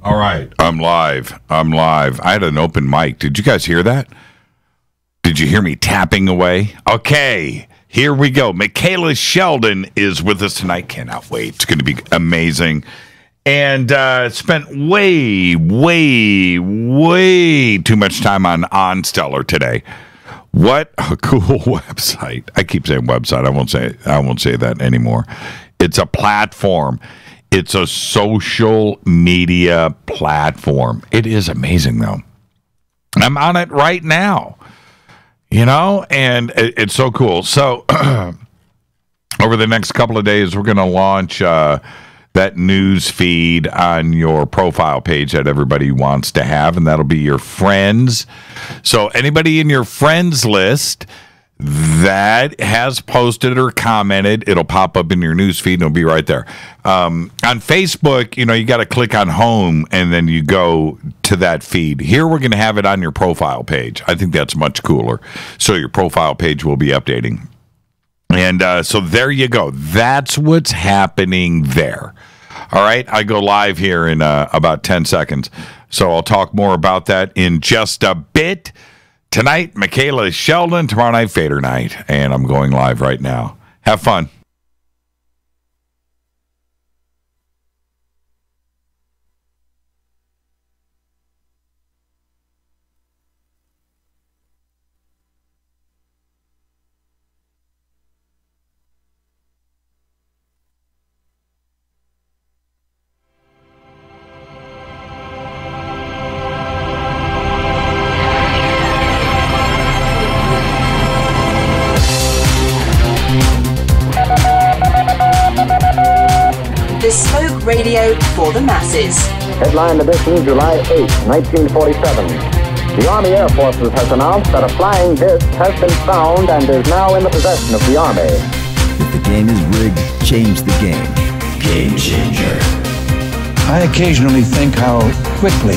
All right, I'm live. I had an open mic. Did you guys hear that? Did you hear me tapping away? Okay, here we go. Michaela Sheldon is with us tonight. Cannot wait. It's going to be amazing. And spent way too much time on Stellar today. What a cool website. I keep saying website. I won't say that anymore. It's a platform. It's a social media platform. It is amazing, though. I'm on it right now, and it's so cool. So over the next couple of days, we're going to launch that news feed on your profile page that everybody wants to have, and that'll be your friends. So anybody in your friends list that has posted or commented, it'll pop up in your news feed and it'll be right there. On Facebook, you got to click on home and then you go to that feed. Here we're going to have it on your profile page. I think that's much cooler. So your profile page will be updating. And so there you go. That's what's happening there. All right, I go live here in about 10 seconds. So I'll talk more about that in just a bit. Tonight, Michaela Sheldon. Tomorrow night, Fader night. And I'm going live right now. Have fun. Bespoke radio for the masses. Headline edition, July 8, 1947. The Army Air Forces has announced that a flying disc has been found and is now in the possession of the Army. If the game is rigged, change the game. Game changer. I occasionally think how quickly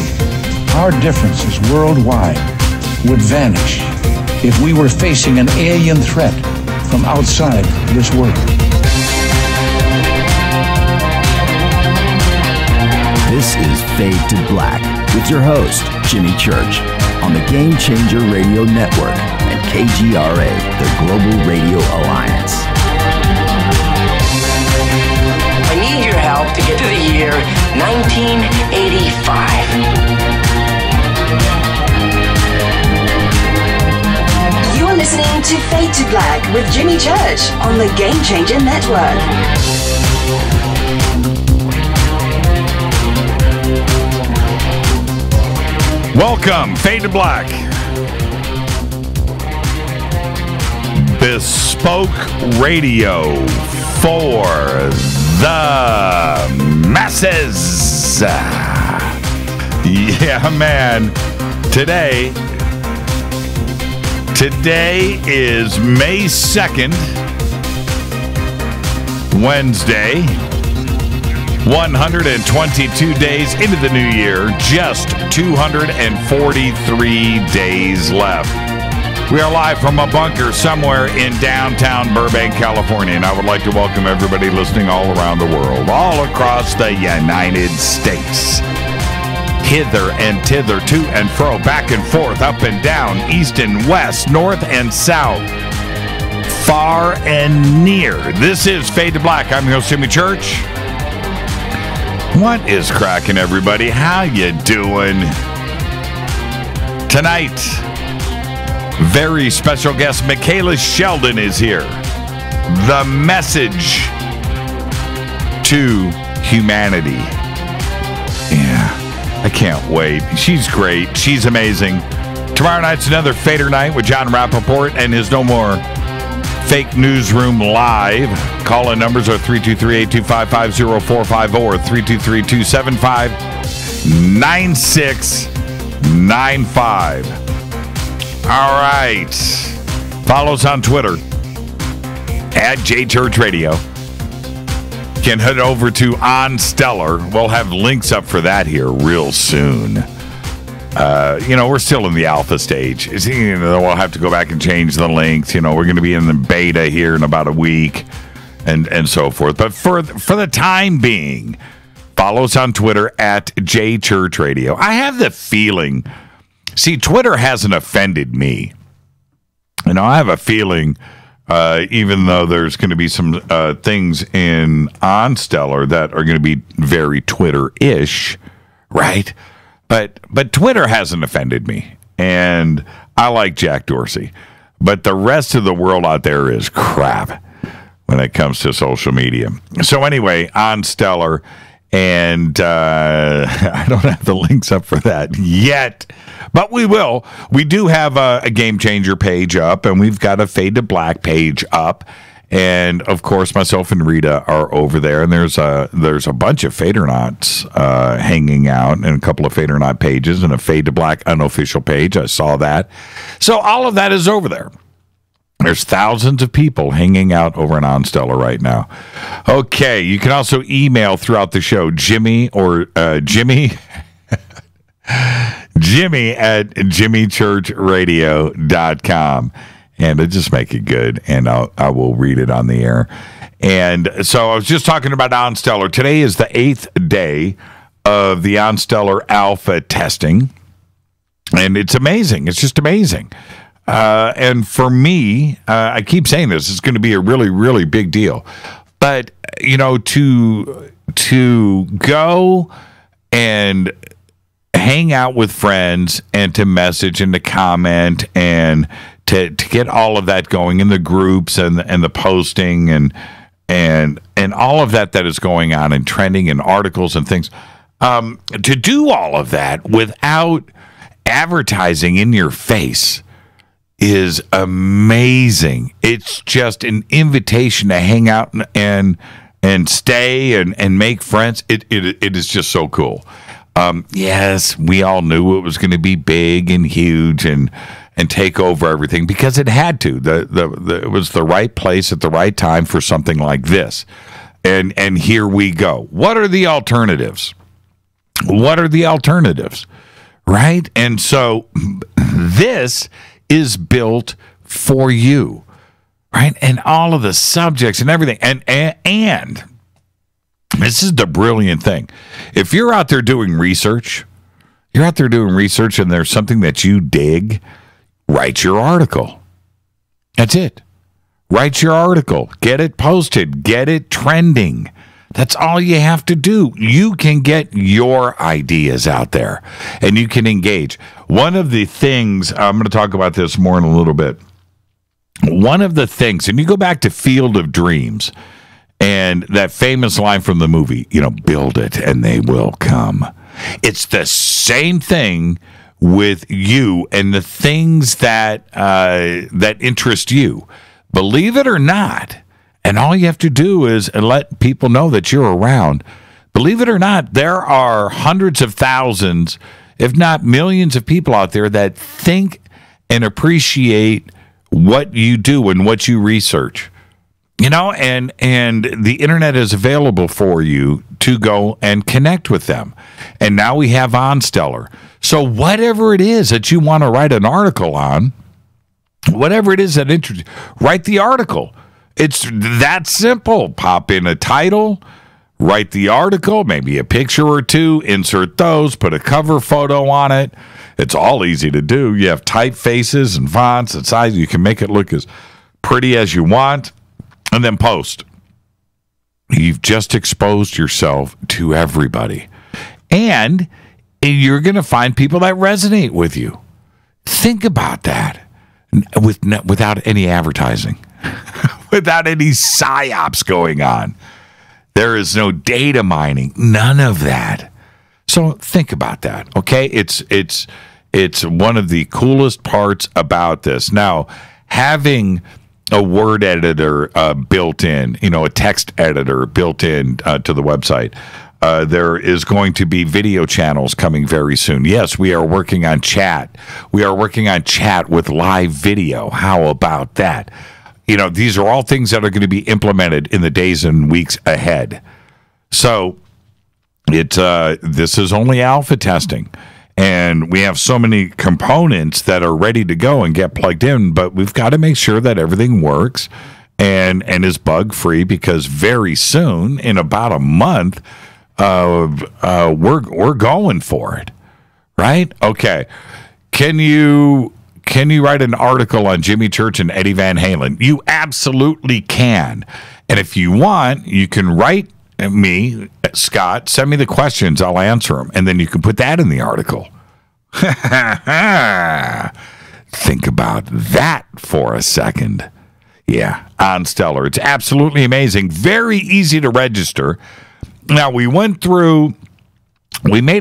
our differences worldwide would vanish if we were facing an alien threat from outside this world. This is Fade to Black with your host, Jimmy Church, on the Game Changer Radio Network and KGRA, the Global Radio Alliance. I need your help to get to the year 1985. You're listening to Fade to Black with Jimmy Church on the Game Changer Network. Welcome, Fade to Black. Bespoke radio for the masses. Yeah, man. Today is May 2nd, Wednesday. 122 days into the new year, just 243 days left. We are live from a bunker somewhere in downtown Burbank, California, and I would like to welcome everybody listening all around the world, all across the United States. Hither and thither, to and fro, back and forth, up and down, east and west, north and south, far and near. This is Fade to Black. I'm your host, Jimmy Church. What is cracking, everybody? How you doing? Tonight, very special guest Michaela Sheldon is here. The message to humanity. Yeah, I can't wait. She's great. She's amazing. Tomorrow night's another Fader night with John Rappaport and his No More Fake Newsroom Live. Call-in numbers are 323-825-5045 or 323-275-9695. All right. Follow us on Twitter at JChurchRadio. Can head over to On Stellar. We'll have links up for that here real soon. We're still in the alpha stage. We'll have to go back and change the links. We're going to be in the beta here in about a week and so forth. But for the time being, Follow us on Twitter at JChurchRadio. I have the feeling, see, Twitter hasn't offended me. I have a feeling, even though there's going to be some things in OnStellar that are going to be very Twitter-ish, right? But Twitter hasn't offended me, and I like Jack Dorsey. But the rest of the world out there is crap when it comes to social media. So anyway, OnStellar, and I don't have the links up for that yet, but we will. We do have a Game Changer page up, and we've got a Fade to Black page up. And, of course, myself and Rita are over there, and there's a bunch of Fadernauts hanging out, and a couple of Fadernaut pages, and a Fade to Black unofficial page. I saw that. So all of that is over there. There's thousands of people hanging out over in OnStellar right now. Okay, you can also email throughout the show, Jimmy at jimmychurchradio.com. And just make it good, and I will read it on the air. And so I was just talking about OnStellar. Today is the 8th day of the OnStellar alpha testing, and it's amazing. It's just amazing. And for me, I keep saying this, it's going to be a really, really big deal. But, to go and hang out with friends and to message and to comment and to get all of that going in the groups and the posting and all of that is going on and trending and articles and things, to do all of that without advertising in your face is amazing. It's just an invitation to hang out and stay and make friends. It is just so cool. Yes, we all knew it was going to be big and huge and take over everything because it had to. It was the right place at the right time for something like this. And here we go. What are the alternatives? Right? And so this is built for you, right? And all of the subjects and everything. And this is the brilliant thing. If you're out there doing research, and there's something that you dig, write your article. That's it. Write your article. Get it posted. Get it trending. That's all you have to do. You can get your ideas out there and you can engage. One of the things, I'm going to talk about this more in a little bit. One of the things, and you go back to Field of Dreams and that famous line from the movie, build it and they will come. It's the same thing with you and the things that interest you. Believe it or not, and all you have to do is let people know that you're around. Believe it or not, there are hundreds of thousands, if not millions of people out there that think and appreciate what you do and what you research. And the internet is available for you to go and connect with them. And now we have OnStellar. So whatever it is that you want to write an article on, whatever it is that interests you, write the article. It's that simple. Pop in a title, write the article, maybe a picture or two, insert those, put a cover photo on it. It's all easy to do. You have typefaces and fonts and size. You can make it look as pretty as you want, and then post. You've just exposed yourself to everybody. And you're going to find people that resonate with you. Think about that without any advertising. Without any psyops going on. There is no data mining. None of that. So think about that, okay? It's one of the coolest parts about this. Now, having a word editor built in, a text editor built in to the website. There is going to be video channels coming very soon. Yes, we are working on chat. We are working on chat with live video. How about that? These are all things that are going to be implemented in the days and weeks ahead. So this is only alpha testing. And we have so many components that are ready to go and get plugged in, but we've got to make sure that everything works and is bug-free, because very soon, in about a month, we're going for it, right? Okay. Can you write an article on Jimmy Church and Eddie Van Halen? You absolutely can. And if you want, you can write me, Scott, send me the questions, I'll answer them, and then you can put that in the article. Think about that for a second. Yeah, on Stellar. It's absolutely amazing. Very easy to register. Now, we made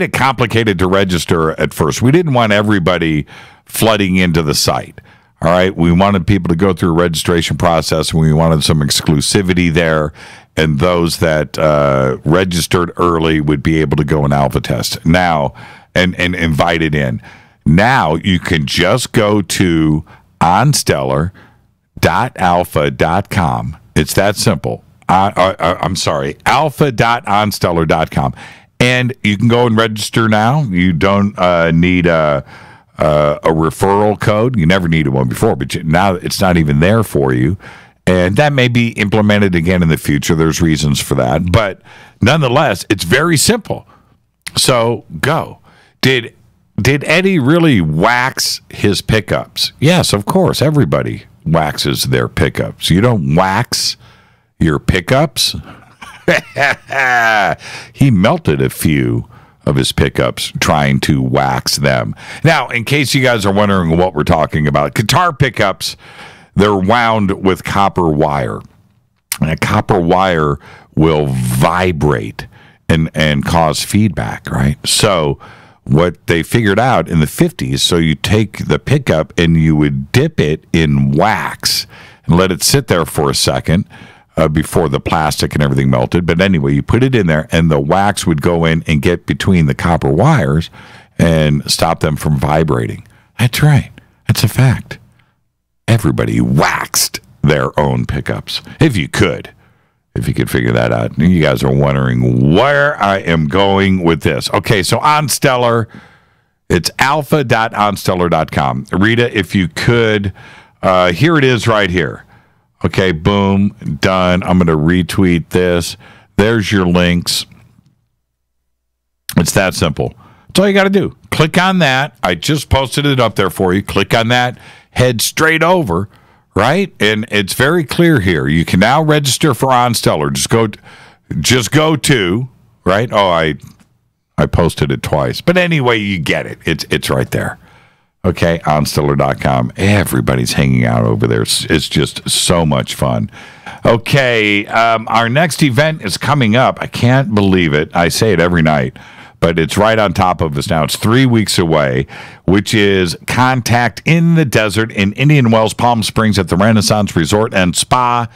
it complicated to register at first. We didn't want everybody flooding into the site. All right. We wanted people to go through a registration process, and we wanted some exclusivity there. And those that registered early would be able to go and alpha test now and invited in. Now you can just go to onstellar.alpha.com. It's that simple. I'm sorry, alpha.onstellar.com. And you can go and register now. You don't need a referral code. You never needed one before, but now it's not even there for you. And that may be implemented again in the future. There's reasons for that. But nonetheless, it's very simple. So go. Did Eddie really wax his pickups? Yes, of course. Everybody waxes their pickups. You don't wax your pickups? He melted a few of his pickups trying to wax them. Now, in case you guys are wondering what we're talking about, guitar pickups, they're wound with copper wire. And a copper wire will vibrate and cause feedback, right? So what they figured out in the 50s, so you take the pickup and you would dip it in wax and let it sit there for a second before the plastic and everything melted. But anyway, you put it in there and the wax would go in and get between the copper wires and stop them from vibrating. That's right. That's a fact. Everybody waxed their own pickups. If you could figure that out. You guys are wondering where I am going with this. Okay, so on Stellar, it's alpha.onstellar.com. Rita, if you could, here it is right here. Okay, boom, done. I'm going to retweet this. There's your links. It's that simple. That's all you got to do. Click on that. I just posted it up there for you. Click on that. Head straight over, right? And it's very clear here. You can now register for OnStellar. Just go to, right? Oh, I posted it twice. But anyway, you get it. It's right there. Okay, onstellar.com. Everybody's hanging out over there. It's just so much fun. Okay, our next event is coming up. I can't believe it. I say it every night, but it's right on top of us now. It's 3 weeks away, which is Contact in the Desert in Indian Wells, Palm Springs at the Renaissance Resort and Spa.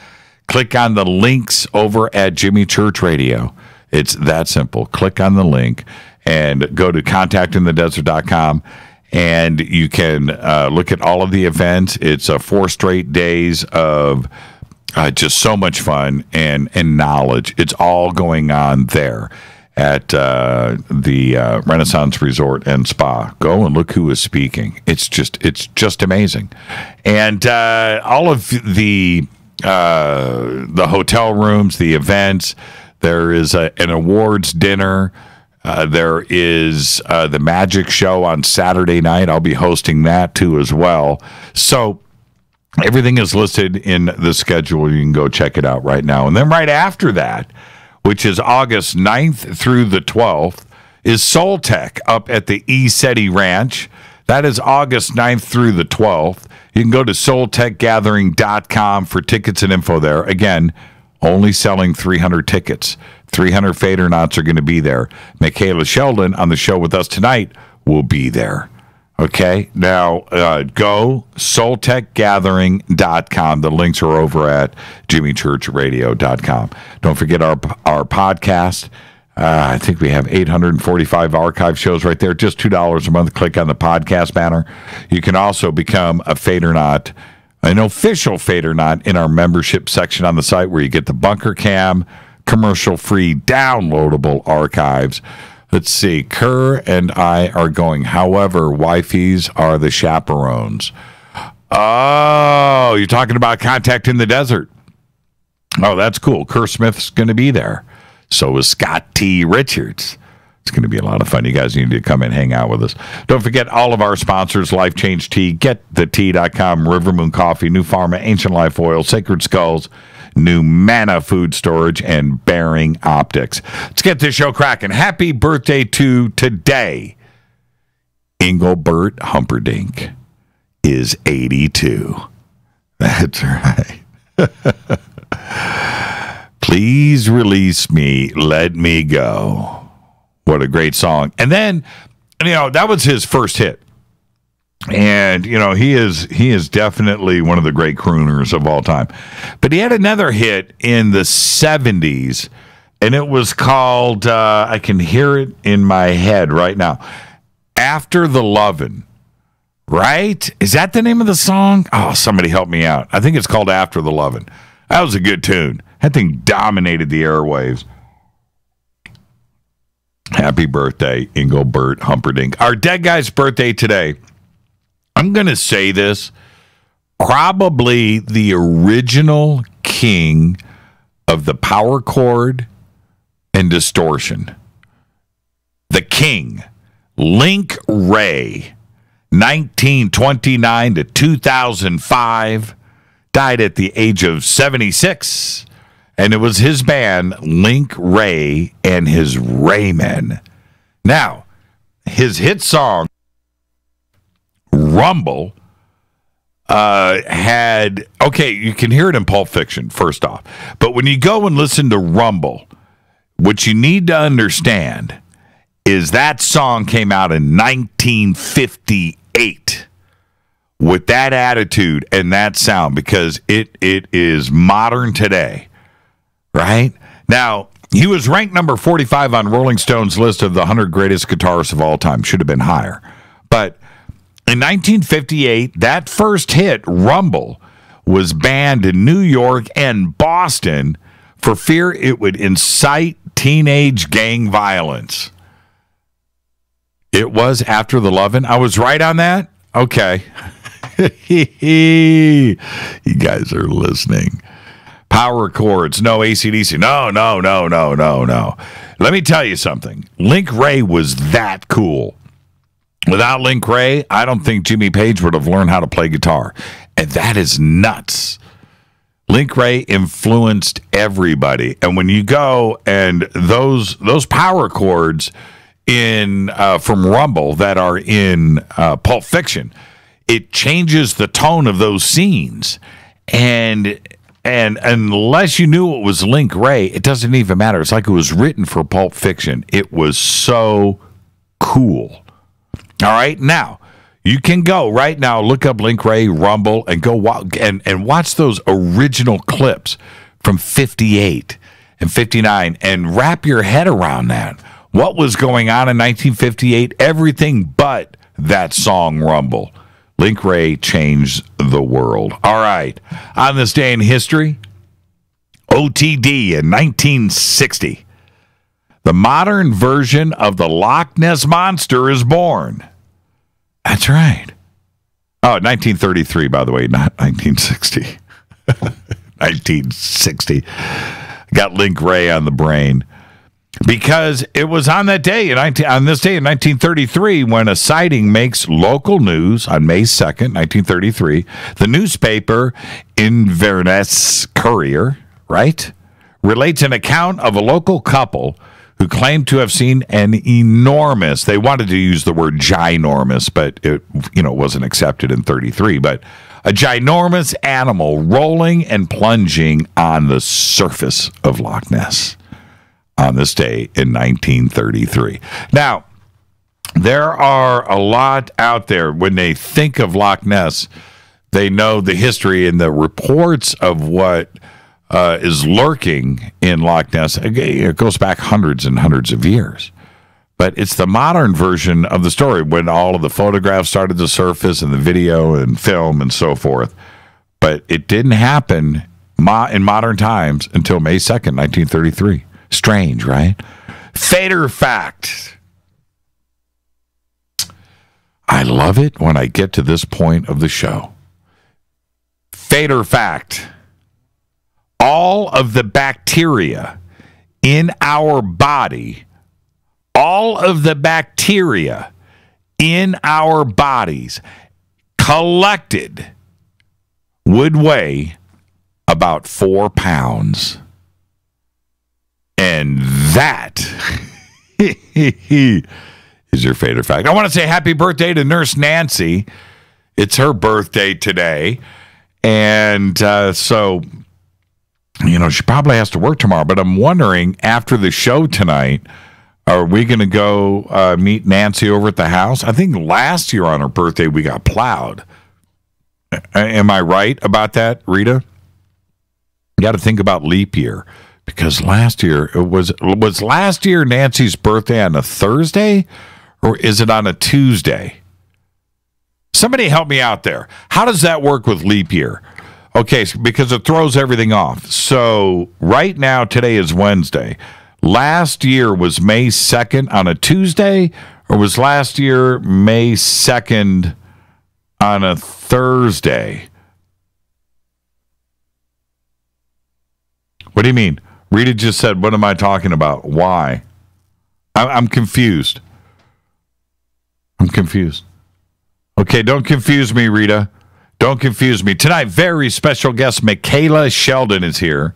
Click on the links over at Jimmy Church Radio. It's that simple. Click on the link and go to contactinthedesert.com. And you can look at all of the events. It's 4 straight days of just so much fun and knowledge. It's all going on there at the Renaissance Resort and Spa. Go and look who is speaking. It's just amazing. And all of the hotel rooms, the events. There is an awards dinner. There is the magic show on Saturday night. I'll be hosting that too as well. So everything is listed in the schedule. You can go check it out right now. And then right after that, which is August 9th through the 12th, is Soul Tech up at the ECETI Ranch. That is August 9th through the 12th. You can go to soultechgathering.com for tickets and info there. Again, only selling 300 tickets. 300 Fadernauts are going to be there. Michaela Sheldon on the show with us tonight will be there. Okay? Now, go soultechgathering.com. The links are over at jimmychurchradio.com. Don't forget our podcast. I think we have 845 archive shows right there. Just $2 a month. Click on the podcast banner. You can also become a Fadernaut, an official Fadernaut in our membership section on the site where you get the Bunker Cam, commercial-free, downloadable archives. Let's see. Kerr and I are going. However, wifeys are the chaperones. Oh, you're talking about Contact in the Desert. Oh, that's cool. Kerr Smith's going to be there. So is Scott T. Richards. It's going to be a lot of fun. You guys need to come and hang out with us. Don't forget all of our sponsors, Life Change Tea, GetTheTea.com, River Moon Coffee, New Pharma, Ancient Life Oil, Sacred Skulls, New Mana Food Storage, and Bearing Optics. Let's get this show cracking. Happy birthday to today. Engelbert Humperdinck is 82. That's right. Please release me, let me go. What a great song. And then, that was his first hit. And, he is definitely one of the great crooners of all time. But he had another hit in the 70s, and it was called, I can hear it in my head right now, After the Lovin'. Right? Is that the name of the song? Oh, somebody help me out. I think it's called After the Lovin'. That was a good tune. That thing dominated the airwaves. Happy birthday, Engelbert Humperdinck. Our dead guy's birthday today. I'm going to say this. Probably the original king of the power chord and distortion. The king, Link Wray, 1929 to 2005, died at the age of 76. And it was his band, Link Wray and his Raymen. Now, his hit song, Rumble, you can hear it in Pulp Fiction, first off. But when you go and listen to Rumble, what you need to understand is that song came out in 1958 with that attitude and that sound, because it is modern today. Right? Now, he was ranked number 45 on Rolling Stone's list of the 100 greatest guitarists of all time. Should have been higher. But in 1958, that first hit, Rumble, was banned in New York and Boston for fear it would incite teenage gang violence. It was After the Lovin'. I was right on that? Okay. You guys are listening. Power chords, no AC/DC. No. Let me tell you something. Link Wray was that cool. Without Link Wray, I don't think Jimmy Page would have learned how to play guitar. And that is nuts. Link Wray influenced everybody. And when you go and those power chords in from Rumble that are in Pulp Fiction, it changes the tone of those scenes. And unless you knew it was Link Wray, it doesn't even matter. It's like it was written for Pulp Fiction. It was so cool. All right, now you can go right now, look up Link Wray, Rumble, and go and watch those original clips from 58 and 59 and wrap your head around that. What was going on in 1958? Everything but that song, Rumble. Link Wray changed the world. All right. On this day in history, OTD in 1960. The modern version of the Loch Ness Monster is born. That's right. Oh, 1933, by the way, not 1960. 1960. Got Link Wray on the brain. Because it was on that day, on this day in 1933, when a sighting makes local news on May 2nd, 1933. The newspaper Inverness Courier, right, relates an account of a local couple who claimed to have seen an enormous, they wanted to use the word ginormous, but it wasn't accepted in 33, but a ginormous animal rolling and plunging on the surface of Loch Ness on this day in 1933. Now, there are a lot out there. When they think of Loch Ness, they know the history and the reports of what is lurking in Loch Ness. It goes back hundreds and hundreds of years. But it's the modern version of the story when all of the photographs started to surface and the video and film and so forth. But it didn't happen in modern times until May 2nd, 1933. Strange, right? Fader fact. I love it when I get to this point of the show. Fader fact. All of the bacteria in our body, all of the bacteria in our bodies collected would weigh about 4 pounds. And that is your favorite fact. I want to say happy birthday to Nurse Nancy. It's her birthday today. And so, she probably has to work tomorrow. But I'm wondering, after the show tonight, are we going to go meet Nancy over at the house? I think last year on her birthday, we got plowed. Am I right about that, Rita? You got to think about leap year. Because last year, was last year Nancy's birthday on a Thursday? Or is it on a Tuesday? Somebody help me out there. How does that work with leap year? Okay, because it throws everything off. So right now, today is Wednesday. Last year was May 2nd on a Tuesday, or was last year May 2nd on a Thursday? What do you mean? Rita just said, what am I talking about? Why? I'm confused. I'm confused. Okay, don't confuse me, Rita. Don't confuse me. Tonight, very special guest Michaela Sheldon is here,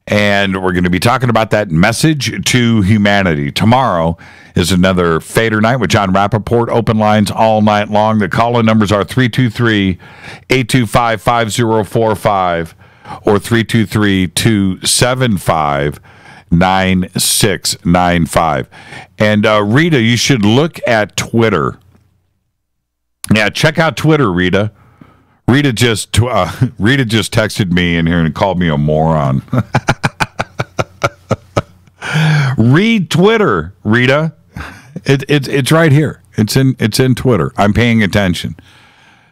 and we're going to be talking about that message to humanity. Tomorrow is another Fader night with John Rappaport. Open lines all night long. The call-in numbers are 323-825-5045 or 323-275-9695. And Rita, you should look at Twitter. Yeah, check out Twitter, Rita. Rita just texted me in here and called me a moron. Read Twitter, Rita. It's right here. It's in Twitter. I'm paying attention.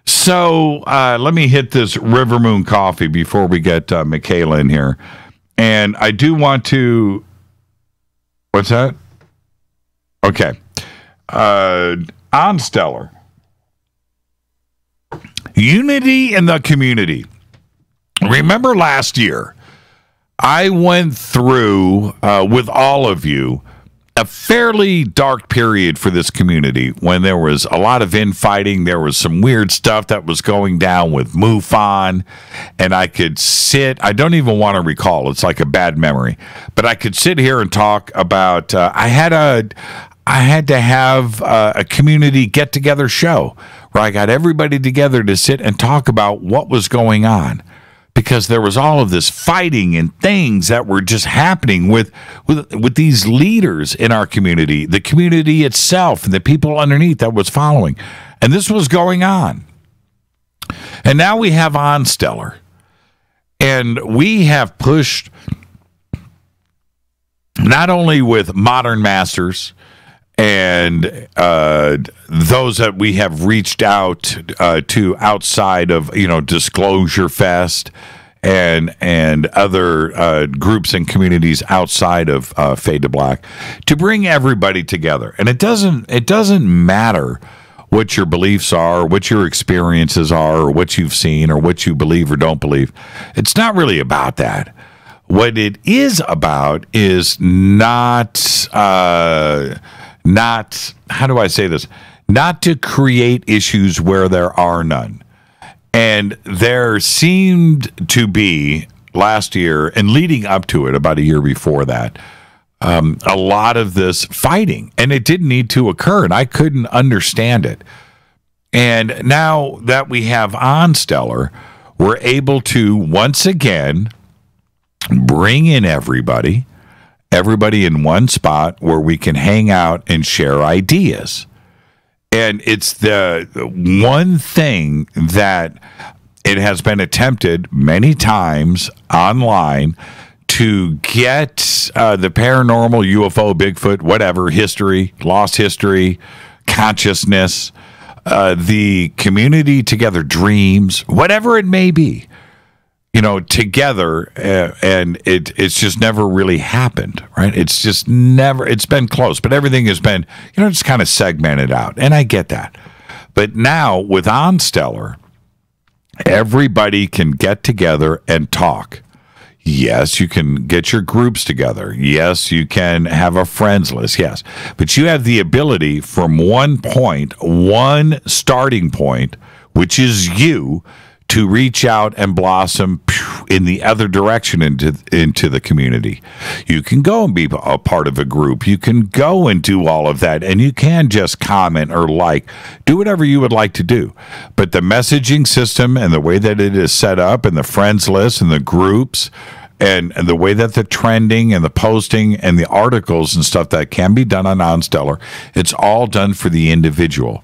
So let me hit this River Moon coffee before we get Michaela in here. And I do want to... What's that? Okay. On Stellar. Unity in the community. Remember last year, I went through, with all of you, a fairly dark period for this community when there was a lot of infighting. There was some weird stuff that was going down with MUFON, and I could sit, I don't even want to recall, it's like a bad memory, but I could sit here and talk about, I had to have a community get-together show where I got everybody together to sit and talk about what was going on, because there was all of this fighting and things that were just happening with these leaders in our community, the community itself, and the people underneath that was following. And this was going on. And now we have On Stellar. And we have pushed not only with Modern Masters and those that we have reached out to outside of, Disclosure Fest and other groups and communities outside of Fade to Black, to bring everybody together. And it doesn't matter what your beliefs are, what your experiences are, or what you've seen, or what you believe or don't believe. It's not really about that. What it is about is not, how do I say this? Not to create issues where there are none. And there seemed to be last year and leading up to it, about a year before that, a lot of this fighting, and it didn't need to occur, and I couldn't understand it. And now that we have On Stellar, we're able to once again bring in everybody in one spot where we can hang out and share ideas. And it's the one thing that it has been attempted many times online to get the paranormal, UFO, Bigfoot, whatever, history, lost history, consciousness, the community together, dreams, whatever it may be, together, and it's just never really happened, right? It's just never, it's been close, but everything has been, just kind of segmented out, and I get that. But now, with On Stellar, everybody can get together and talk. Yes, you can get your groups together. Yes, you can have a friends list. Yes. But you have the ability from one starting point, which is you, to reach out and blossom in the other direction into the community. You can go and be a part of a group. You can go and do all of that, and you can just comment or do whatever you would like to do. But the messaging system and the way that it is set up, and the friends list and the groups, and the way that the trending and the posting and the articles and stuff that can be done on OnStellar, it's all done for the individual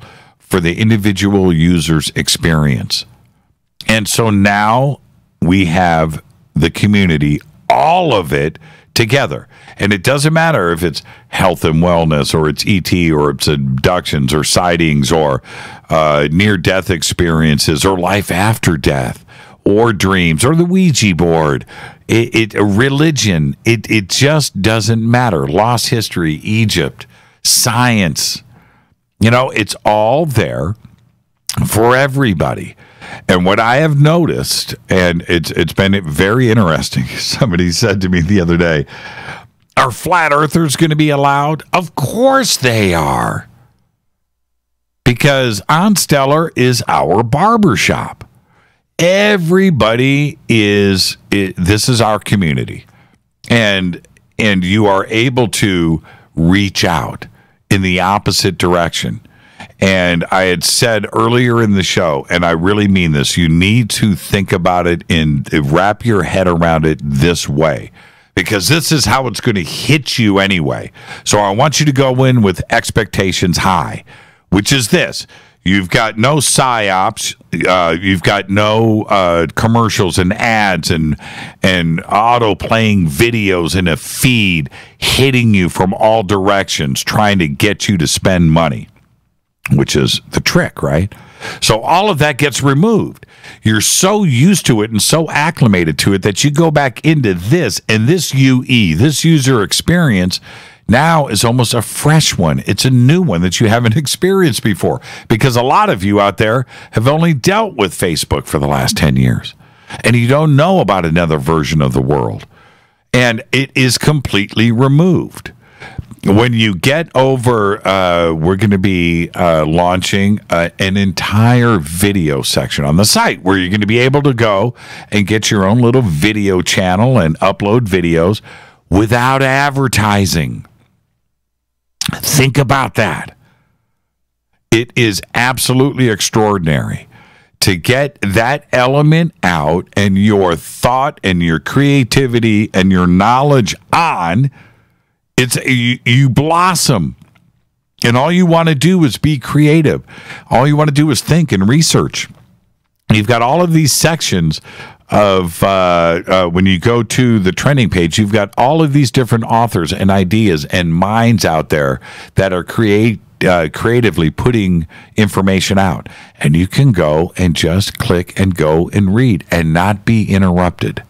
user's experience. And so now we have the community, all of it together. And it doesn't matter if it's health and wellness, or it's ET, or it's abductions, or sightings, or near-death experiences, or life after death, or dreams, or the Ouija board, religion. It just doesn't matter. Lost history, Egypt, science. It's all there for everybody. And what I have noticed, and it's been very interesting, somebody said to me the other day, are flat earthers going to be allowed? Of course they are. Because OnStellar is our barbershop. Everybody this is our community. And you are able to reach out in the opposite direction. And I had said earlier in the show, and I really mean this, you need to think about it and wrap your head around it this way, because this is how it's going to hit you anyway. So I want you to go in with expectations high, which is this. You've got no psyops. You've got no commercials and ads and auto playing videos in a feed hitting you from all directions, trying to get you to spend money, which is the trick, right? So all of that gets removed. You're so used to it and so acclimated to it that you go back into this, and this UE, this user experience, now is almost a fresh one. It's a new one that you haven't experienced before, because a lot of you out there have only dealt with Facebook for the last 10 years, and you don't know about another version of the world, and it is completely removed. When you get over, we're going to be launching an entire video section on the site where you're going to be able to go and get your own little video channel and upload videos without advertising. Think about that. It is absolutely extraordinary to get that element out, and your thought and your creativity and your knowledge on. You blossom, and all you want to do is be creative. All you want to do is think and research. You've got all of these sections of when you go to the trending page, you've got all of these different authors and ideas and minds out there that are creatively putting information out, and you can go and just click and go and read and not be interrupted.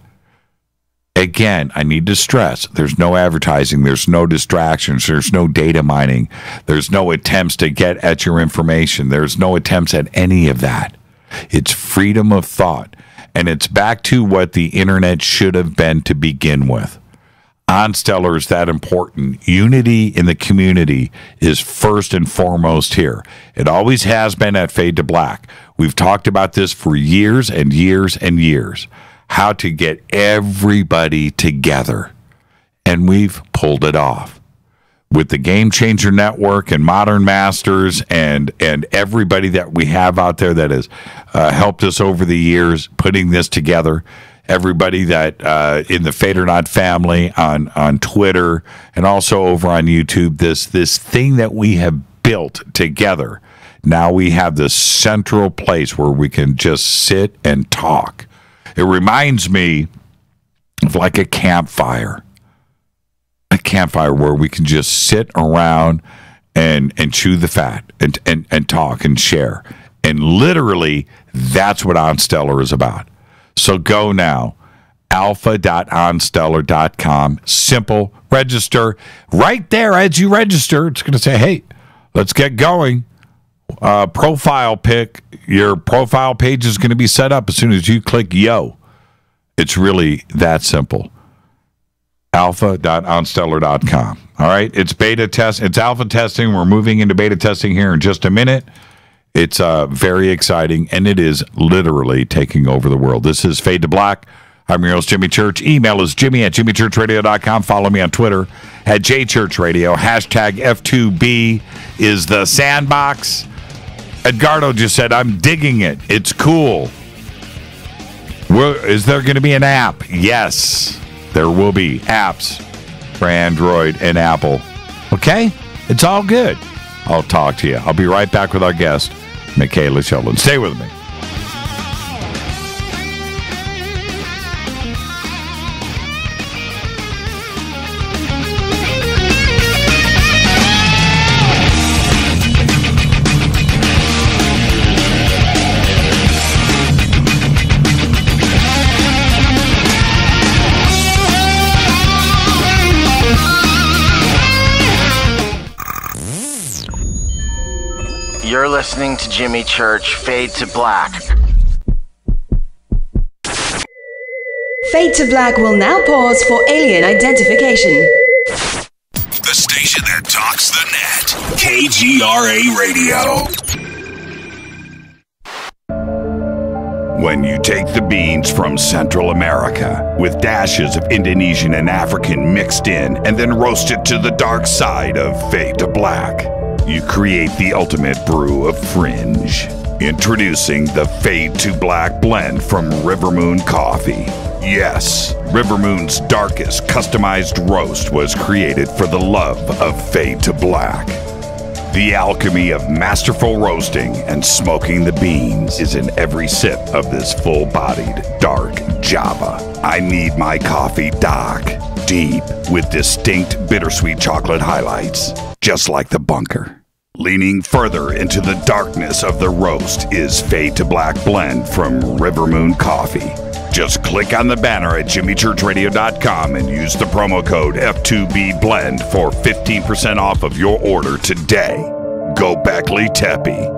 Again, I need to stress, there's no advertising, there's no distractions, there's no data mining, there's no attempts to get at your information, there's no attempts at any of that. It's freedom of thought, and it's back to what the internet should have been to begin with. OnStellar is that important. Unity in the community is first and foremost here. It always has been at Fade to Black. We've talked about this for years and years and years. How to get everybody together. And we've pulled it off. With the Game Changer Network and Modern Masters and everybody that we have out there that has helped us over the years putting this together. Everybody that in the Fade or Not family on Twitter and also over on YouTube, this thing that we have built together. Now we have this central place where we can just sit and talk. It reminds me of like a campfire where we can just sit around and chew the fat and talk and share. And literally, that's what OnStellar is about. So go now, alpha.onstellar.com. Simple, register. Right there as you register, it's going to say, hey, let's get going. Profile pic. Your profile page is going to be set up as soon as you click yo. It's really that simple. alpha.onstellar.com. All right, it's beta test. It's alpha testing. We're moving into beta testing here in just a minute. It's very exciting, and it is literally taking over the world. This is Fade to Black. I'm your host, Jimmy Church. Email is jimmy@jimmychurchradio.com. Follow me on Twitter @jchurchradio. Hashtag F2B is the sandbox. Edgardo just said, I'm digging it. It's cool. Is there going to be an app? Yes, there will be apps for Android and Apple. Okay? It's all good. I'll talk to you. I'll be right back with our guest, Michaela Sheldon. Stay with me. You're listening to Jimmy Church, Fade to Black. Fade to Black will now pause for alien identification. The station that talks the net. KGRA Radio. When you take the beans from Central America with dashes of Indonesian and African mixed in and then roast it to the dark side of Fade to Black, you create the ultimate brew of fringe. Introducing the Fade to Black blend from River Moon Coffee. Yes, River Moon's darkest customized roast was created for the love of Fade to Black. The alchemy of masterful roasting and smoking the beans is in every sip of this full-bodied, dark Java. I need my coffee dark, deep, with distinct bittersweet chocolate highlights, just like the bunker. Leaning further into the darkness of the roast is Fade to Black blend from River Moon Coffee. Just click on the banner at jimmychurchradio.com and use the promo code F2BBLEND for 15% off of your order today. Go Beckley Teppy.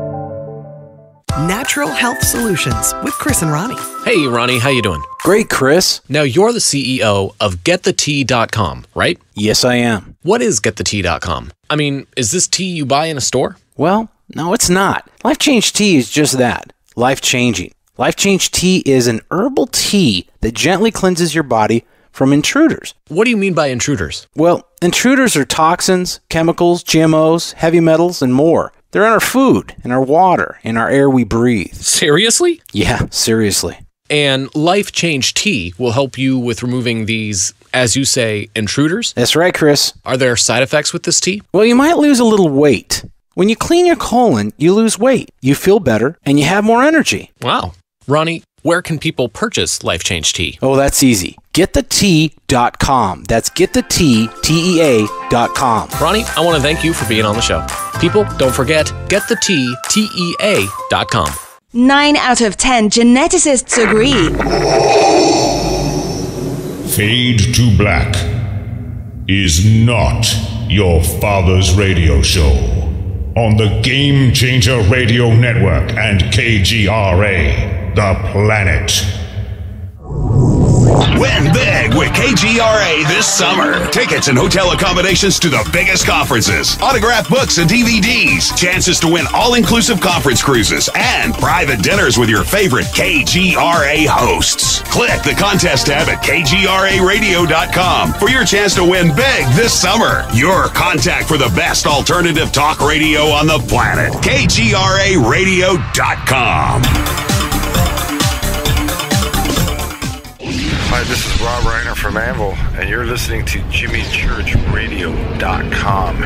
Natural Health Solutions with Chris and Ronnie. Hey, Ronnie, how you doing? Great, Chris. Now, you're the CEO of GetTheTea.com, right? Yes, I am. What is GetTheTea.com? I mean, is this tea you buy in a store? Well, no, it's not. Life Change Tea is just that. Life-changing. Life Change Tea is an herbal tea that gently cleanses your body from intruders. What do you mean by intruders? Well, intruders are toxins, chemicals, GMOs, heavy metals, and more. They're in our food, in our water, in our air we breathe. Seriously? Yeah, seriously. And Life Change Tea will help you with removing these, as you say, intruders? That's right, Chris. Are there side effects with this tea? Well, you might lose a little weight. When you clean your colon, you lose weight, you feel better, and you have more energy. Wow. Ronnie, where can people purchase Life Change Tea? Oh, that's easy. GetTheTea.com. That's GetTheTea.com. Ronnie, I want to thank you for being on the show. People, don't forget, GetTheTea.com. 9 out of 10 geneticists agree. Fade to Black is not your father's radio show on the Game Changer Radio Network and KGRA, the planet. Win big with KGRA this summer. Tickets and hotel accommodations to the biggest conferences, autographed books and DVDs, chances to win all-inclusive conference cruises, and private dinners with your favorite KGRA hosts. Click the contest tab at kgraradio.com for your chance to win big this summer. Your contact for the best alternative talk radio on the planet. kgraradio.com. Hi, this is Rob Reiner from Anvil, and you're listening to JimmyChurchRadio.com.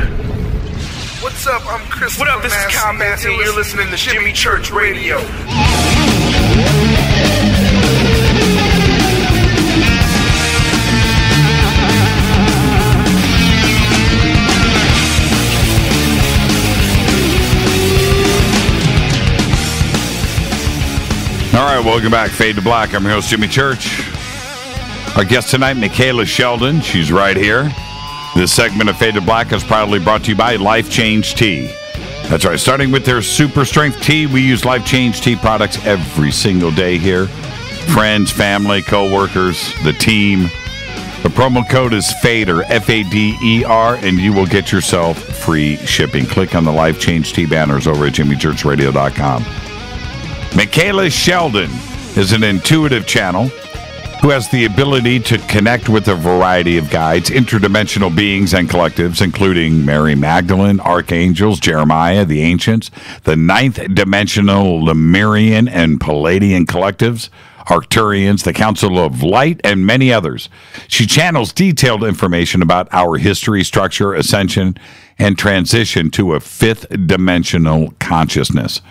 What's up? I'm Chris. What up? This is Kyle Massey, and you're listening to Jimmy Church Radio. All right, welcome back. Fade to Black. I'm your host, Jimmy Church. Our guest tonight, Michaela Sheldon. She's right here. This segment of Fade to Black is proudly brought to you by Life Change Tea. That's right. Starting with their super strength tea, we use Life Change Tea products every single day here. friends, family, co-workers, the team. The promo code is FADER, F-A-D-E-R, and you will get yourself free shipping. Click on the Life Change Tea banners over at jimmychurchradio.com. Michaela Sheldon is an intuitive channel who has the ability to connect with a variety of guides, interdimensional beings and collectives, including Mary Magdalene, archangels, Jeremiah, the ancients, the ninth dimensional Lemurian and Palladian collectives, Arcturians, the Council of Light, and many others. She channels detailed information about our history, structure, ascension, and transition to a fifth dimensional consciousness.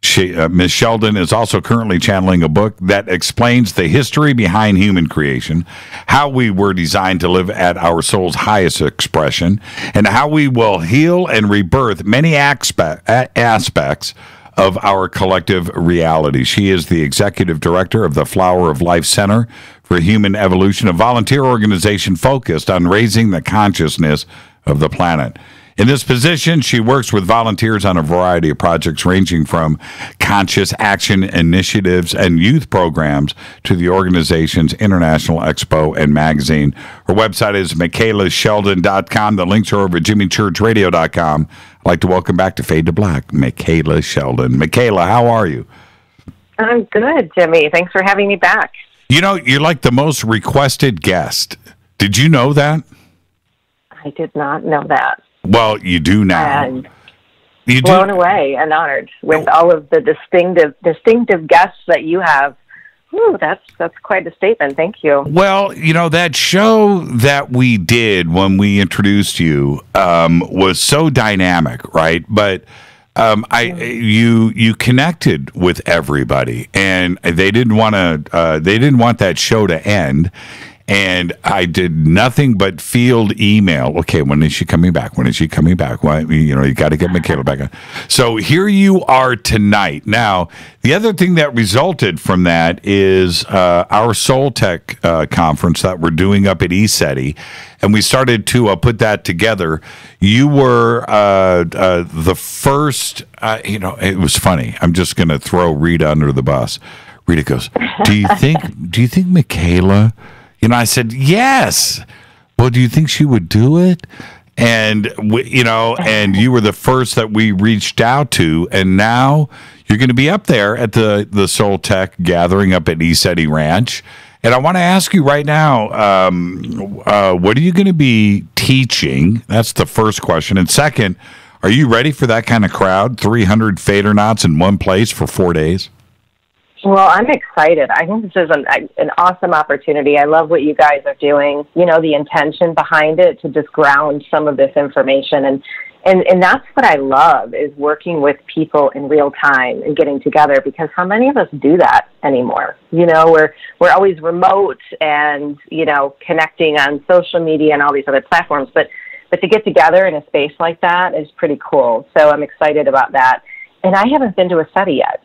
Ms. Sheldon is also currently channeling a book that explains the history behind human creation, how we were designed to live at our soul's highest expression, and how we will heal and rebirth many aspects of our collective reality. She is the executive director of the Flower of Life Center for Human Evolution, a volunteer organization focused on raising the consciousness of the planet. In this position, she works with volunteers on a variety of projects ranging from conscious action initiatives and youth programs to the organization's International Expo and magazine. Her website is michaelasheldon.com. The links are over at jimmychurchradio.com. I'd like to welcome back to Fade to Black, Michaela Sheldon. Michaela, how are you? I'm good, Jimmy. Thanks for having me back. You know, you're like the most requested guest. Did you know that? I did not know that. Well, you do now. And blown away and honored with all of the distinctive guests that you have. Ooh, that's quite a statement. Thank you. Well, you know, that show that we did when we introduced you was so dynamic, right? But you connected with everybody, and they didn't want that show to end. And I did nothing but field email. Okay, when is she coming back? When is she coming back? Well, you know, you got to get Michaela back on. So here you are tonight. Now, the other thing that resulted from that is our Soul Tech conference that we're doing up at ECETI, and we started to put that together. You were the first. You know, it was funny. I'm just going to throw Rita under the bus. Rita goes, "Do you think Michaela?" You know, I said, yes. Well, do you think she would do it? And, and you were the first that we reached out to. And now you're going to be up there at the Soul Tech gathering up at ECETI Ranch. And I want to ask you right now, what are you going to be teaching? That's the first question. And second, are you ready for that kind of crowd? 300 Fadernauts in one place for 4 days? Well, I'm excited. I think this is an awesome opportunity. I love what you guys are doing. You know, the intention behind it to just ground some of this information. And that's what I love, is working with people in real time and getting together, because how many of us do that anymore? You know, we're always remote and, you know, connecting on social media and all these other platforms. But to get together in a space like that is pretty cool. So I'm excited about that. And I haven't been to a study yet.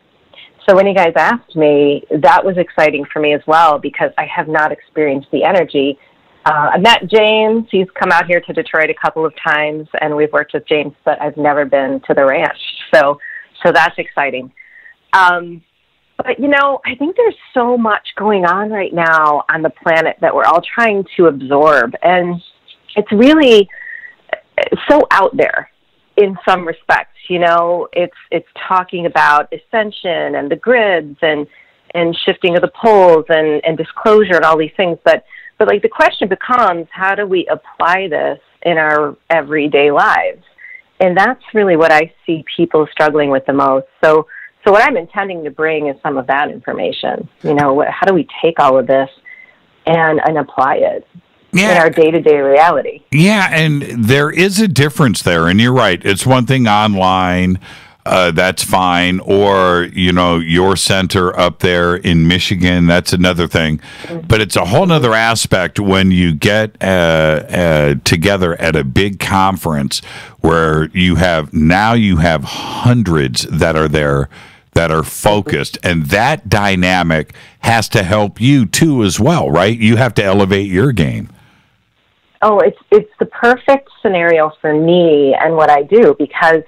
So when you guys asked me, that was exciting for me as well, because I have not experienced the energy. I met James. He's come out here to Detroit a couple of times, and we've worked with James, but I've never been to the ranch. So that's exciting. But, you know, I think there's so much going on right now on the planet that we're all trying to absorb. And it's really so out there in some respects. You know, it's talking about ascension and the grids and shifting of the poles and disclosure and all these things. But like, the question becomes, how do we apply this in our everyday lives? And that's really what I see people struggling with the most. So what I'm intending to bring is some of that information. You know, how do we take all of this and apply it in our day-to-day reality? Yeah, and there is a difference there, and you're right. It's one thing online, that's fine, or, you know, your center up there in Michigan, that's another thing. But it's a whole other aspect when you get together at a big conference where you have hundreds that are there that are focused, and that dynamic has to help you too as well, right? You have to elevate your game. Oh, it's the perfect scenario for me and what I do, because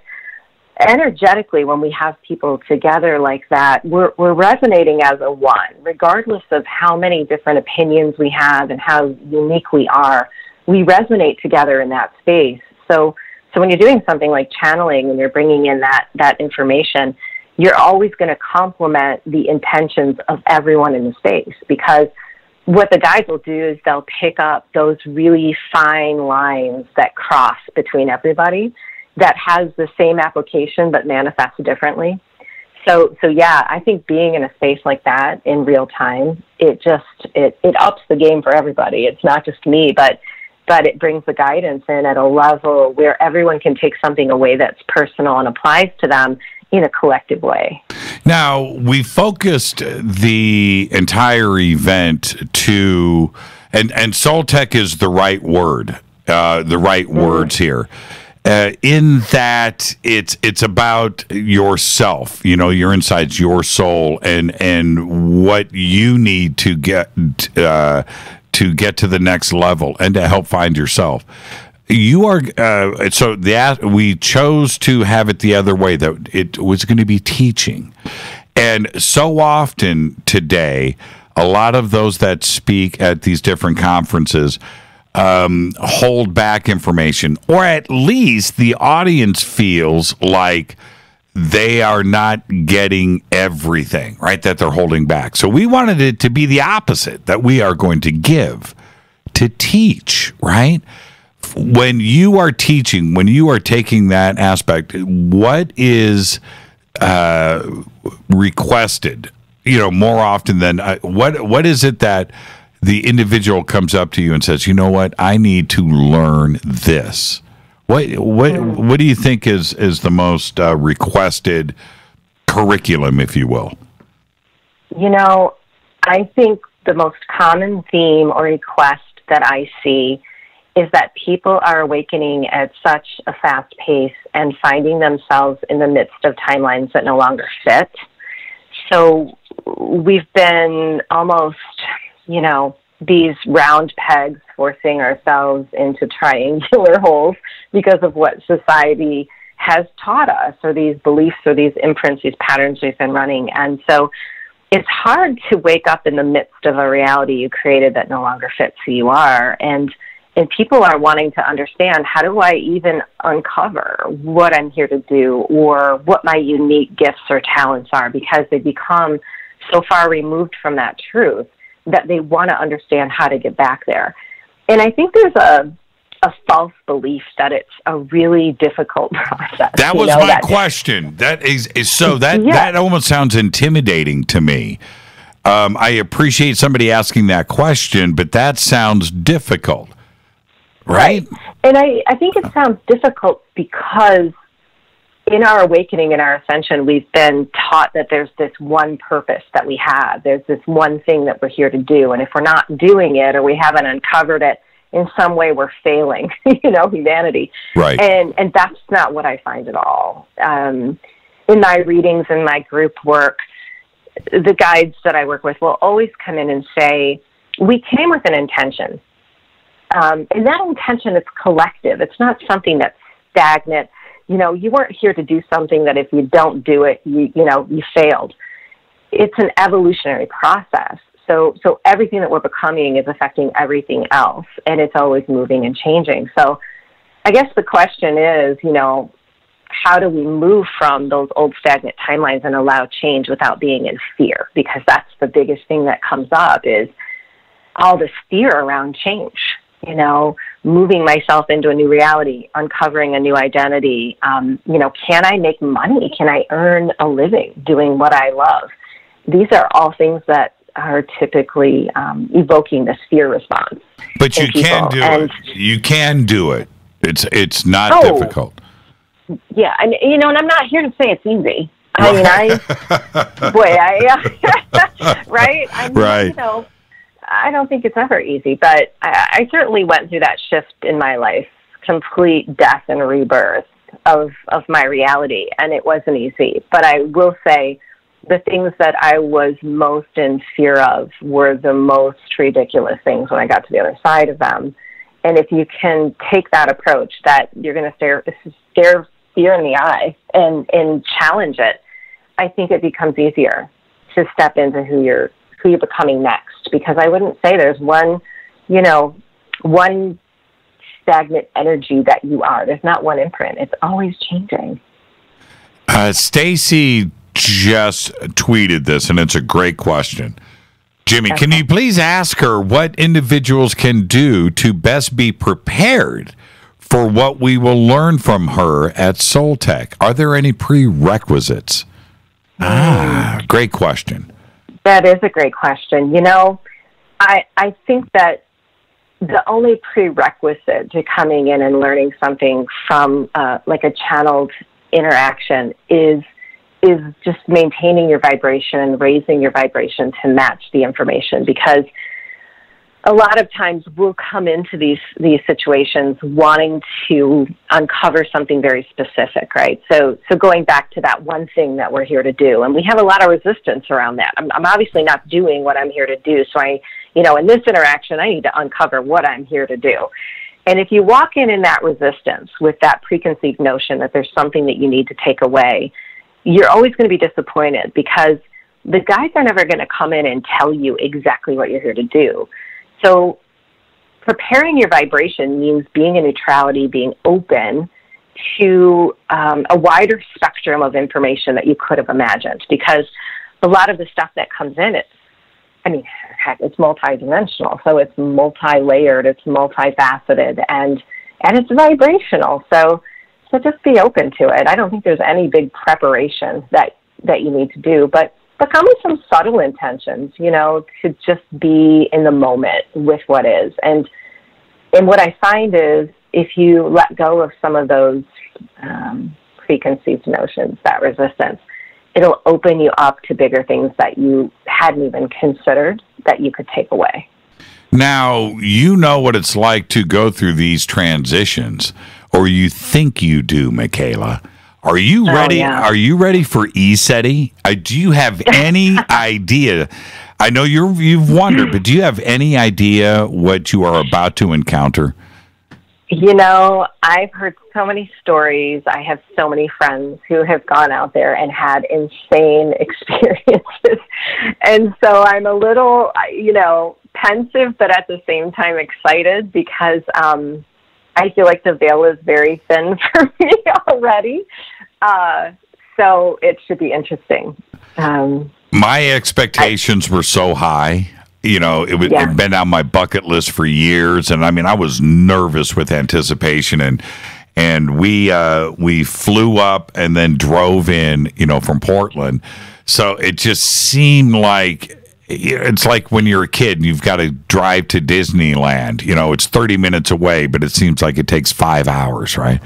energetically, when we have people together like that, we're resonating as a one, regardless of how many different opinions we have and how unique we are. We resonate together in that space. So when you're doing something like channeling and you're bringing in that information, you're always going to complement the intentions of everyone in the space, because what the guides will do is they'll pick up those really fine lines that cross between everybody that has the same application but manifests differently. So yeah, I think being in a space like that in real time, it ups the game for everybody. It's not just me, but it brings the guidance in at a level where everyone can take something away that's personal and applies to them in a collective way. Now, we focused the entire event to, and soul tech is the right word, the right words here. In that it's about yourself, your insides, your soul, and what you need to get to the next level and to help find yourself. You are we chose to have it the other way, that it was going to be teaching. And so often today, a lot of those that speak at these different conferences hold back information, or at least the audience feels like they are not getting everything, right, that they're holding back. So we wanted it to be the opposite, that we are going to give, to teach, right? When you are teaching, when you are taking that aspect, what is requested, more often than what is it that the individual comes up to you and says, you know what, I need to learn this? What do you think is the most requested curriculum, if you will? I think the most common theme or request that I see is that people are awakening at such a fast pace and finding themselves in the midst of timelines that no longer fit. So we've been almost, these round pegs forcing ourselves into triangular holes because of what society has taught us, or these beliefs or these imprints, these patterns we've been running. And so it's hard to wake up in the midst of a reality you created that no longer fits who you are. And people are wanting to understand, how do I even uncover what I'm here to do, or what my unique gifts or talents are, because they become so far removed from that truth that they want to understand how to get back there. And I think there's a false belief that it's a really difficult process. That was my question. That is so that almost sounds intimidating to me. I appreciate somebody asking that question, but that sounds difficult. Right. And I think it sounds difficult because in our awakening and our ascension, we've been taught that there's this one purpose that we have. There's this one thing that we're here to do. And if we're not doing it, or we haven't uncovered it, in some way we're failing, humanity. Right. And that's not what I find at all. In my readings and my group work, the guides that I work with will always come in and say, we came with an intention. And that intention is collective. It's not something that's stagnant. You weren't here to do something that if you don't do it, you failed. It's an evolutionary process. So everything that we're becoming is affecting everything else, and it's always moving and changing. So I guess the question is, how do we move from those old stagnant timelines and allow change without being in fear? Because that's the biggest thing that comes up, is all this fear around change. Moving myself into a new reality, uncovering a new identity. Can I make money? Can I earn a living doing what I love? These are all things that are typically evoking this fear response. But you can do it. You can do it. It's not difficult. Yeah, and and I'm not here to say it's easy. Right? I don't think it's ever easy, but I certainly went through that shift in my life, complete death and rebirth of my reality, and it wasn't easy. But I will say the things that I was most in fear of were the most ridiculous things when I got to the other side of them. And if you can take that approach, that you're going to stare fear in the eye and challenge it, I think it becomes easier to step into who you're becoming next. Because I wouldn't say there's one stagnant energy that you are. There's not one imprint. It's always changing. Stacy just tweeted this, and it's a great question. Jimmy, can you please ask her what individuals can do to best be prepared for what we will learn from her at Soul Tech? Are there any prerequisites? Great question. That is a great question. I think that the only prerequisite to coming in and learning something from like a channeled interaction is just maintaining your vibration and raising your vibration to match the information. Because a lot of times we'll come into these situations wanting to uncover something very specific, right? So going back to that one thing that we're here to do, and we have a lot of resistance around that. I'm obviously not doing what I'm here to do, so in this interaction, I need to uncover what I'm here to do. And if you walk in that resistance with that preconceived notion that there's something that you need to take away, you're always going to be disappointed, because the guides are never going to come in and tell you exactly what you're here to do. So preparing your vibration means being in neutrality, being open to a wider spectrum of information that you could have imagined. Because a lot of the stuff that comes in, it's multidimensional. So it's multi-layered, it's multifaceted, and it's vibrational. So just be open to it. I don't think there's any big preparation that you need to do, but come with some subtle intentions, to just be in the moment with what is. And what I find is, if you let go of some of those preconceived notions, that resistance, it'll open you up to bigger things that you hadn't even considered that you could take away. Now, you know what it's like to go through these transitions, or you think you do, Michaela. Are you ready? Yeah. Are you ready for ESETI? Do you have any idea? I know you've wondered, but do you have any idea what you are about to encounter? I've heard so many stories. I have so many friends who have gone out there and had insane experiences. And so I'm a little, pensive, but at the same time excited, because I feel like the veil is very thin for me already. So it should be interesting. My expectations were so high. It'd been on my bucket list for years, and I was nervous with anticipation, and we flew up and then drove in, from Portland. So it just seemed like it's like when you're a kid and you've got to drive to Disneyland. It's 30 minutes away, but it seems like it takes 5 hours, right?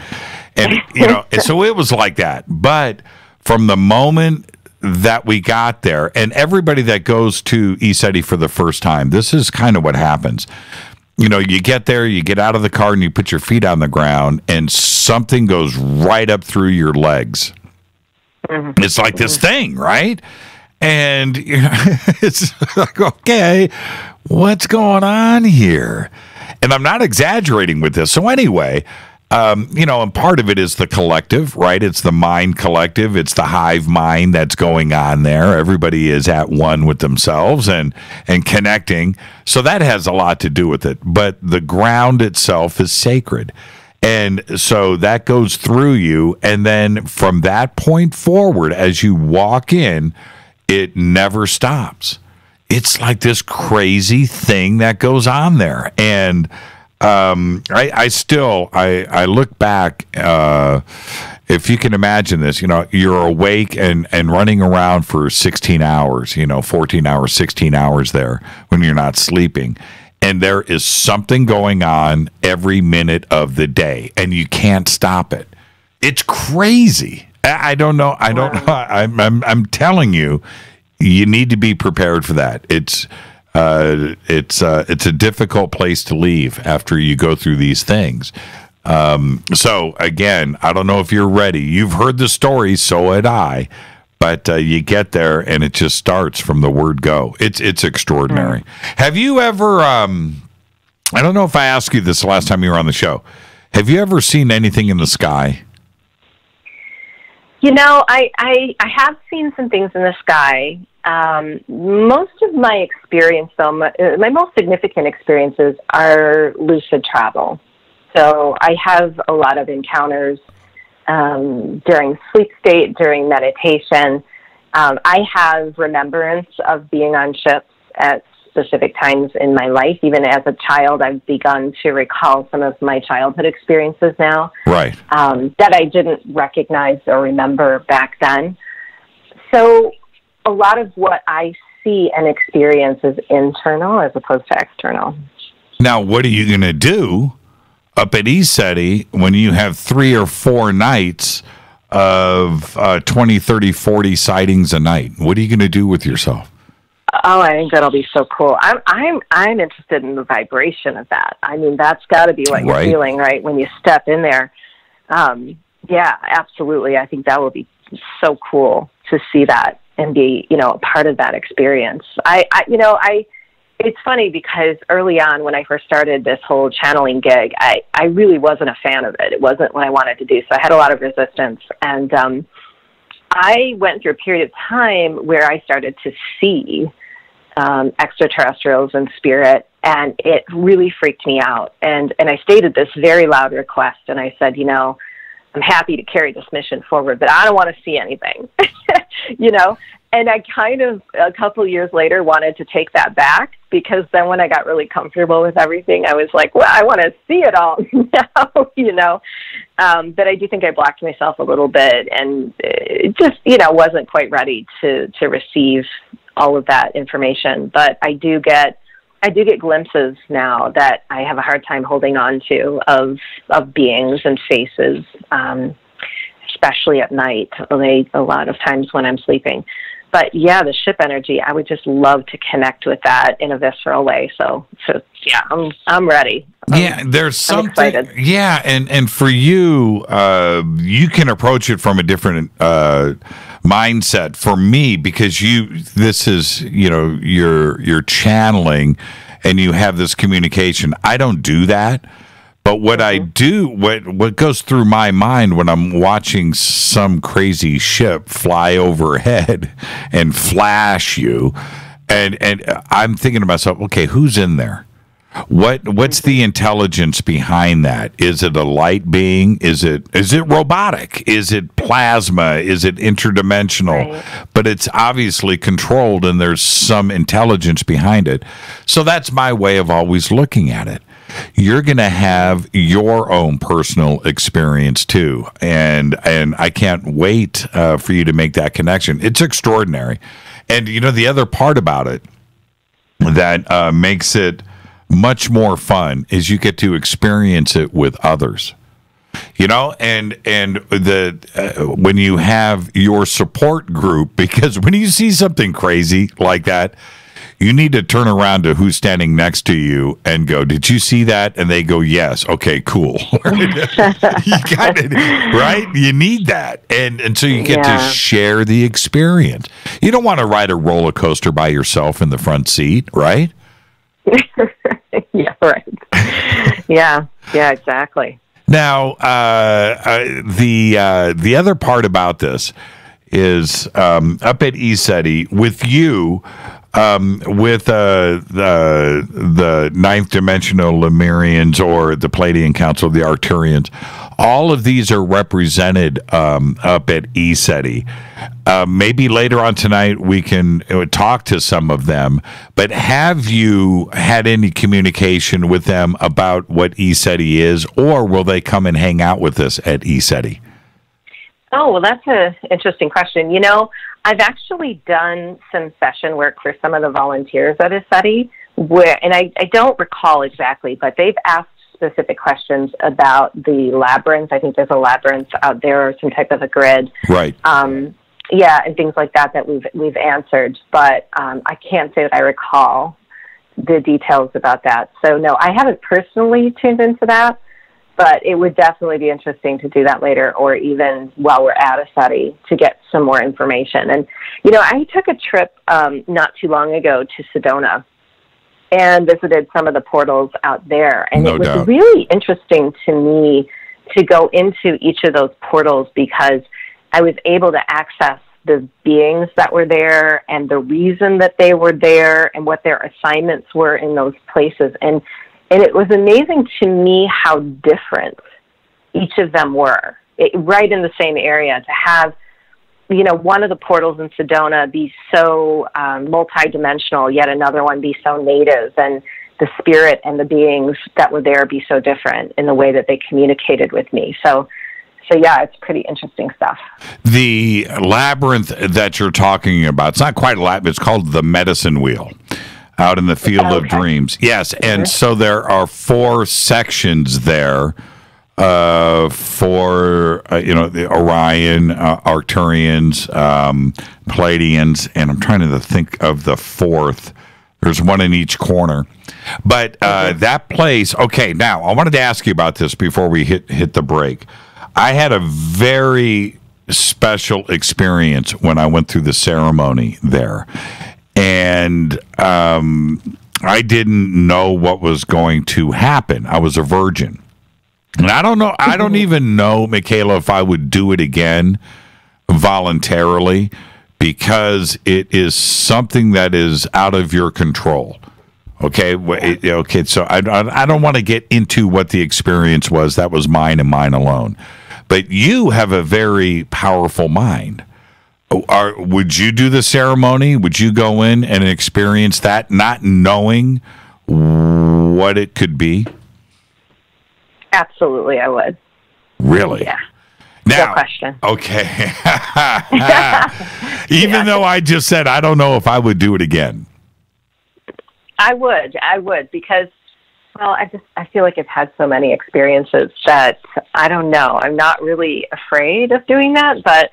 And and so it was like that. But from the moment that we got there, and everybody that goes to ESETI for the first time, this is kind of what happens. You get there, you get out of the car, and you put your feet on the ground, and something goes right up through your legs. Mm-hmm. It's like this thing, right? And it's like, okay, what's going on here? And I'm not exaggerating with this. So anyway, and part of it is the collective, right? It's the mind collective. It's the hive mind that's going on there. Everybody is at one with themselves and connecting. So that has a lot to do with it. But the ground itself is sacred. And so that goes through you. And then from that point forward, as you walk in, it never stops. It's like this crazy thing that goes on there. And I look back, if you can imagine this, you're awake and running around for 16 hours, 14 hours, 16 hours there when you're not sleeping. And there is something going on every minute of the day, and you can't stop it. It's crazy. I don't know. I'm telling you, you need to be prepared for that. It's a difficult place to leave after you go through these things. So again, I don't know if you're ready. You've heard the story, so had I. But you get there, and it just starts from the word go. It's extraordinary. Mm-hmm. Have you ever? I don't know if I asked you this the last time you were on the show. Have you ever seen anything in the sky? I have seen some things in the sky. Most of my experience, though, my most significant experiences are lucid travel. So I have a lot of encounters during sleep state, during meditation. I have remembrance of being on ships at specific times in my life. Even as a child, I've begun to recall some of my childhood experiences now. Right. That I didn't recognize or remember back then. So a lot of what I see and experience is internal as opposed to external. Now, what are you going to do up at ECETI when you have 3 or 4 nights of 20, 30, 40 sightings a night? What are you going to do with yourself? Oh, I think that'll be so cool. I'm interested in the vibration of that. I mean, that's got to be what you're feeling, right, when you step in there. Yeah, absolutely. I think that will be so cool to see that and be, a part of that experience. It's funny because early on when I first started this whole channeling gig, I really wasn't a fan of it. It wasn't what I wanted to do. So I had a lot of resistance. And I went through a period of time where I started to see extraterrestrials and spirit, and it really freaked me out. And I stated this very loud request, and I said, I'm happy to carry this mission forward, but I don't want to see anything, And I kind of, a couple years later, wanted to take that back, because then when I got really comfortable with everything, I was like, well, I want to see it all now, But I do think I blocked myself a little bit, and it just, wasn't quite ready to receive all of that information. But I do get glimpses now that I have a hard time holding on to of beings and faces, especially at night, a lot of times when I'm sleeping. But yeah, the ship energy, I would just love to connect with that in a visceral way. So yeah, I'm ready. There's something. Excited. Yeah, and for you, you can approach it from a different mindset. For me, because this is you're channeling, and you have this communication. I don't do that. But what I do, what goes through my mind when I'm watching some crazy ship fly overhead and flash you, and I'm thinking to myself, okay, who's in there? What's the intelligence behind that? Is it a light being? Is it robotic? Is it plasma? Is it interdimensional? Right. But it's obviously controlled, and there's some intelligence behind it. So that's my way of always looking at it. You're going to have your own personal experience too, and I can't wait for you to make that connection. It's extraordinary. And the other part about it that makes it much more fun is you get to experience it with others. And when you have your support group, because when you see something crazy like that, you need to turn around to who's standing next to you and go, did you see that? And they go, yes. Okay, cool. You got it, right? You need that. And so you get to share the experience. You don't want to ride a roller coaster by yourself in the front seat, right? Yeah, right. Yeah, exactly. Now, the other part about this is up at ECETI with you, with the ninth dimensional Lemurians or the Pleiadian Council, the Arcturians. All of these are represented up at ECETI. Maybe later on tonight we can talk to some of them, but have you had any communication with them about what ECETI is, or will they come and hang out with us at ECETI? Oh, well, that's an interesting question. I've actually done some session work for some of the volunteers at ECETI, and I don't recall exactly, but they've asked specific questions about the labyrinth. I think there's a labyrinth out there, or some type of a grid. Right. Yeah, and things like that we've answered, but I can't say that I recall the details about that. So no, I haven't personally tuned into that, but it would definitely be interesting to do that later, or even while we're at ECETI, to get some more information. And I took a trip not too long ago to Sedona and visited some of the portals out there, and it was really interesting to me to go into each of those portals, because I was able to access the beings that were there and the reason that they were there and what their assignments were in those places. And it was amazing to me how different each of them were, right in the same area. To have, one of the portals in Sedona be so multidimensional, yet another one be so native, and the spirit and the beings that were there be so different in the way that they communicated with me. So yeah, it's pretty interesting stuff. The labyrinth that you're talking about, it's not quite a labyrinth, it's called the Medicine Wheel out in the Field of Dreams. Yes, and so there are 4 sections there for, the Orion, Arcturians, Pleiadians, and I'm trying to think of the 4th. There's one in each corner. But that place, okay, now I wanted to ask you about this before we hit the break. I had a very special experience when I went through the ceremony there. And I didn't know what was going to happen. I was a virgin. And I don't know, I don't even know, Michaela, if I would do it again voluntarily, because it is something that is out of your control. Okay, okay. So I don't want to get into what the experience was. That was mine and mine alone. But you have a very powerful mind. Would you do the ceremony? Would you go in and experience that, not knowing what it could be? Absolutely, I would. Really? Yeah. Now, no question. Okay. Even though I just said I don't know if I would do it again. I would, because, well, I feel like I've had so many experiences that I don't know. I'm not really afraid of doing that, but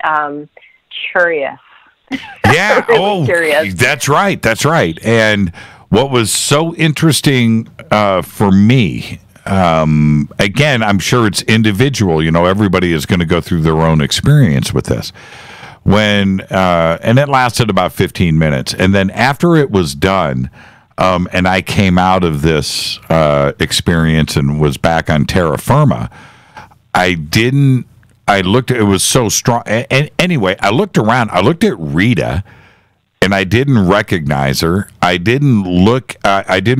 curious. Yeah. Really curious. That's right. That's right. And what was so interesting for me, again, I'm sure it's individual. Everybody is going to go through their own experience with this. And it lasted about 15 minutes. And then after it was done, and I came out of this experience and was back on terra firma, it was so strong. And anyway, I looked around. I looked at Rita, and I didn't recognize her. I didn't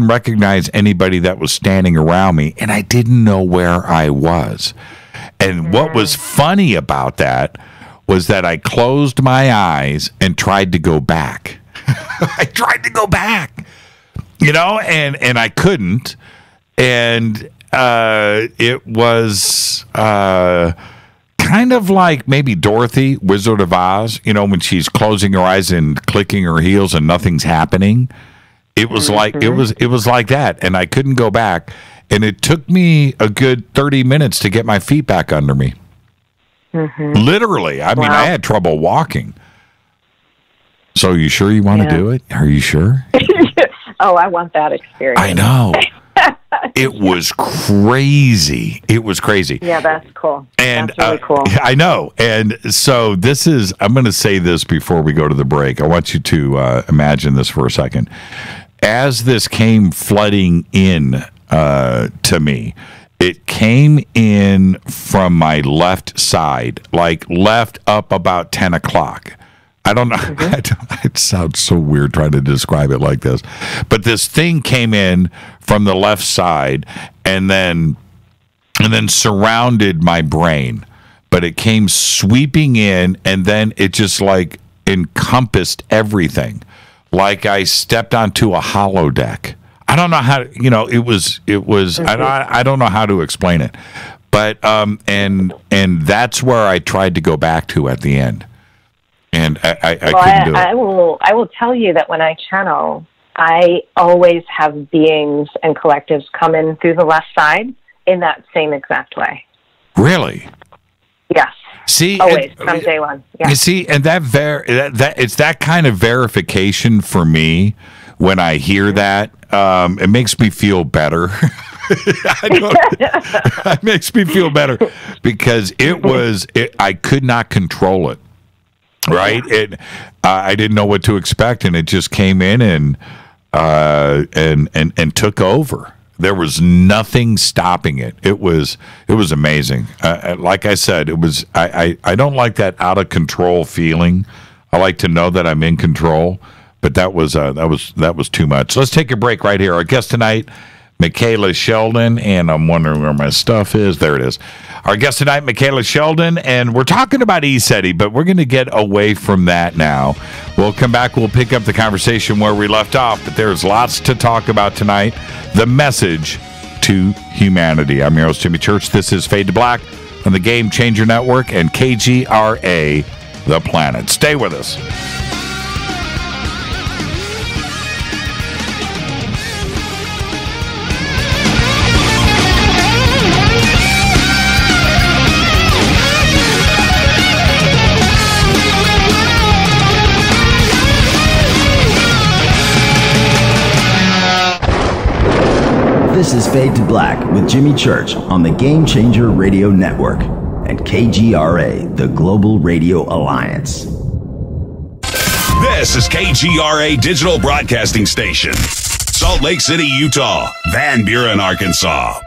recognize anybody that was standing around me, and I didn't know where I was. And what was funny about that was that I closed my eyes and tried to go back. I tried to go back. And I couldn't. And it was kind of like maybe Dorothy, Wizard of Oz, when she's closing her eyes and clicking her heels and nothing's happening. It was like it was like that, and I couldn't go back. And it took me a good 30 minutes to get my feet back under me. Literally. I mean, I had trouble walking. So you sure you want to do it? Are you sure? Oh, I want that experience. I know. It was crazy. It was crazy. Yeah, that's cool. And that's really cool. I know. And so I'm going to say this before we go to the break. I want you to imagine this for a second. As this came flooding in to me, it came in from my left side, like left up about 10 o'clock. I don't know. It sounds so weird trying to describe it like this. But this thing came in from the left side and then surrounded my brain. But it came sweeping in, and then it just like encompassed everything. Like I stepped onto a holodeck. I don't know how to, it was I don't know how to explain it. But and that's where I tried to go back to at the end. And I couldn't do it. I will tell you that when I channel, I always have beings and collectives come in through the left side in that same exact way. Really? Yes. See, always from day one. Yeah. You see, and that it's that kind of verification for me when I hear that. It makes me feel better. It makes me feel better because I could not control it. Right, I didn't know what to expect, and it just came in and took over. There was nothing stopping it. It was amazing. Like I said, it was. I don't like that out of control feeling. I like to know that I'm in control, but that was too much. So let's take a break right here. Our guest tonight, Michaela Sheldon, and I'm wondering where my stuff is. There it is. Our guest tonight, Michaela Sheldon, and we're talking about ESETI, but we're going to get away from that now. We'll come back. We'll pick up the conversation where we left off, but there's lots to talk about tonight. The message to humanity. I'm your host, Jimmy Church. This is Fade to Black on the Game Changer Network and KGRA, The Planet. Stay with us. This is Fade to Black with Jimmy Church on the Game Changer Radio Network and KGRA, the Global Radio Alliance. This is KGRA Digital Broadcasting Station, Salt Lake City, Utah, Van Buren, Arkansas.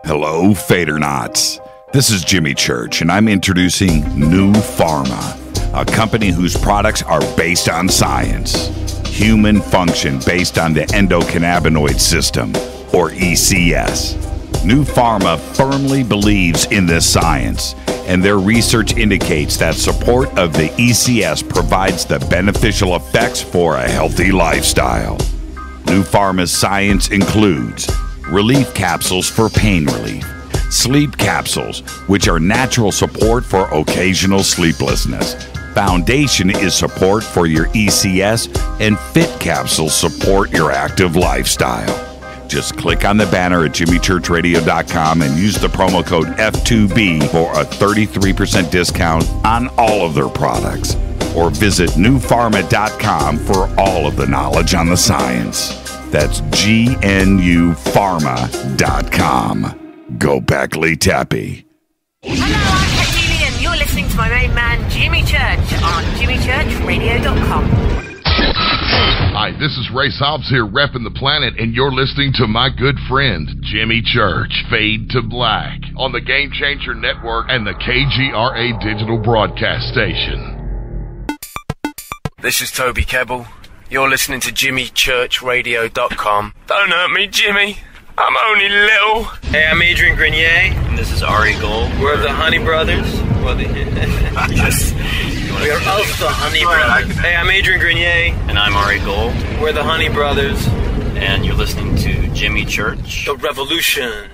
Hello, Fadernauts. This is Jimmy Church, and I'm introducing New Pharma, a company whose products are based on science. Human function based on the endocannabinoid system, or ECS. New Pharma firmly believes in this science, and their research indicates that support of the ECS provides the beneficial effects for a healthy lifestyle. New Pharma's science includes relief capsules for pain relief, sleep capsules, which are natural support for occasional sleeplessness. Foundation is support for your ECS, and Fit capsules support your active lifestyle. Just click on the banner at jimmychurchradio.com and use the promo code F2B for a 33% discount on all of their products. Or visit newpharma.com for all of the knowledge on the science. That's GNUpharma.com. Go Beckley Tappy. You're listening to my main man, Jimmy Church, on jimmychurchradio.com. Hi, this is Ray Hobbs here, repping the planet, and you're listening to my good friend, Jimmy Church, Fade to Black, on the Game Changer Network and the KGRA Digital Broadcast Station. This is Toby Kebbell. You're listening to jimmychurchradio.com. Don't hurt me, Jimmy. I'm only little. Hey, I'm Adrian Grenier. And this is Ari Gold. We're the Honey Brothers. We are of the Honey Brothers. Hey, I'm Adrian Grenier. And I'm Ari Gold. We're the Honey Brothers. And you're listening to Jimmy Church. The Revolution.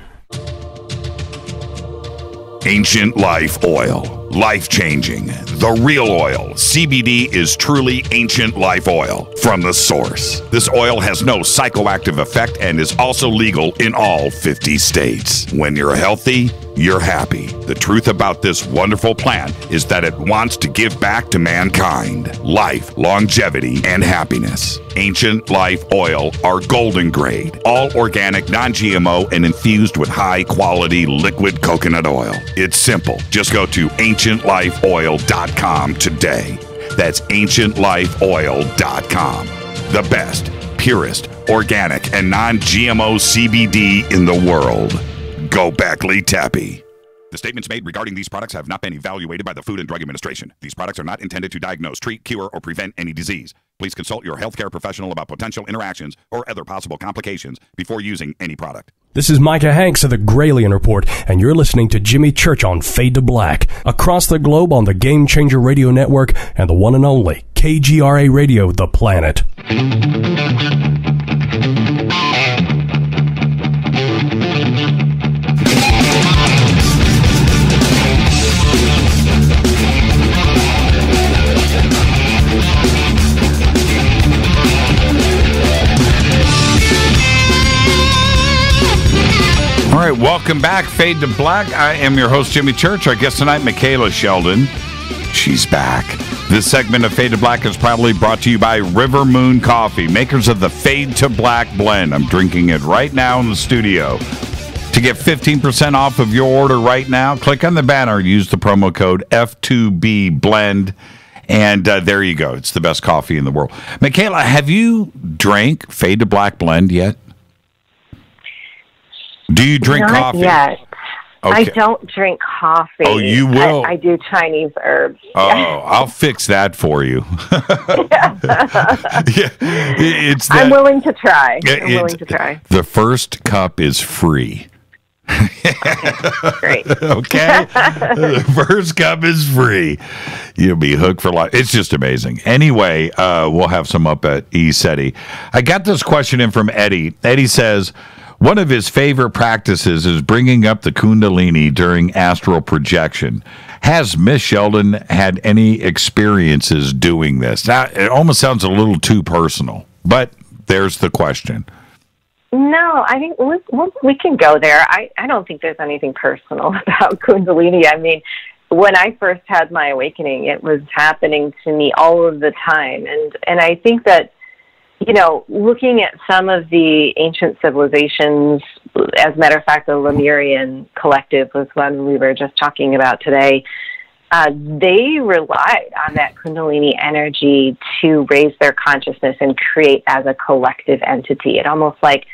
Ancient Life Oil. Life-changing. The real oil. CBD is truly ancient life oil from the source. This oil has no psychoactive effect and is also legal in all 50 states. When you're healthy, you're happy. The truth about this wonderful plant is that it wants to give back to mankind life, longevity, and happiness. Ancient Life Oil are golden grade, all organic, non-GMO, and infused with high-quality liquid coconut oil. It's simple. Just go to ancientlifeoil.com today. That's ancientlifeoil.com. The best, purest, organic, and non-GMO CBD in the world. Go Beckley Tappy. The statements made regarding these products have not been evaluated by the Food and Drug Administration. These products are not intended to diagnose, treat, cure, or prevent any disease. Please consult your healthcare professional about potential interactions or other possible complications before using any product. This is Micah Hanks of the Gralien Report, and you're listening to Jimmy Church on Fade to Black, across the globe on the Game Changer Radio Network and the one and only KGRA Radio, The Planet. All right, welcome back, Fade to Black. I am your host, Jimmy Church. Our guest tonight, Michaela Sheldon. She's back. This segment of Fade to Black is proudly brought to you by River Moon Coffee, makers of the Fade to Black blend. I'm drinking it right now in the studio. To get 15% off of your order right now, click on the banner, use the promo code F2B and there you go. It's the best coffee in the world. Michaela, have you drank Fade to Black blend yet? Do you drink coffee? Not yet. Okay. I don't drink coffee. Oh, you will? I do Chinese herbs. Oh, I'll fix that for you. It's that, I'm willing to try. The first cup is free. Great. Okay. The first cup is free. You'll be hooked for life. It's just amazing. Anyway, we'll have some up at ECETI. I got this question in from Eddie. Eddie says, one of his favorite practices is bringing up the Kundalini during astral projection. Has Miss Sheldon had any experiences doing this? Now, it almost sounds a little too personal, but there's the question. No, I think we can go there. I don't think there's anything personal about Kundalini. I mean, when I first had my awakening, it was happening to me all of the time. And I think that, looking at some of the ancient civilizations, as a matter of fact, the Lemurian collective was one we were just talking about today. They relied on that Kundalini energy to raise their consciousness and create as a collective entity. It almost like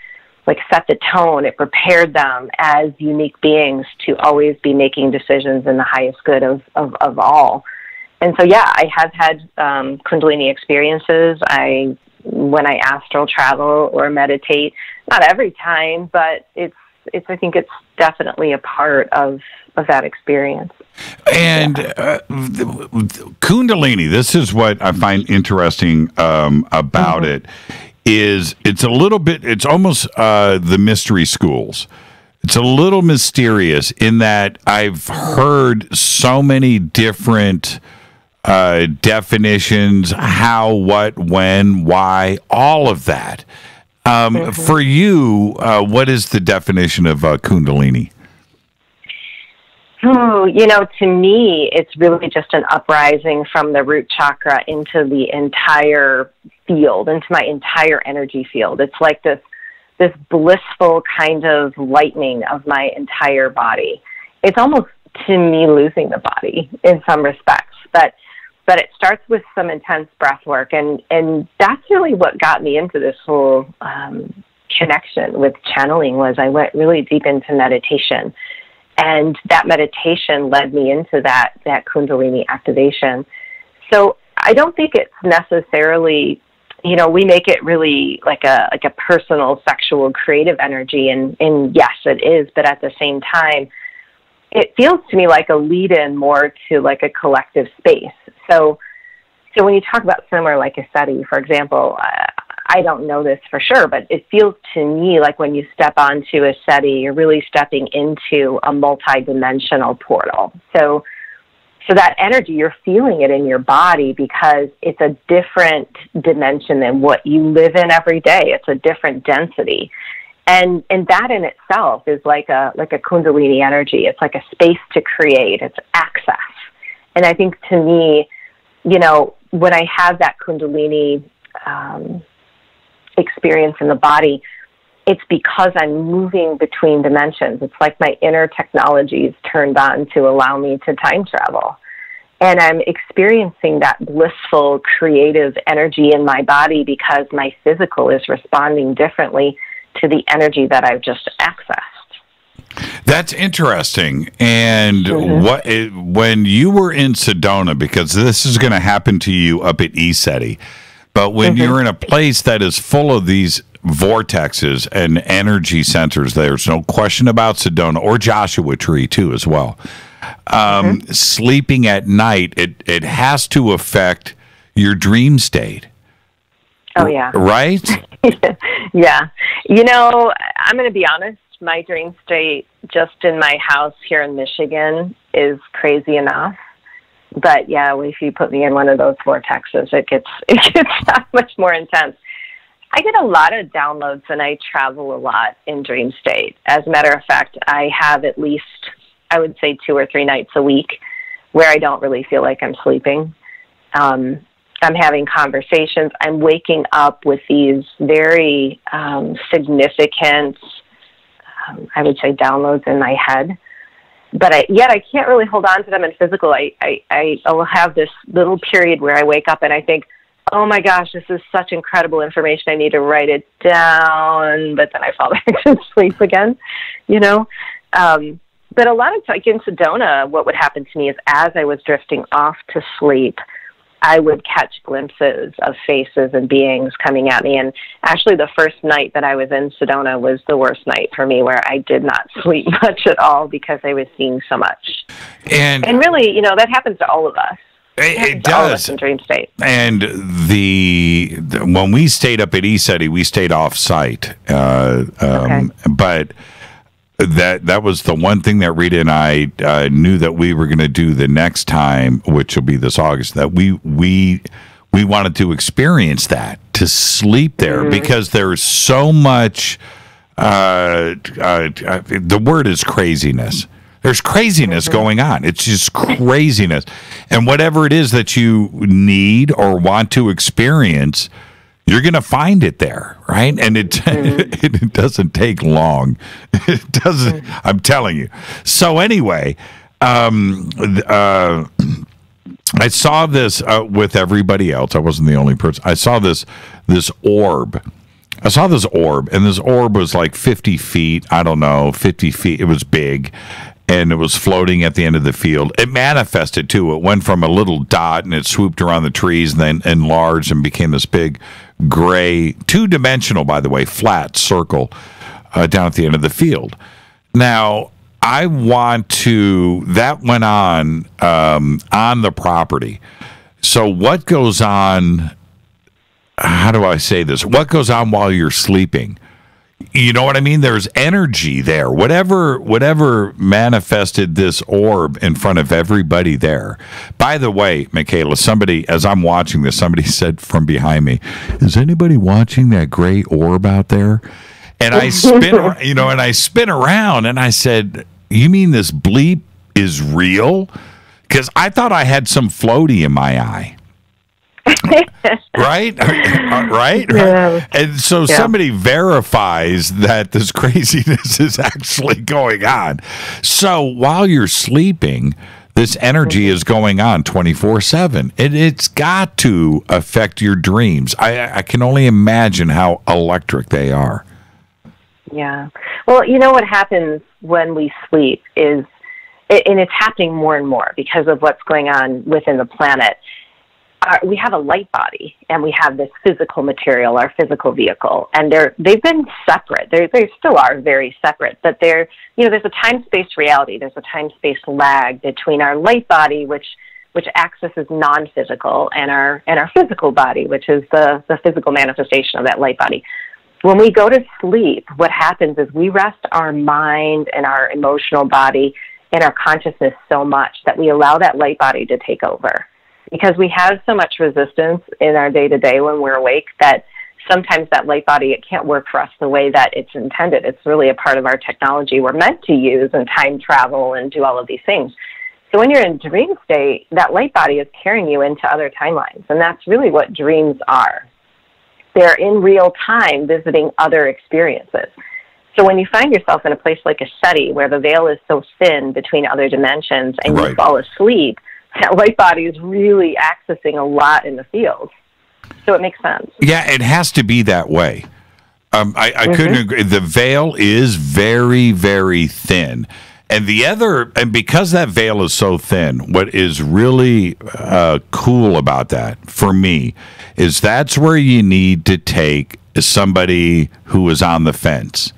set the tone. It prepared them as unique beings to always be making decisions in the highest good of all. And so, yeah, I have had Kundalini experiences. When I astral travel or meditate, not every time, but I think it's definitely a part of that experience. And Kundalini, this is what I find interesting about it, is it's almost the mystery schools. It's a little mysterious in that I've heard so many different definitions, how, what, when, why, all of that. For you, what is the definition of Kundalini? To me, it's really just an uprising from the root chakra into the entire field, into my entire energy field. It's like this blissful kind of lightening of my entire body. It's almost, to me, losing the body in some respects, but it starts with some intense breath work, and that's really what got me into this whole connection with channeling. Was I went really deep into meditation, and that meditation led me into that Kundalini activation. So I don't think it's necessarily, we make it really like a personal, sexual, creative energy, and yes, it is, but at the same time, it feels to me like a lead-in more to like a collective space. So when you talk about somewhere like ECETI, for example, I don't know this for sure, but it feels to me like when you step onto ECETI, you're really stepping into a multi-dimensional portal. So that energy, you're feeling it in your body because it's a different dimension than what you live in every day. It's a different density. And that in itself is like a Kundalini energy. It's like a space to create. It's access. And I think to me, when I have that Kundalini experience in the body, it's because I'm moving between dimensions. It's like my inner technology is turned on to allow me to time travel. And I'm experiencing that blissful, creative energy in my body because my physical is responding differently to the energy that I've just accessed. That's interesting. And when you were in Sedona, because this is going to happen to you up at ECETI, but when you're in a place that is full of these vortexes and energy centers, there's no question about Sedona, or Joshua Tree too as well. Sleeping at night, it has to affect your dream state. Oh, yeah. Right? Yeah. I'm going to be honest. My dream state just in my house here in Michigan is crazy enough. But, yeah, if you put me in one of those vortexes, it gets that much more intense. I get a lot of downloads, and I travel a lot in dream state. As a matter of fact, I have at least, I would say, 2 or 3 nights a week where I don't really feel like I'm sleeping. I'm having conversations. I'm waking up with these very significant, I would say, downloads in my head. But I can't really hold on to them in physical. I'll have this little period where I wake up and I think, oh my gosh, this is such incredible information. I need to write it down, but then I fall back to sleep again, you know? But a lot of times in Sedona, what would happen to me is as I was drifting off to sleep, I would catch glimpses of faces and beings coming at me. And actually the first night that I was in Sedona was the worst night for me, where I did not sleep much at all because I was seeing so much. And really, you know, that happens to all of us. It does. In dream state. And when we stayed up at ECETI, we stayed off site. But that was the one thing that Rita and I knew that we were going to do the next time, which will be this August, that we wanted to experience that, to sleep there, because there's so much, the word is craziness. There's craziness going on. It's just craziness. And whatever it is that you need or want to experience, you're going to find it there, right? And it doesn't take long. It doesn't, I'm telling you. So anyway, I saw this with everybody else. I wasn't the only person. I saw this orb. And this orb was like 50 feet. I don't know, 50 feet. It was big. And it was floating at the end of the field. It manifested, too. It went from a little dot, and it swooped around the trees and then enlarged and became this big gray, two-dimensional, by the way, flat circle down at the end of the field. Now, I want to... That went on the property. So what goes on... How do I say this? What goes on while you're sleeping? You know what I mean? There's energy there. Whatever manifested this orb in front of everybody there. By the way, Michaela, somebody, as I'm watching this, somebody said from behind me, "Is anybody watching that gray orb out there?" And I spin around and I said, "You mean this bleep is real?" Because I thought I had some floaty in my eye. Right? Yeah. And so somebody verifies that this craziness is actually going on. So while you're sleeping, this energy is going on 24/7. It's got to affect your dreams. I can only imagine how electric they are. Yeah. Well, you know what happens when we sleep is, and it's happening more and more because of what's going on within the planet, we have a light body and we have this physical material, our physical vehicle, and they've been separate. They still are very separate, but there's a time-space reality. There's a time-space lag between our light body, which accesses non-physical, and our physical body, which is the physical manifestation of that light body. When we go to sleep, what happens is we rest our mind and our emotional body and our consciousness so much that we allow that light body to take over. Because we have so much resistance in our day-to-day when we're awake that sometimes that light body, it can't work for us the way that it's intended. It's really a part of our technology we're meant to use and time travel and do all of these things. So when you're in dream state, that light body is carrying you into other timelines, and that's really what dreams are. They're in real time visiting other experiences. So when you find yourself in a place like a SETI where the veil is so thin between other dimensions and you fall asleep, that light body is really accessing a lot in the field. So it makes sense. Yeah, it has to be that way. I couldn't agree. The veil is very, very thin. And because that veil is so thin, what is really cool about that for me is that's where you need to take somebody who is on the fence.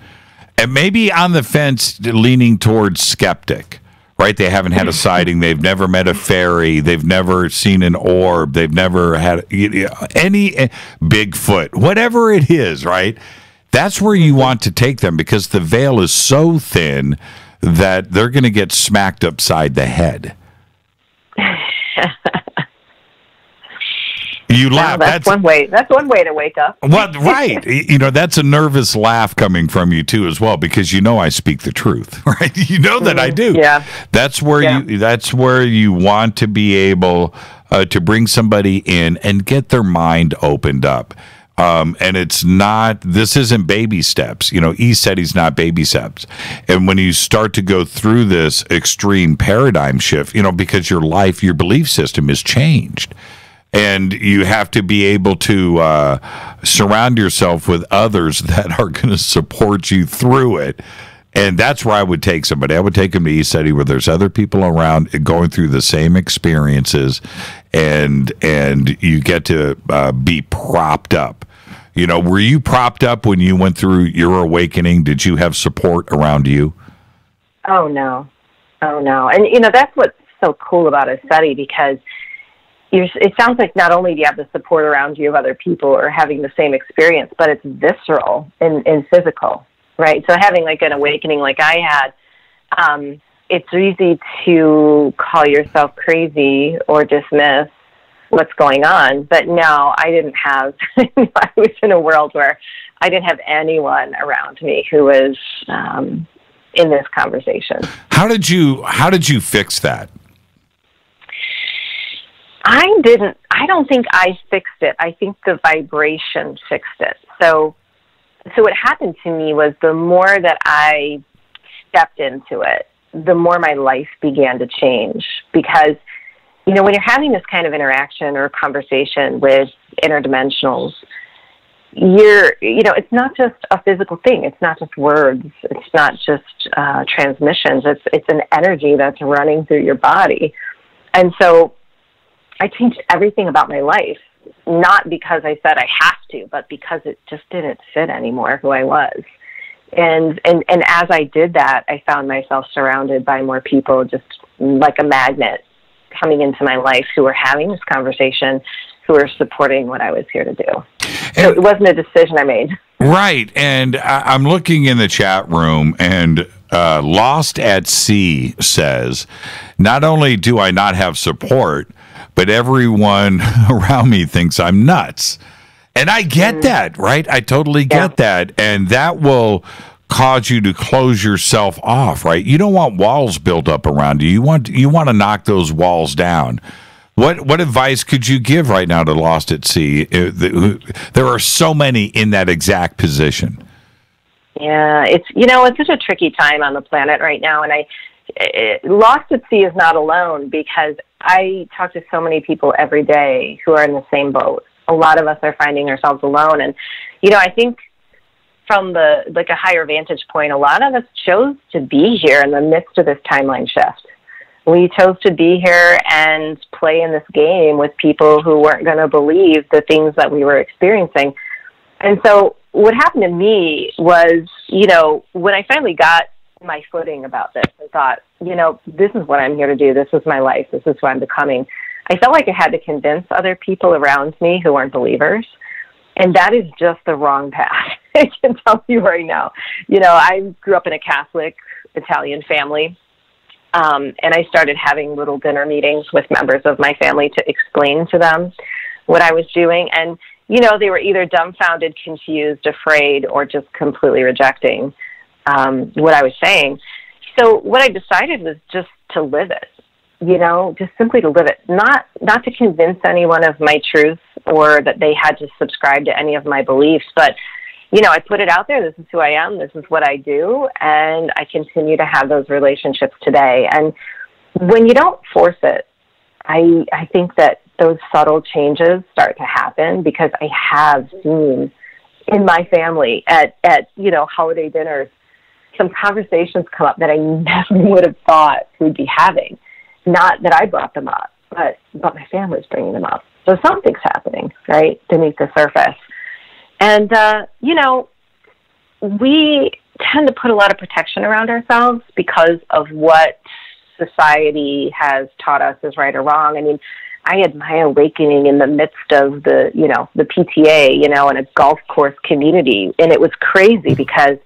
And maybe on the fence leaning towards skeptic. Right? They haven't had a sighting. They've never met a fairy. They've never seen an orb. They've never had any Bigfoot, whatever it is, right? That's where you want to take them because the veil is so thin that they're going to get smacked upside the head. You laugh. That's one way. That's one way to wake up. Well, right. That's a nervous laugh coming from you too, as well, because I speak the truth, right? You know that I do. Yeah. That's where you want to be able to bring somebody in and get their mind opened up. And this isn't baby steps. He said he's not baby steps. And when you start to go through this extreme paradigm shift, because your belief system is changed. And you have to be able to surround yourself with others that are going to support you through it. And that's where I would take somebody. I would take them to eStudy where there's other people around going through the same experiences, and you get to be propped up. You know, were you propped up when you went through your awakening? Did you have support around you? Oh, no. And, you know, that's what's so cool about a study, because it sounds like not only do you have the support around you of other people or having the same experience, but it's visceral and physical, right? So having like an awakening like I had, it's easy to call yourself crazy or dismiss what's going on. But no, I didn't have, I was in a world where I didn't have anyone around me who was in this conversation. How did you fix that? I don't think I fixed it. I think the vibration fixed it. So what happened to me was the more that I stepped into it, the more my life began to change. Because, you know, when you're having this kind of interaction or conversation with interdimensionals, it's not just a physical thing. It's not just words. It's not just transmissions. It's an energy that's running through your body. And so I changed everything about my life, not because I said I have to, but because it just didn't fit anymore who I was. And as I did that, I found myself surrounded by more people, just like a magnet, coming into my life who were having this conversation, who were supporting what I was here to do. So it wasn't a decision I made. Right. And I'm looking in the chat room, and Lost at Sea says, not only do I not have support, but everyone around me thinks I'm nuts. And I get that, right? I totally get that. And that will cause you to close yourself off, right? You don't want walls built up around you. You want to knock those walls down. What advice could you give right now to Lost at Sea? There are so many in that exact position. Yeah, it's such a tricky time on the planet right now, and Lost at Sea is not alone, because I talk to so many people every day who are in the same boat. A lot of us are finding ourselves alone, and I think from a higher vantage point, a lot of us chose to be here in the midst of this timeline shift. We chose to be here and play in this game with people who weren't going to believe the things that we were experiencing. And so what happened to me was, when I finally got my footing about this, I thought, this is what I'm here to do. This is my life. This is who I'm becoming. I felt like I had to convince other people around me who weren't believers. And that is just the wrong path. I can tell you right now. I grew up in a Catholic Italian family. And I started having little dinner meetings with members of my family to explain to them what I was doing. And, they were either dumbfounded, confused, afraid, or just completely rejecting what I was saying. So what I decided was just to live it, just simply to live it, not to convince anyone of my truth or that they had to subscribe to any of my beliefs, but I put it out there. This is who I am. This is what I do. And I continue to have those relationships today. And when you don't force it, I think that those subtle changes start to happen, because I have seen in my family at holiday dinners, some conversations come up that I never would have thought we'd be having. Not that I brought them up, but my family's bringing them up. So something's happening, right, beneath the surface. And, we tend to put a lot of protection around ourselves because of what society has taught us is right or wrong. I mean, I had my awakening in the midst of the PTA, in a golf course community. And it was crazy because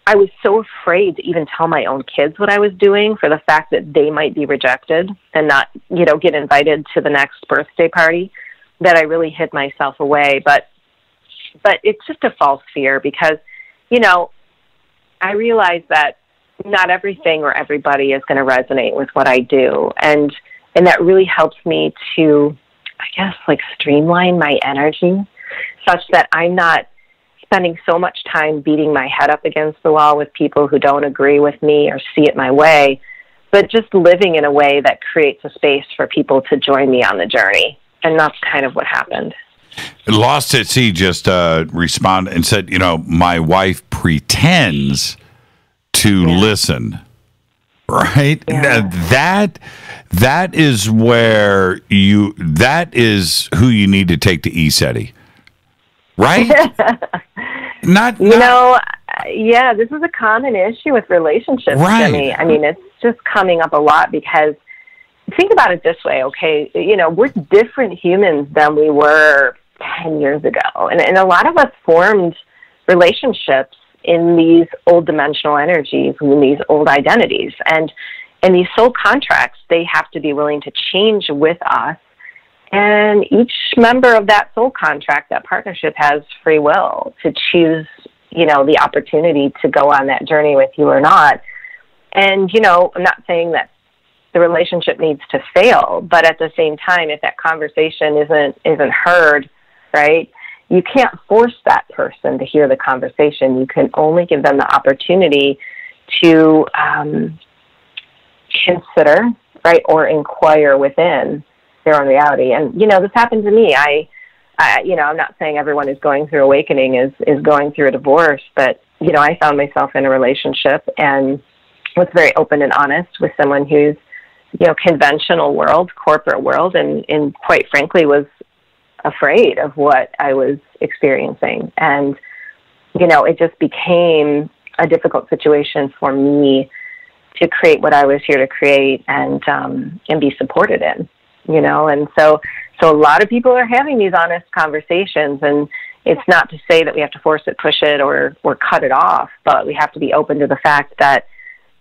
I was so afraid to even tell my own kids what I was doing, for the fact that they might be rejected and not, get invited to the next birthday party, that I really hid myself away. But it's just a false fear, because, I realize that not everything or everybody is going to resonate with what I do. And that really helps me to, I guess, streamline my energy such that I'm not spending so much time beating my head up against the wall with people who don't agree with me or see it my way, but just living in a way that creates a space for people to join me on the journey. And that's kind of what happened. Lost at Sea just responded and said, my wife pretends to listen, right? Yeah. That is where that is who you need to take to ESETI, right? Yeah, this is a common issue with relationships, right. Jimmy. I mean, it's just coming up a lot because think about it this way, okay? We're different humans than we were 10 years ago. And a lot of us formed relationships in these old dimensional energies, in these old identities. And these soul contracts, they have to be willing to change with us. And each member of that soul contract, that partnership, has free will to choose, the opportunity to go on that journey with you or not. And, I'm not saying that the relationship needs to fail, but at the same time, if that conversation isn't heard, right, you can't force that person to hear the conversation. You can only give them the opportunity to consider, right, or inquire within their own reality. And, this happened to me. I'm not saying everyone who's going through awakening is going through a divorce, but, I found myself in a relationship and was very open and honest with someone who's, conventional world, corporate world, and quite frankly was afraid of what I was experiencing. And, it just became a difficult situation for me to create what I was here to create and be supported in, and so a lot of people are having these honest conversations, and it's not to say that we have to force it, push it, or cut it off, but we have to be open to the fact that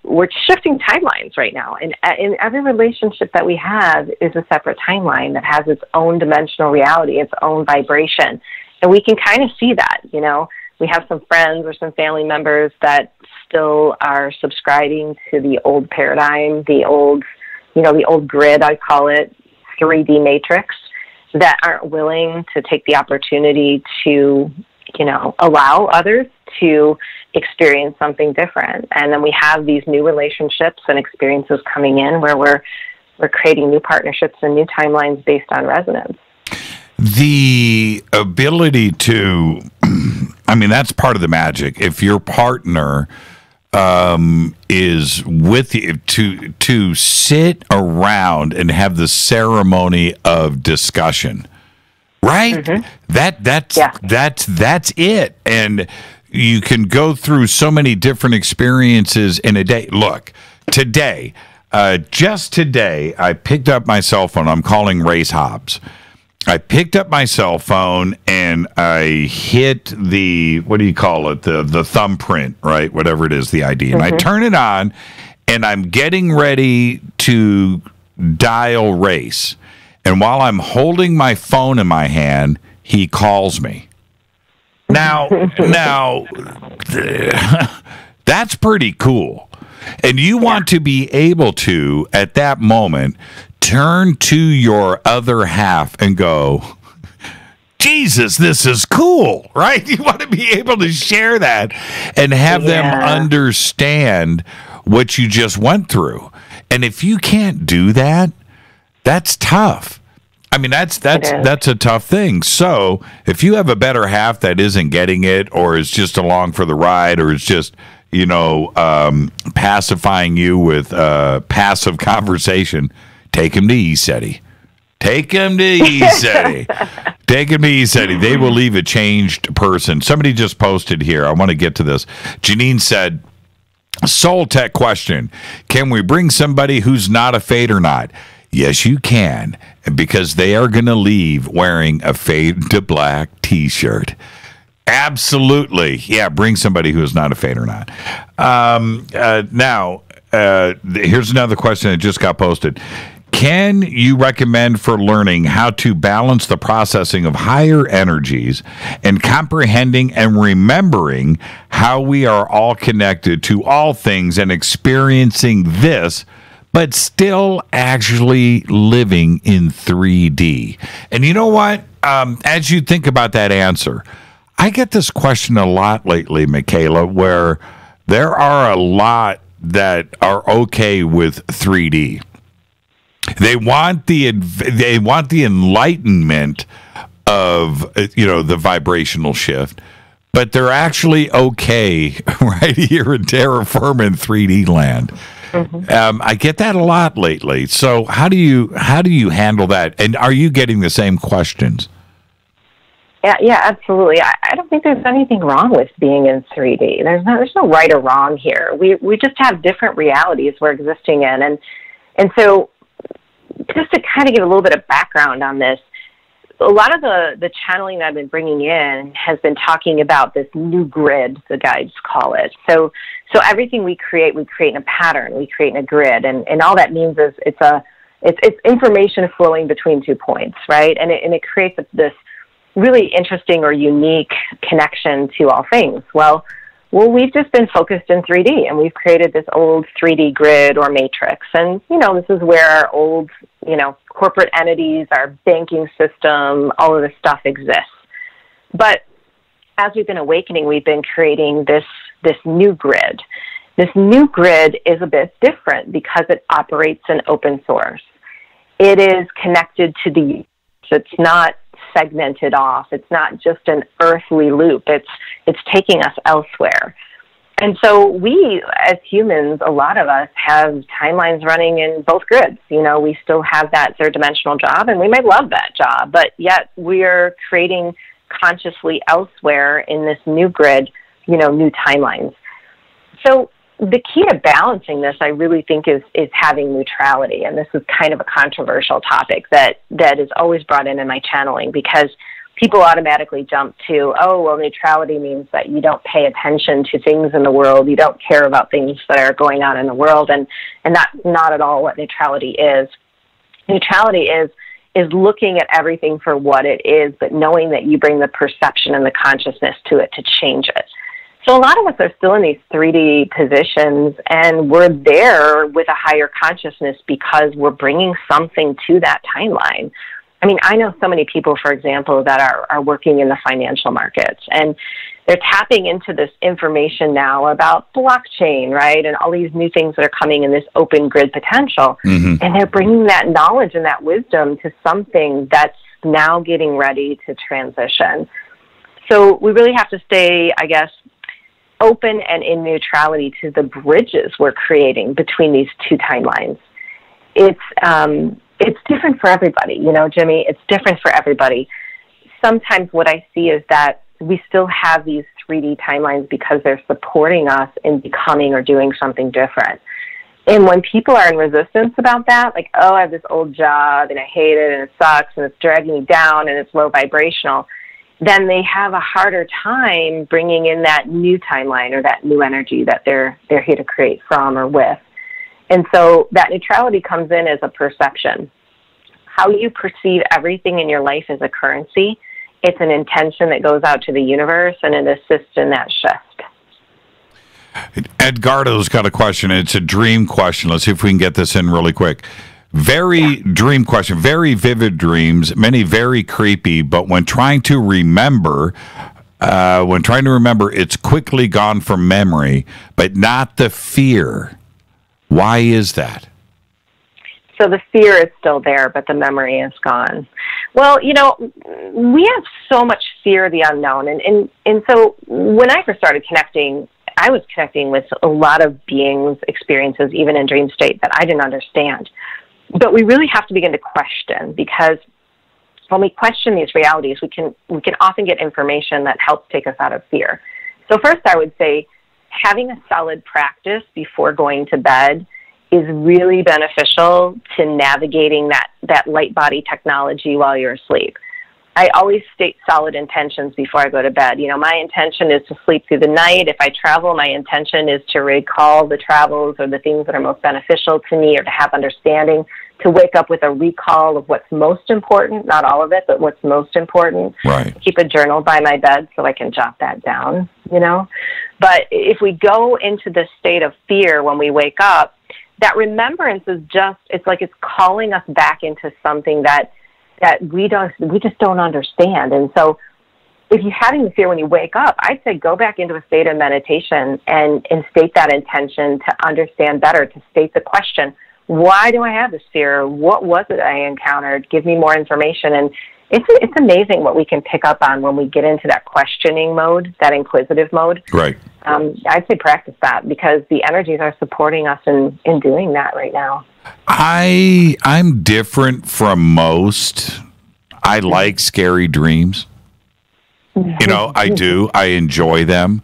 we're shifting timelines right now. And in every relationship that we have is a separate timeline that has its own dimensional reality, its own vibration. And we can kind of see that, we have some friends or some family members that still are subscribing to the old paradigm, the old grid, I call it, 3D matrix, that aren't willing to take the opportunity to, allow others to experience something different. And then we have these new relationships and experiences coming in where we're creating new partnerships and new timelines based on resonance. The ability to, that's part of the magic. If your partner is with you, to sit around and have the ceremony of discussion, right? Mm-hmm. That's it. And you can go through so many different experiences in a day. Look, just today, I picked up my cell phone. I'm calling Race Hobbs. I picked up my cell phone and I hit the, what do you call it? The thumbprint, right? Whatever it is, the ID. And I turn it on and I'm getting ready to dial Race. And while I'm holding my phone in my hand, he calls me. Now, that's pretty cool. And you want to be able to, at that moment, turn to your other half and go, Jesus, this is cool, right? You want to be able to share that and have them understand what you just went through. And if you can't do that, that's tough. That's a tough thing. So if you have a better half that isn't getting it, or is just along for the ride, or is just, pacifying you with passive conversation, take him to ESETI. Take him to ESETI. Take him to ESETI. They will leave a changed person. Somebody just posted here. I want to get to this. Janine said, Soul Tech question. Can we bring somebody who's not a fade or not? Yes, you can, because they are going to leave wearing a Fade to Black T-shirt. Absolutely. Yeah, bring somebody who is not a fade or not. Now, here's another question that just got posted. Can you recommend for learning how to balance the processing of higher energies and comprehending and remembering how we are all connected to all things and experiencing this, but still actually living in 3D? And you know what? As you think about that answer, I get this question a lot lately, Michaela, where there are a lot that are okay with 3D. They want the enlightenment of the vibrational shift, but they're actually okay right here in terra firma in 3D land. Mm-hmm. I get that a lot lately. So how do you handle that? And are you getting the same questions? Yeah, absolutely. I don't think there's anything wrong with being in 3D. There's no right or wrong here. We just have different realities we're existing in, and so just to kind of give a little bit of background on this, a lot of the channeling that I've been bringing in has been talking about this new grid, the guides call it. So everything we create in a pattern, we create in a grid, and all that means is it's information flowing between 2 points, right? And it creates this really interesting or unique connection to all things. Well, we've just been focused in 3D, and we've created this old 3D grid or matrix. And, this is where our old, corporate entities, our banking system, all of this stuff exists. But as we've been awakening, we've been creating this new grid. This new grid is a bit different because it operates in open source. It is connected to the universe. It's not segmented off. It's not just an earthly loop. It's taking us elsewhere. And so we, as humans, a lot of us have timelines running in both grids. We still have that third dimensional job, and we may love that job, but yet we're creating consciously elsewhere in this new grid, new timelines. So the key to balancing this, I really think, is having neutrality. And this is kind of a controversial topic that is always brought in my channeling, because people automatically jump to, neutrality means that you don't pay attention to things in the world. You don't care about things that are going on in the world. And that's not at all what neutrality is. Neutrality is looking at everything for what it is, but knowing that you bring the perception and the consciousness to it to change it. So a lot of us are still in these 3D positions, and we're there with a higher consciousness because we're bringing something to that timeline. I mean, I know so many people, for example, that are working in the financial markets, and they're tapping into this information now about blockchain, right, and all these new things that are coming in this open grid potential, and they're bringing that knowledge and that wisdom to something that's now getting ready to transition. So we really have to stay, I guess, open and in neutrality to the bridges we're creating between these two timelines. It's different for everybody, Jimmy. It's different for everybody. Sometimes what I see is that we still have these 3D timelines because they're supporting us in becoming or doing something different. And when people are in resistance about that, like, I have this old job and I hate it and it sucks and it's dragging me down and it's low vibrational, then they have a harder time bringing in that new timeline or that new energy that they're here to create from or with. And so that neutrality comes in as a perception. How you perceive everything in your life is a currency. It's an intention that goes out to the universe, and it assists in that shift. Edgardo's got a question. It's a dream question. Let's see if we can get this in really quick. Dream question, very vivid dreams, many very creepy, but when trying to remember, it's quickly gone from memory, but not the fear. Why is that? So the fear is still there, but the memory is gone. Well, we have so much fear of the unknown. And so when I first started connecting, I was connecting with a lot of beings, experiences, even in dream state, that I didn't understand. But we really have to begin to question, because when we question these realities, we can often get information that helps take us out of fear. So first, I would say having a solid practice before going to bed is really beneficial to navigating that light body technology while you're asleep. I always state solid intentions before I go to bed. My intention is to sleep through the night. If I travel, my intention is to recall the travels or the things that are most beneficial to me, or to have understanding, to wake up with a recall of what's most important, not all of it, but what's most important. Right. Keep a journal by my bed so I can jot that down, But if we go into this state of fear when we wake up, that remembrance is it's like it's calling us back into something that we just don't understand. And so if you're having the fear when you wake up, I'd say go back into a state of meditation and state that intention to understand better, to state the question, why do I have this fear? What was it I encountered? Give me more information. And it's amazing what we can pick up on when we get into that questioning mode, that inquisitive mode. Right. I'd say practice that, because the energies are supporting us in doing that right now. I'm different from most. I like scary dreams. You know, I do. I enjoy them.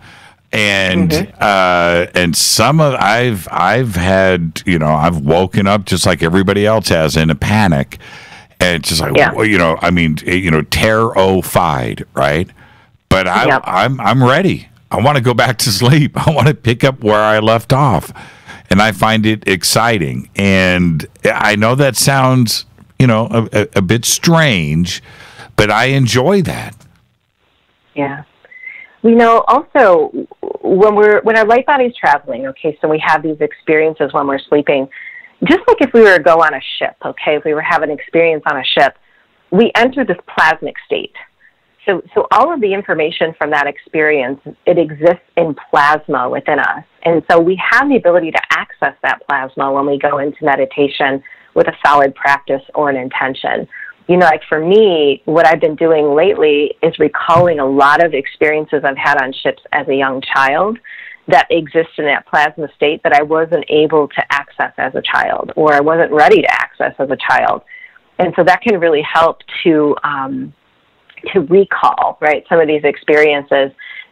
And some of I've had, you know, I've woken up just like everybody else has in a panic. And it's just like, you know, I mean, you know, terrified, right? But I'm ready. I want to go back to sleep. I want to pick up where I left off. And I find it exciting. And I know that sounds, you know, a bit strange, but I enjoy that. Yeah. We know also when our light body's traveling, okay, so we have these experiences when we're sleeping, just like if we were to go on a ship, okay, if we were having an experience on a ship, we enter this plasmic state. So all of the information from that experience, it exists in plasma within us. And so we have the ability to access that plasma when we go into meditation with a solid practice or an intention. You know, like for me, what I've been doing lately is recalling a lot of experiences I've had on ships as a young child that exist in that plasma state that I wasn't able to access as a child, or I wasn't ready to access as a child. And so that can really help to recall, right, some of these experiences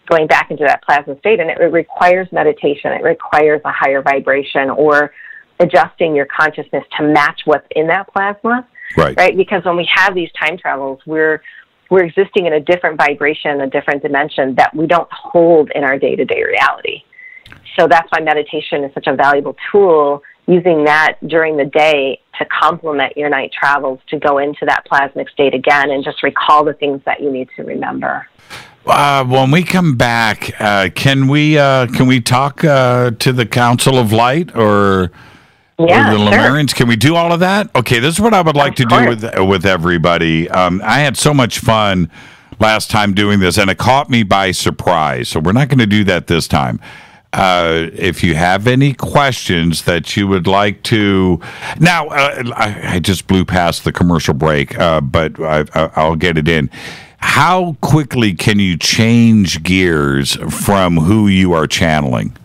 going back into that plasma state. And it requires meditation. It requires a higher vibration or adjusting your consciousness to match what's in that plasma. Right. Because when we have these time travels, we're existing in a different vibration, a different dimension that we don't hold in our day-to-day reality. So that's why meditation is such a valuable tool, using that during the day to complement your night travels, to go into that plasmic state again and just recall the things that you need to remember. When we come back, can we talk to the Council of Light or the Lemurians? Can we do all of that? Okay, this is what I would like to do with everybody. I had so much fun last time doing this, and it caught me by surprise. So we're not going to do that this time. If you have any questions that you would like to... Now, I just blew past the commercial break, but I'll get it in. How quickly can you change gears from who you are channeling?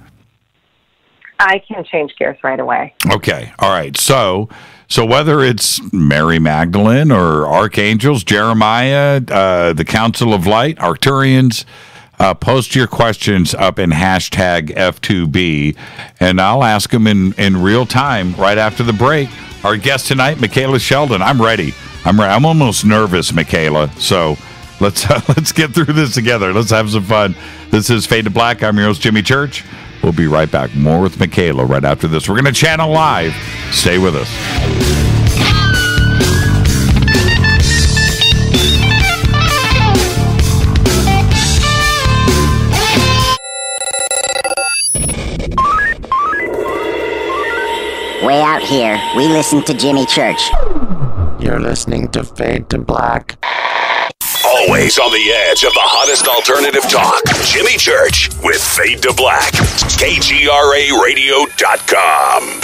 I can change gears right away. Okay. All right. So whether it's Mary Magdalene or archangels, Jeremiah, the Council of Light, Arcturians, post your questions up in hashtag F2B, and I'll ask them in real time right after the break. Our guest tonight, Michaela Sheldon. I'm ready. I'm almost nervous, Michaela. So let's get through this together. Let's have some fun. This is Fade to Black. I'm your host, Jimmy Church. We'll be right back. More with Michaela right after this. We're going to channel live. Stay with us. Way out here, we listen to Jimmy Church. You're listening to Fade to Black. Always on the edge of the hottest alternative talk. Jimmy Church with Fade to Black. KGRARadio.com.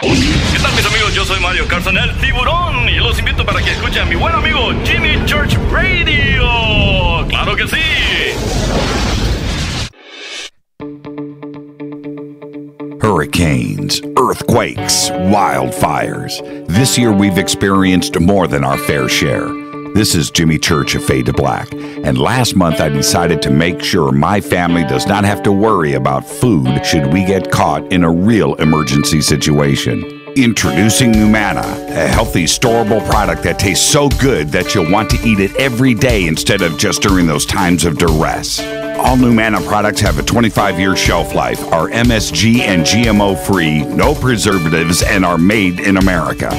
¿Qué tal, mis amigos? Yo soy Mario Carson, el tiburón, y los invito para que escuchen a mi buen amigo Jimmy Church Radio. ¡Claro que sí! Hurricanes, earthquakes, wildfires. This year we've experienced more than our fair share. This is Jimmy Church of Fade to Black, and last month I decided to make sure my family does not have to worry about food should we get caught in a real emergency situation. Introducing Numana, a healthy, storable product that tastes so good that you'll want to eat it every day instead of just during those times of duress. All Numana products have a 25-year shelf life, are MSG and GMO-free, no preservatives, and are made in America.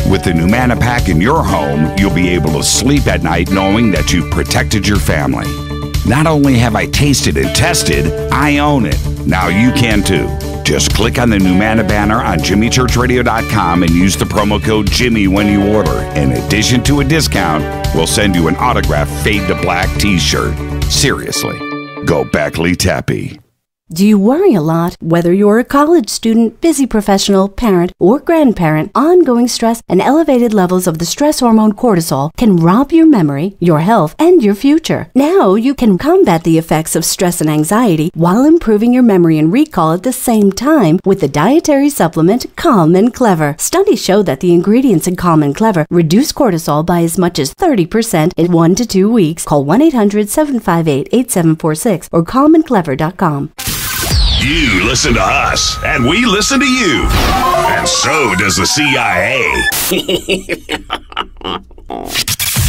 With the Numana pack in your home, you'll be able to sleep at night knowing that you've protected your family. Not only have I tasted and tested, I own it. Now you can too. Just click on the Numana banner on JimmyChurchRadio.com and use the promo code Jimmy when you order. In addition to a discount, we'll send you an autographed Fade to Black t-shirt. Seriously. Go Beckley Tappy. Do you worry a lot? Whether you're a college student, busy professional, parent, or grandparent, ongoing stress and elevated levels of the stress hormone cortisol can rob your memory, your health, and your future. Now you can combat the effects of stress and anxiety while improving your memory and recall at the same time with the dietary supplement Calm and Clever. Studies show that the ingredients in Calm and Clever reduce cortisol by as much as 30% in 1 to 2 weeks. Call 1-800-758-8746 or calmandclever.com. You listen to us, and we listen to you. And so does the CIA.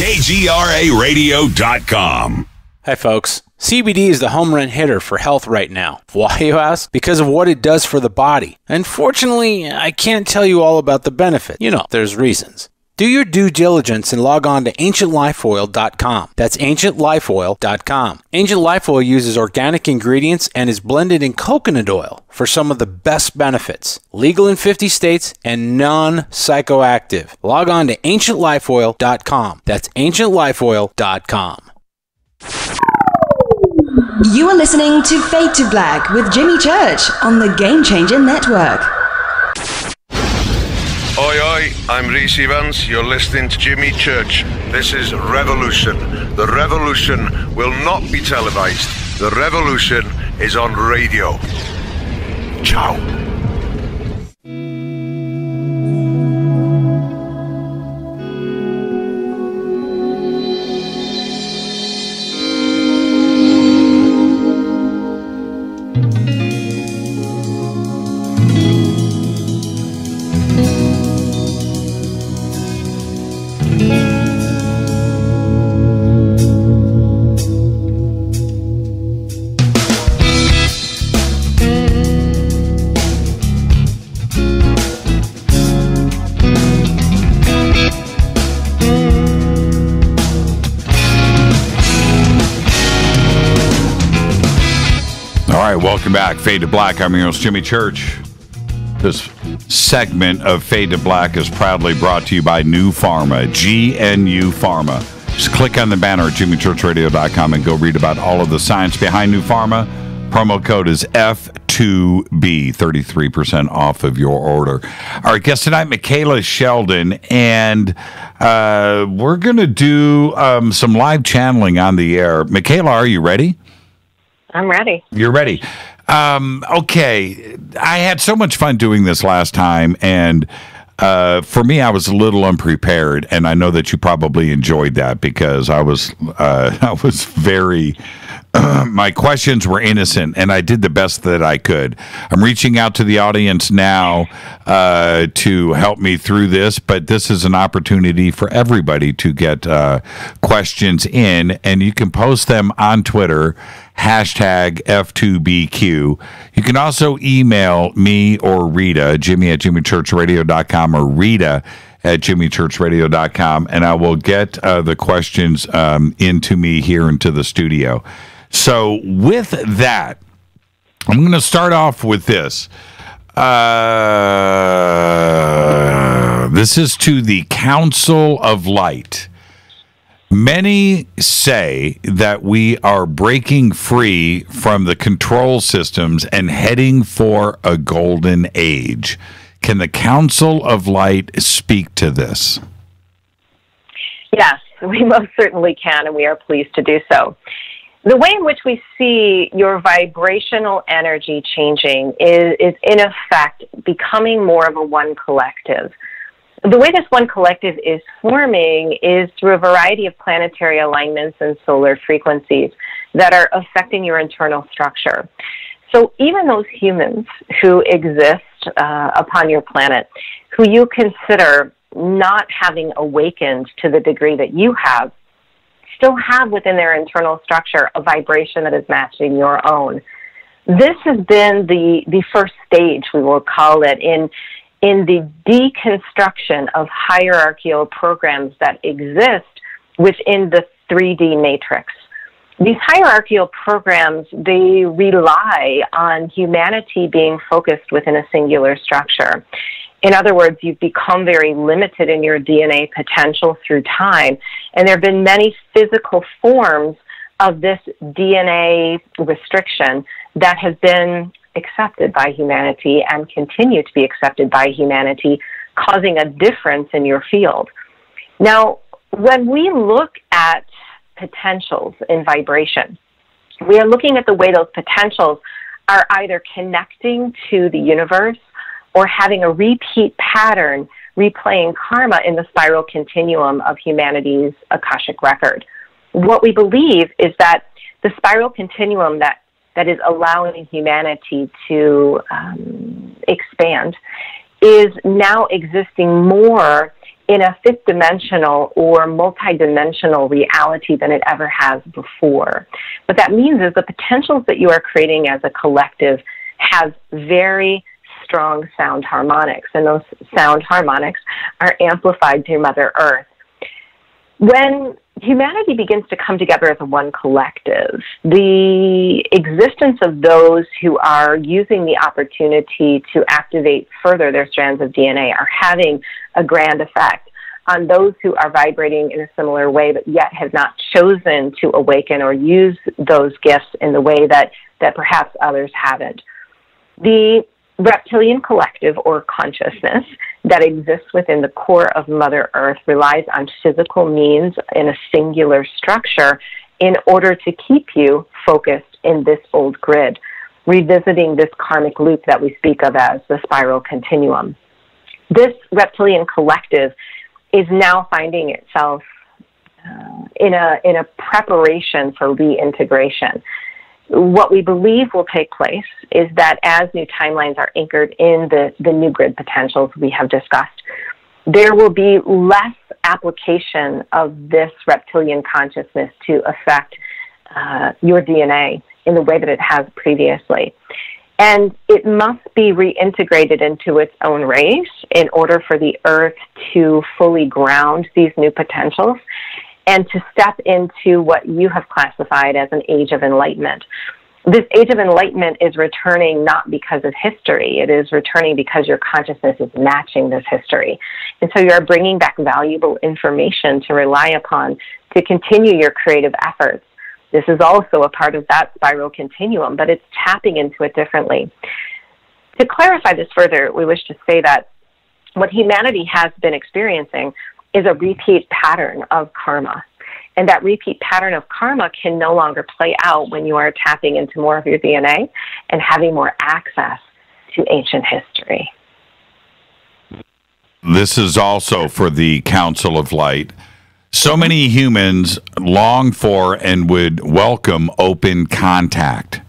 KGRARadio.com. Hi, folks. CBD is the home run hitter for health right now. Why, you ask? Because of what it does for the body. Unfortunately, I can't tell you all about the benefit. You know, there's reasons. Do your due diligence and log on to ancientlifeoil.com. That's ancientlifeoil.com. Ancient Life Oil uses organic ingredients and is blended in coconut oil for some of the best benefits. Legal in 50 states and non-psychoactive. Log on to ancientlifeoil.com. That's ancientlifeoil.com. You are listening to Fade to Black with Jimmy Church on the Game Changer Network. Oi, oi, I'm Reese Evans. You're listening to Jimmy Church. This is Revolution. The revolution will not be televised. The revolution is on radio. Ciao. Welcome back, Fade to Black. I'm your host, Jimmy Church. This segment of Fade to Black is proudly brought to you by New Pharma, GNU Pharma. Just click on the banner at jimmychurchradio.com and go read about all of the science behind New Pharma. Promo code is F2B, 33% off of your order. Our guest tonight, Michaela Sheldon, and we're going to do some live channeling on the air. Michaela, are you ready? I'm ready. You're ready. Okay. I had so much fun doing this last time, and for me, I was a little unprepared, and I know that you probably enjoyed that because I was very. My questions were innocent, and I did the best that I could. I'm reaching out to the audience now to help me through this, but this is an opportunity for everybody to get questions in, and you can post them on Twitter, hashtag F2BQ. You can also email me or Rita, Jimmy at jimmychurchradio.com, or Rita at jimmychurchradio.com, and I will get the questions into me here into the studio. So with that, I'm going to start off with this. This is to the Council of Light. Many say that we are breaking free from the control systems and heading for a golden age. Can the Council of Light speak to this? Yes, we most certainly can, and we are pleased to do so. The way in which we see your vibrational energy changing is in effect becoming more of a one collective. The way this one collective is forming is through a variety of planetary alignments and solar frequencies that are affecting your internal structure. So even those humans who exist upon your planet, who you consider not having awakened to the degree that you have, still have within their internal structure a vibration that is matching your own. This has been the first stage, we will call it, in the deconstruction of hierarchical programs that exist within the 3D matrix. These hierarchical programs, they rely on humanity being focused within a singular structure. In other words, you've become very limited in your DNA potential through time, and there have been many physical forms of this DNA restriction that has been accepted by humanity and continue to be accepted by humanity, causing a difference in your field. Now, when we look at potentials in vibration, we are looking at the way those potentials are either connecting to the universe or having a repeat pattern replaying karma in the spiral continuum of humanity's Akashic record. What we believe is that the spiral continuum that is allowing humanity to expand is now existing more in a fifth-dimensional or multi-dimensional reality than it ever has before. What that means is the potentials that you are creating as a collective have very strong sound harmonics, and those sound harmonics are amplified through Mother Earth. When humanity begins to come together as a one collective, the existence of those who are using the opportunity to activate further their strands of DNA are having a grand effect on those who are vibrating in a similar way but yet have not chosen to awaken or use those gifts in the way that perhaps others haven't. The reptilian collective or consciousness that exists within the core of Mother Earth relies on physical means in a singular structure in order to keep you focused in this old grid, revisiting this karmic loop that we speak of as the spiral continuum. This reptilian collective is now finding itself in a preparation for reintegration. What we believe will take place is that as new timelines are anchored in the new grid potentials we have discussed, there will be less application of this reptilian consciousness to affect your DNA in the way that it has previously. And it must be reintegrated into its own race in order for the Earth to fully ground these new potentials and to step into what you have classified as an age of enlightenment. This age of enlightenment is returning not because of history. It is returning because your consciousness is matching this history. And so you are bringing back valuable information to rely upon to continue your creative efforts. This is also a part of that spiral continuum, but it's tapping into it differently. To clarify this further, we wish to say that what humanity has been experiencing is a repeat pattern of karma. And that repeat pattern of karma can no longer play out when you are tapping into more of your DNA and having more access to ancient history. This is also for the Council of Light. So many humans long for and would welcome open contact.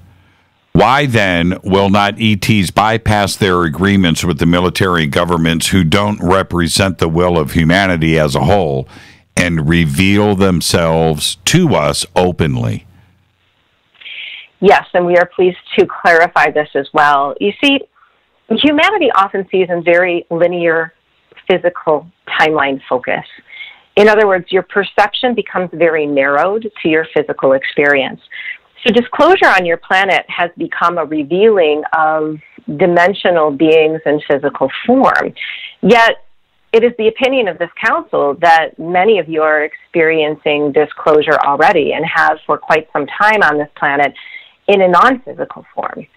Why then will not ETs bypass their agreements with the military governments who don't represent the will of humanity as a whole and reveal themselves to us openly? Yes, and we are pleased to clarify this as well. You see, humanity often sees in very linear physical timeline focus. In other words, your perception becomes very narrowed to your physical experience. So disclosure on your planet has become a revealing of dimensional beings in physical form. Yet, it is the opinion of this council that many of you are experiencing disclosure already and have for quite some time on this planet in a non-physical form.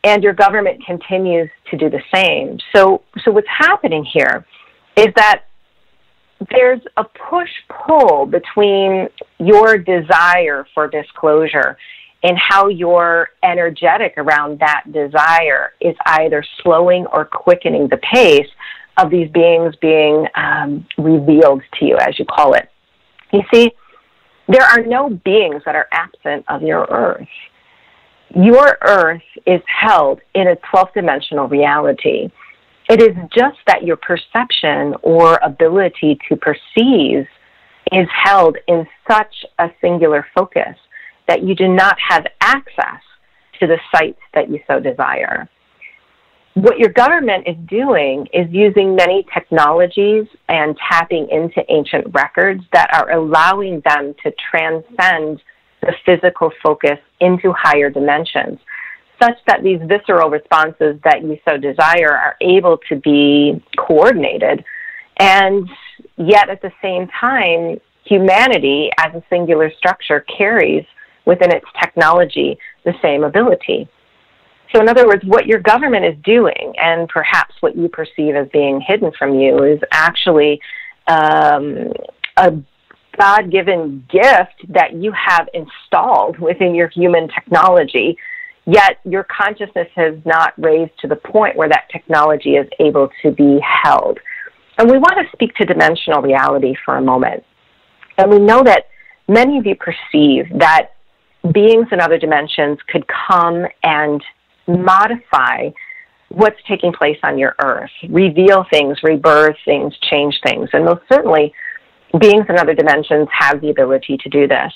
And your government continues to do the same. So what's happening here is that there's a push-pull between your desire for disclosure and how you're energetic around that desire is either slowing or quickening the pace of these beings being revealed to you, as you call it. You see, there are no beings that are absent of your Earth. Your Earth is held in a 12th dimensional reality. It is just that your perception or ability to perceive is held in such a singular focus that you do not have access to the sights that you so desire. What your government is doing is using many technologies and tapping into ancient records that are allowing them to transcend the physical focus into higher dimensions, such that these visceral responses that you so desire are able to be coordinated. And yet at the same time, humanity as a singular structure carries within its technology the same ability. So in other words, what your government is doing, and perhaps what you perceive as being hidden from you, is actually a God-given gift that you have installed within your human technology, yet your consciousness has not raised to the point where that technology is able to be held. And we want to speak to dimensional reality for a moment. And we know that many of you perceive that beings in other dimensions could come and modify what's taking place on your earth, reveal things, rebirth things, change things. And most certainly, beings in other dimensions have the ability to do this.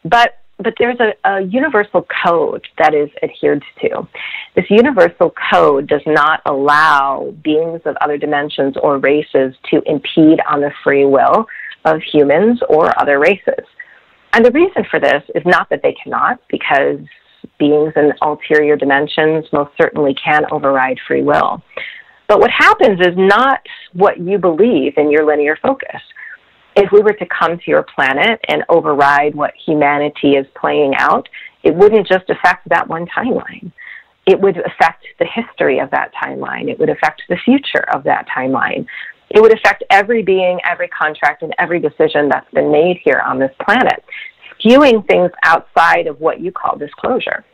But there's a universal code that is adhered to. This universal code does not allow beings of other dimensions or races to impede on the free will of humans or other races. And the reason for this is not that they cannot, because beings in ulterior dimensions most certainly can override free will. But what happens is not what you believe in your linear focus. If we were to come to your planet and override what humanity is playing out, it wouldn't just affect that one timeline. It would affect the history of that timeline. It would affect the future of that timeline. It would affect every being, every contract, and every decision that's been made here on this planet, skewing things outside of what you call disclosure.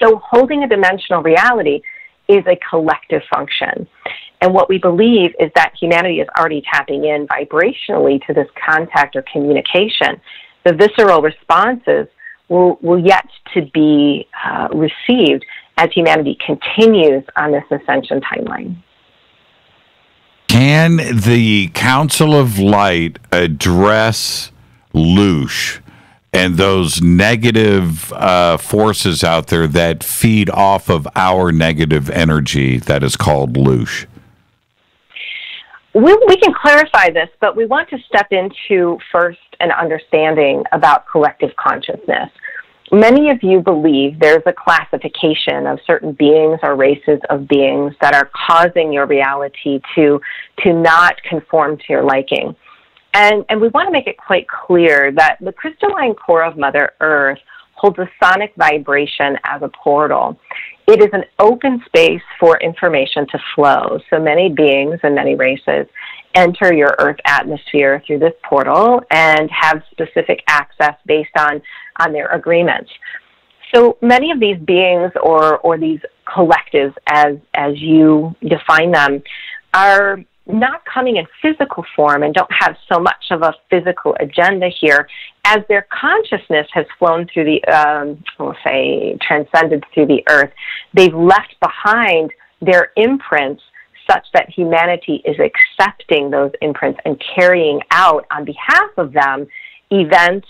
So holding a dimensional reality is a collective function. And what we believe is that humanity is already tapping in vibrationally to this contact or communication. The visceral responses will yet to be received as humanity continues on this ascension timeline. Can the Council of Light address Loosh and those negative forces out there that feed off of our negative energy that is called Loosh? We can clarify this, but we want to step into first an understanding about collective consciousness. Many of you believe there's a classification of certain beings or races of beings that are causing your reality to not conform to your liking. And we want to make it quite clear that the crystalline core of Mother Earth holds a sonic vibration as a portal. It is an open space for information to flow. So many beings and many races enter your Earth atmosphere through this portal and have specific access based on their agreements. So many of these beings or these collectives, as you define them, are not coming in physical form and don't have so much of a physical agenda here, as their consciousness has flown through the, we'll say, transcended through the earth. They've left behind their imprints such that humanity is accepting those imprints and carrying out on behalf of them events,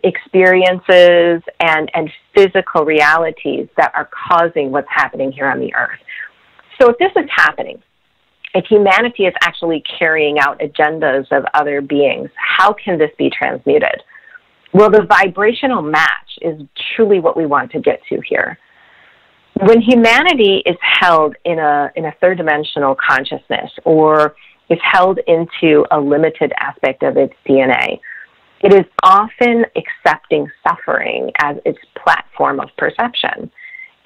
experiences, and physical realities that are causing what's happening here on the earth. So if this is happening, if humanity is actually carrying out agendas of other beings, how can this be transmuted? Well, the vibrational match is truly what we want to get to here. When humanity is held in a third dimensional consciousness, or is held into a limited aspect of its DNA, it is often accepting suffering as its platform of perception.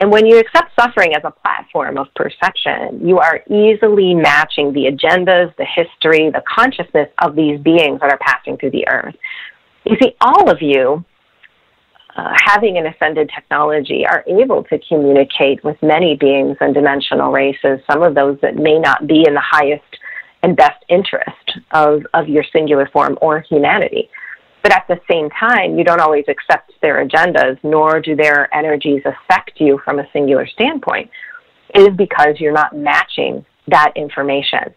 And when you accept suffering as a platform of perception, you are easily matching the agendas, the history, the consciousness of these beings that are passing through the earth. You see, all of you, having an ascended technology, are able to communicate with many beings and dimensional races, some of those that may not be in the highest and best interest of your singular form or humanity. But at the same time, you don't always accept their agendas, nor do their energies affect you from a singular standpoint. It is because you're not matching that information.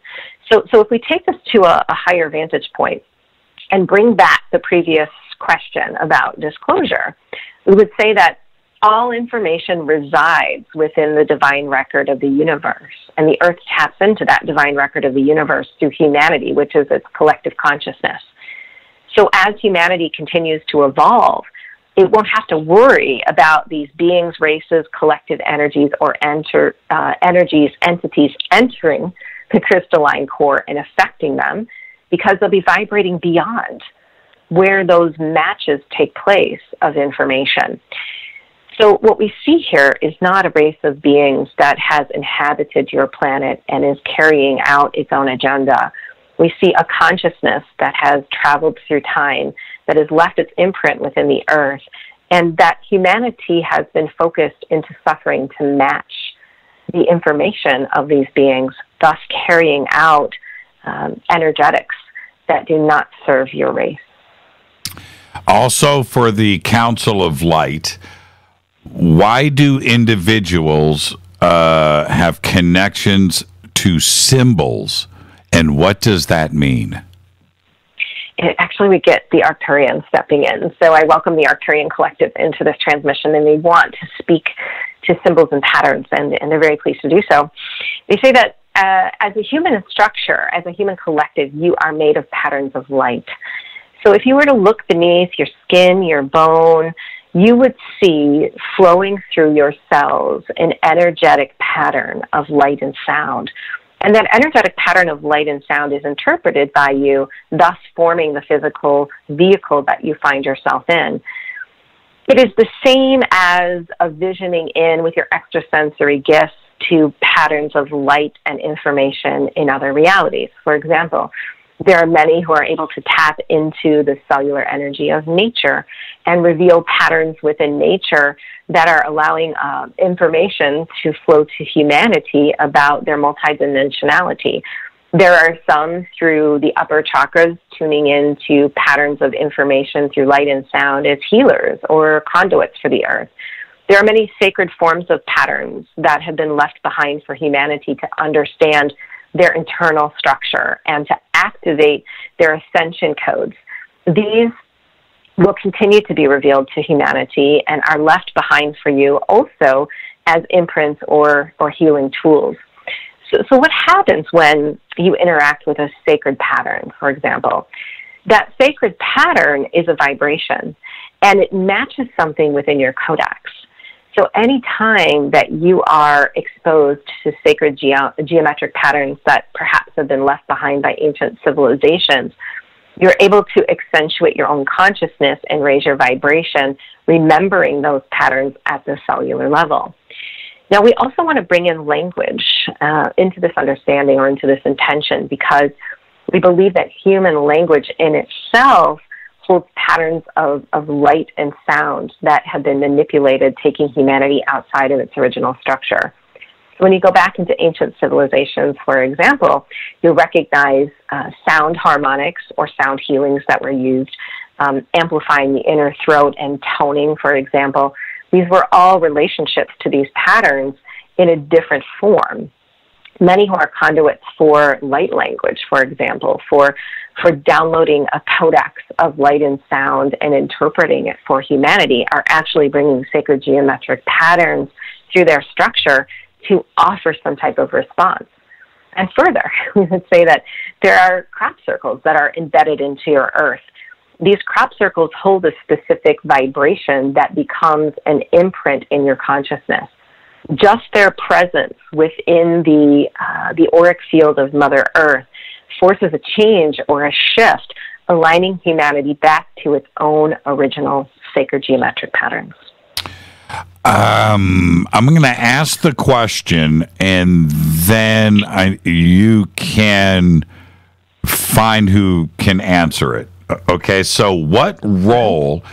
So if we take this to a higher vantage point and bring back the previous question about disclosure, we would say that all information resides within the divine record of the universe, and the earth taps into that divine record of the universe through humanity, which is its collective consciousness. So as humanity continues to evolve, it won't have to worry about these beings, races, collective energies, or entities entering the crystalline core and affecting them, because they'll be vibrating beyond where those matches take place of information. So what we see here is not a race of beings that has inhabited your planet and is carrying out its own agenda. We see a consciousness that has traveled through time, that has left its imprint within the earth, and that humanity has been focused into suffering to match the information of these beings, thus carrying out energetics that do not serve your race. Also, for the Council of Light, why do individuals have connections to symbols, and what does that mean? Actually, we get the Arcturian stepping in. So I welcome the Arcturian Collective into this transmission, and they want to speak to symbols and patterns, and they're very pleased to do so. They say that as a human structure, as a human collective, you are made of patterns of light. So if you were to look beneath your skin, your bone, you would see flowing through your cells an energetic pattern of light and sound. And that energetic pattern of light and sound is interpreted by you, thus forming the physical vehicle that you find yourself in. It is the same as a visioning in with your extrasensory gifts to patterns of light and information in other realities. For example, there are many who are able to tap into the cellular energy of nature and reveal patterns within nature that are allowing information to flow to humanity about their multidimensionality. There are some through the upper chakras tuning into patterns of information through light and sound as healers or conduits for the earth. There are many sacred forms of patterns that have been left behind for humanity to understand their internal structure and to activate their ascension codes. These will continue to be revealed to humanity and are left behind for you also as imprints or healing tools. So what happens when you interact with a sacred pattern, for example? That sacred pattern is a vibration, and it matches something within your codex. So any time that you are exposed to sacred geometric patterns that perhaps have been left behind by ancient civilizations, you're able to accentuate your own consciousness and raise your vibration, remembering those patterns at the cellular level. Now, we also want to bring in language into this understanding or into this intention, because we believe that human language in itself holds patterns of light and sound that have been manipulated, taking humanity outside of its original structure. So when you go back into ancient civilizations, for example, you'll recognize sound harmonics or sound healings that were used, amplifying the inner throat and toning, for example. These were all relationships to these patterns in a different form. Many who are conduits for light language, for example, for downloading a codex of light and sound and interpreting it for humanity, are actually bringing sacred geometric patterns through their structure to offer some type of response. And further, we would say that there are crop circles that are embedded into your earth. These crop circles hold a specific vibration that becomes an imprint in your consciousness. Just their presence within the auric field of Mother Earth forces a change or a shift, aligning humanity back to its own original sacred geometric patterns. I'm going to ask the question, and then you can find who can answer it. Okay, so what role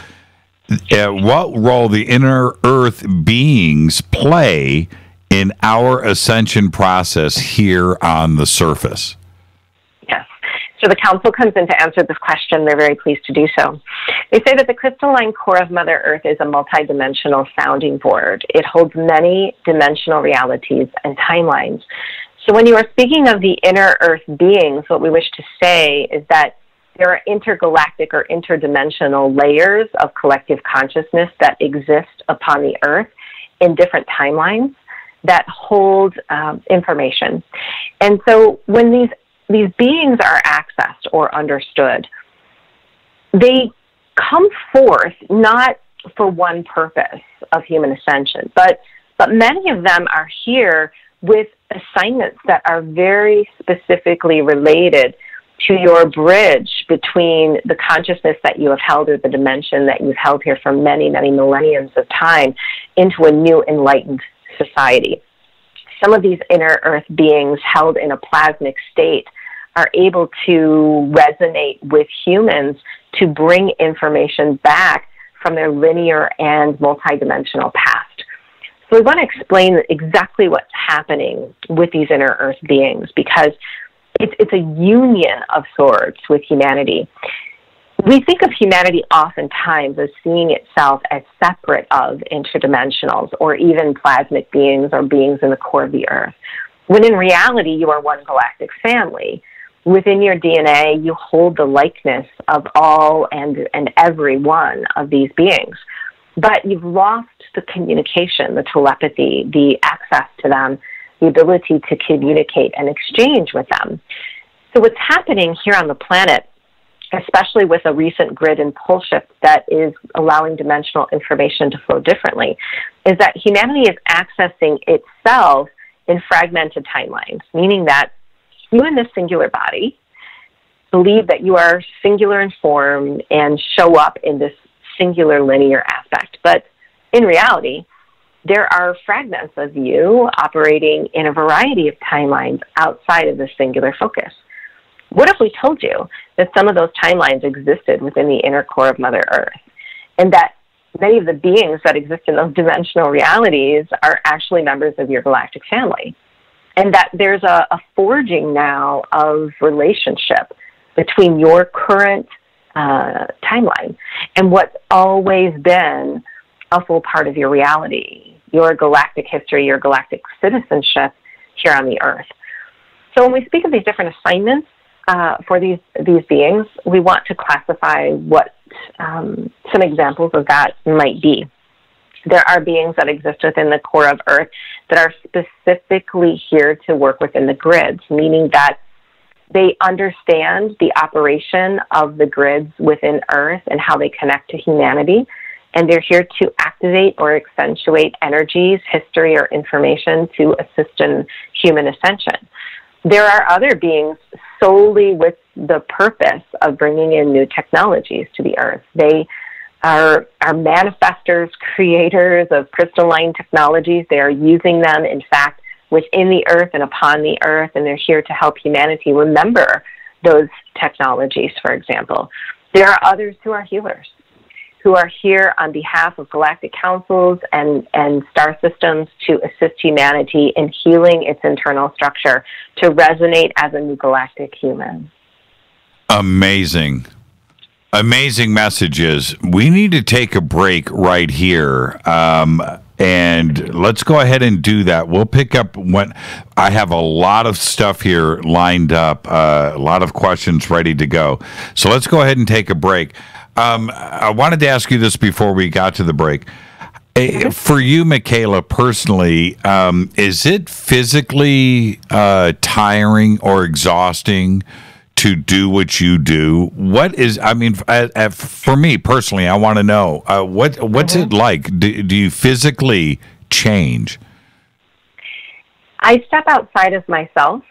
the inner earth beings play in our ascension process here on the surface? Yes. So the council comes in to answer this question. They're very pleased to do so. They say that the crystalline core of Mother Earth is a multidimensional sounding board. It holds many dimensional realities and timelines. So when you are speaking of the inner earth beings, what we wish to say is that there are intergalactic or interdimensional layers of collective consciousness that exist upon the earth in different timelines that hold information. And so when these beings are accessed or understood, they come forth not for one purpose of human ascension, but many of them are here with assignments that are very specifically related to your bridge between the consciousness that you have held, or the dimension that you've held here for many, many millenniums of time, into a new enlightened society. Some of these inner earth beings held in a plasmic state are able to resonate with humans to bring information back from their linear and multidimensional past. So we want to explain exactly what's happening with these inner earth beings, because it's a union of sorts with humanity. We think of humanity oftentimes as seeing itself as separate of interdimensionals, or even plasmic beings or beings in the core of the earth, when in reality you are one galactic family. Within your DNA, you hold the likeness of all and every one of these beings. But you've lost the communication, the telepathy, the access to them, the ability to communicate and exchange with them. So what's happening here on the planet, especially with a recent grid and pole shift that is allowing dimensional information to flow differently, is that humanity is accessing itself in fragmented timelines, meaning that you in this singular body believe that you are singular in form and show up in this singular linear aspect. But in reality, there are fragments of you operating in a variety of timelines outside of the singular focus. What if we told you that some of those timelines existed within the inner core of Mother Earth, and that many of the beings that exist in those dimensional realities are actually members of your galactic family, and that there's a forging now of relationship between your current timeline and what's always been a full part of your reality, your galactic history, your galactic citizenship here on the Earth. So when we speak of these different assignments for these beings, we want to classify what some examples of that might be. There are beings that exist within the core of Earth that are specifically here to work within the grids, meaning that they understand the operation of the grids within Earth and how they connect to humanity, and they're here to activate or accentuate energies, history, or information to assist in human ascension. There are other beings solely with the purpose of bringing in new technologies to the Earth. They are manifestors, creators of crystalline technologies. They are using them, in fact, within the Earth and upon the Earth, and they're here to help humanity remember those technologies, for example. There are others who are healers, who are here on behalf of galactic councils and star systems to assist humanity in healing its internal structure to resonate as a new galactic human. Amazing. Amazing messages. We need to take a break right here. And let's go ahead and do that. We'll pick up when I have a lot of stuff here lined up, a lot of questions ready to go. So let's go ahead and take a break. I wanted to ask you this before we got to the break. For you, Michaela, personally, is it physically tiring or exhausting to do what you do? What is, I mean, for me personally, I want to know, what's it like? Do you physically change? I step outside of myself,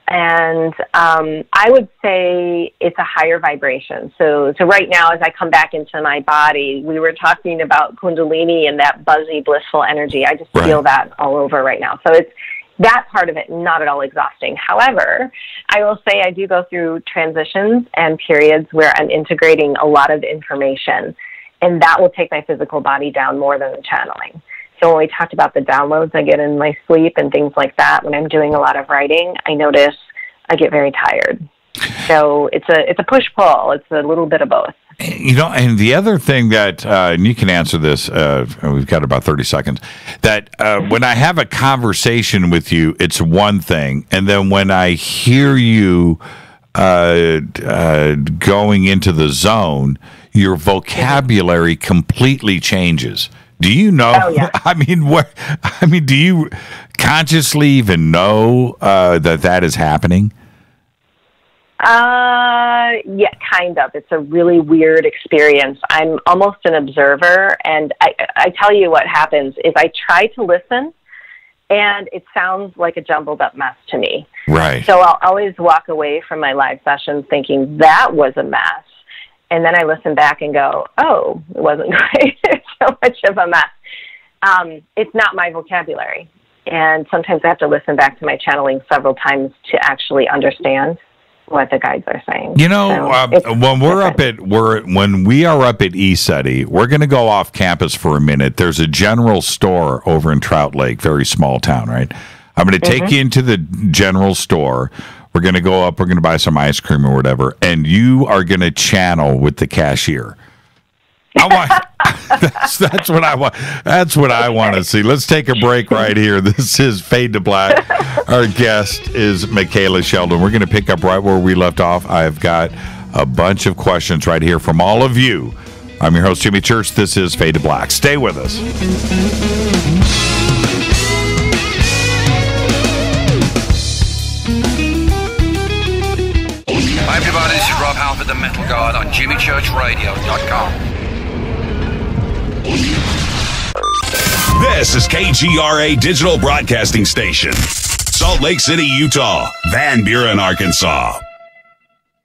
and I would say it's a higher vibration. So right now, as I come back into my body, we were talking about Kundalini and that buzzy, blissful energy. I just feel that all over right now. So it's that part of it, not at all exhausting. However, I will say I do go through transitions and periods where I'm integrating a lot of information, and that will take my physical body down more than the channeling. So when we talked about the downloads I get in my sleep and things like that, when I'm doing a lot of writing, I notice I get very tired. So it's a push-pull. It's a little bit of both. You know, and the other thing that, and you can answer this, we've got about 30 seconds, that when I have a conversation with you, it's one thing. And then when I hear you going into the zone, your vocabulary completely changes. Do you know? Oh, yeah. I mean, do you consciously even know that is happening? Yeah, kind of. It's a really weird experience. I'm almost an observer, and I tell you what happens is I try to listen, And it sounds like a jumbled up mess to me. Right. So I'll always walk away from my live sessions thinking that was a mess. And then I listen back and go, oh, it wasn't quite so much of a mess. It's not my vocabulary. And sometimes I have to listen back to my channeling several times to actually understand what the guides are saying. You know, when we are up at ESETI, we're going to go off campus for a minute. There's a general store over in Trout Lake, very small town, right? I'm going to take you into the general store. We're going to go up. We're going to buy some ice cream or whatever, and you are going to channel with the cashier. I want that's what I want. That's what I want to see. Let's take a break right here. This is Fade to Black. Our guest is Michaela Sheldon. We're going to pick up right where we left off. I've got a bunch of questions right here from all of you. I'm your host, Jimmy Church. This is Fade to Black. Stay with us. Hi everybody, this is Rob Halford, the Metal Guard on JimmyChurchRadio.com. This is KGRA Digital Broadcasting Station, Salt Lake City, Utah, Van Buren, Arkansas.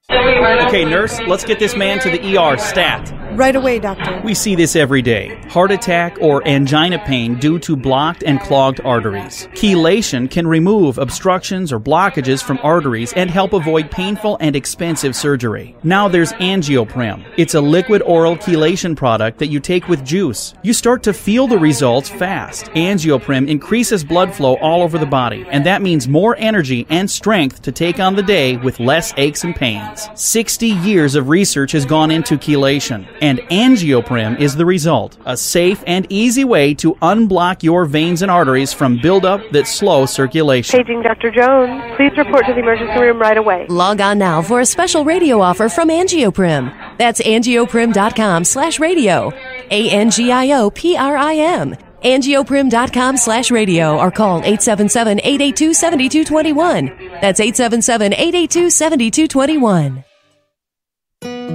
Okay, nurse, let's get this man to the ER stat. Right away, doctor. We see this every day. Heart attack or angina pain due to blocked and clogged arteries. Chelation can remove obstructions or blockages from arteries and help avoid painful and expensive surgery. Now there's Angioprim. It's a liquid oral chelation product that you take with juice. You start to feel the results fast. Angioprim increases blood flow all over the body, and that means more energy and strength to take on the day with less aches and pains. 60 years of research has gone into chelation, and Angioprim is the result. A safe and easy way to unblock your veins and arteries from buildup that slow circulation. Paging Dr. Jones. Please report to the emergency room right away. Log on now for a special radio offer from Angioprim. That's angioprim.com/radio. ANGIOPRIM. Angioprim.com/radio or call 877-882-7221. That's 877-882-7221.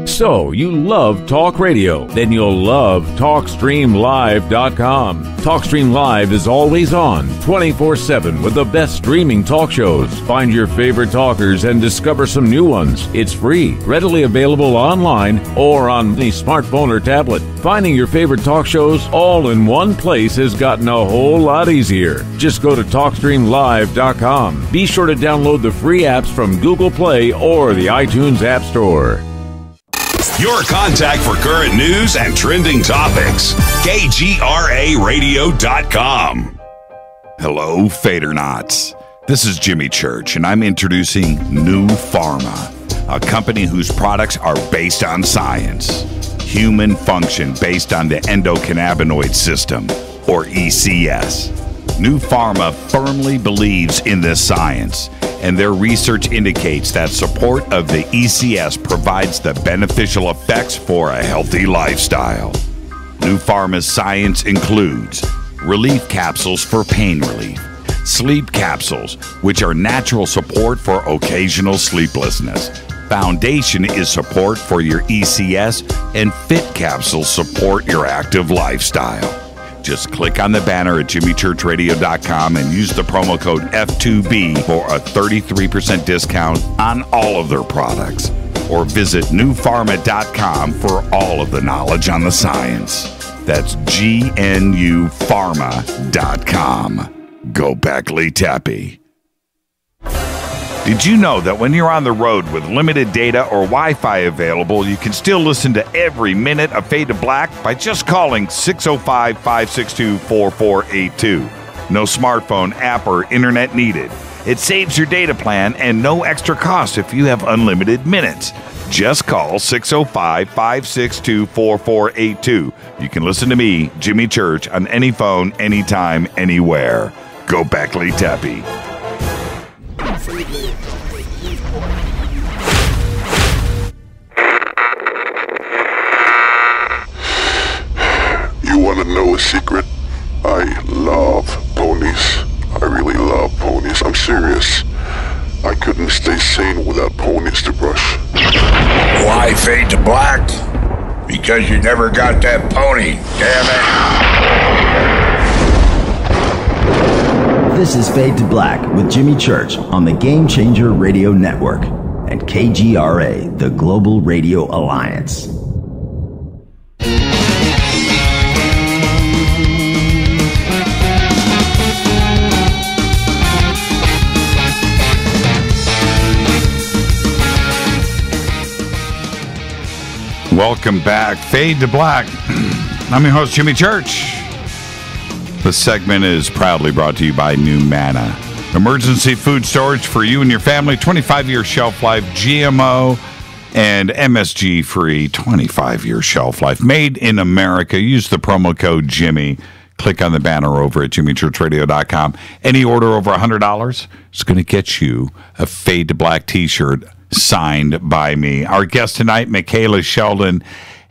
So, you love talk radio? Then you'll love TalkStreamLive.com. TalkStream Live is always on, 24/7 with the best streaming talk shows. Find your favorite talkers and discover some new ones. It's free, readily available online or on any smartphone or tablet. Finding your favorite talk shows all in one place has gotten a whole lot easier. Just go to TalkStreamLive.com. Be sure to download the free apps from Google Play or the iTunes App Store. Your contact for current news and trending topics. KGRARadio.com. Hello, Fadernauts. This is Jimmy Church, and I'm introducing New Pharma, a company whose products are based on science. Human function based on the endocannabinoid system, or ECS. New Pharma firmly believes in this science, and their research indicates that support of the ECS provides the beneficial effects for a healthy lifestyle. New Pharma's science includes relief capsules for pain relief, sleep capsules, which are natural support for occasional sleeplessness. Foundation is support for your ECS, and Fit capsules support your active lifestyle. Just click on the banner at JimmyChurchRadio.com and use the promo code F2B for a 33% discount on all of their products. Or visit newpharma.com for all of the knowledge on the science. That's GNUpharma.com. Go Beckley Tappy. Did you know that when you're on the road with limited data or Wi-Fi available, you can still listen to every minute of Fade to Black by just calling 605-562-4482. No smartphone, app, or internet needed. It saves your data plan and no extra cost if you have unlimited minutes. Just call 605-562-4482. You can listen to me, Jimmy Church, on any phone, anytime, anywhere. Go Beckley Tappy. You want to know a secret? I love ponies. I really love ponies. I'm serious. I couldn't stay sane without ponies to brush. Why fade to black? Because you never got that pony, damn it. This is Fade to Black with Jimmy Church on the Game Changer Radio Network and KGRA, the Global Radio Alliance. Welcome back. Fade to Black. I'm your host, Jimmy Church. This segment is proudly brought to you by New Manna. Emergency food storage for you and your family. 25-year shelf life, GMO and MSG free. 25-year shelf life. Made in America. Use the promo code Jimmy. Click on the banner over at jimmychurchradio.com. Any order over $100 is going to get you a Fade to Black t-shirt signed by me. Our guest tonight, Michaela Sheldon.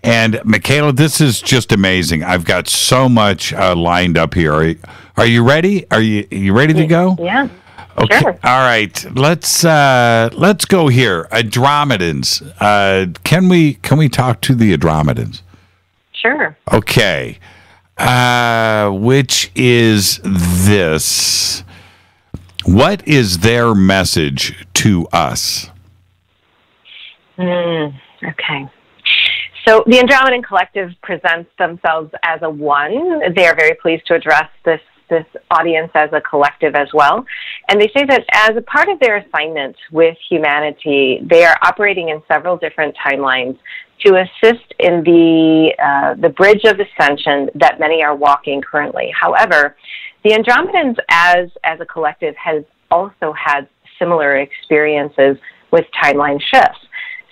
And Michaela, this is just amazing. I've got so much lined up here. Are you ready? Are you ready to go? Yeah. Okay. Sure. All right. Let's go here. Andromedans. Can we talk to the Andromedans? Sure. Okay. Which is this? What is their message to us? Okay. So the Andromedan Collective presents themselves as a one. They are very pleased to address this audience as a collective as well. And they say that as a part of their assignment with humanity, they are operating in several different timelines to assist in the bridge of ascension that many are walking currently. However, the Andromedans as a collective has also had similar experiences with timeline shifts.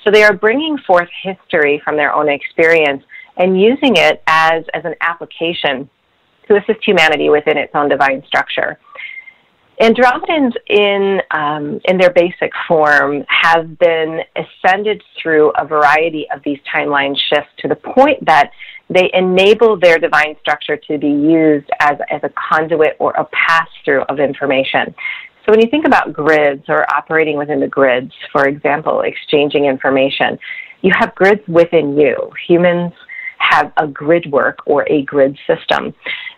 So they are bringing forth history from their own experience and using it as an application to assist humanity within its own divine structure. Andromedans in their basic form have been ascended through a variety of these timeline shifts to the point that they enable their divine structure to be used as a conduit or a pass-through of information. So when you think about grids or operating within the grids, for example, exchanging information, you have grids within you. Humans have a grid work or a grid system.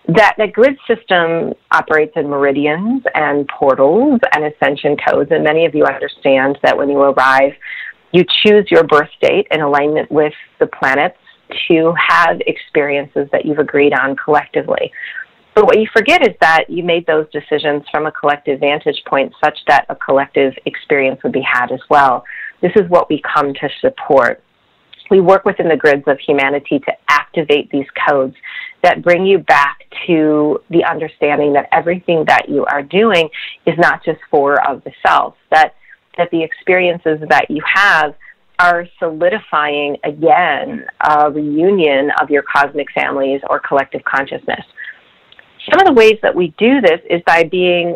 That grid system operates in meridians and portals and ascension codes, and many of you understand that when you arrive, you choose your birth date in alignment with the planets to have experiences that you've agreed on collectively. But what you forget is that you made those decisions from a collective vantage point such that a collective experience would be had as well. This is what we come to support. We work within the grids of humanity to activate these codes that bring you back to the understanding that everything that you are doing is not just for of the self, that the experiences that you have are solidifying, again, a reunion of your cosmic families or collective consciousness. Some of the ways that we do this is by being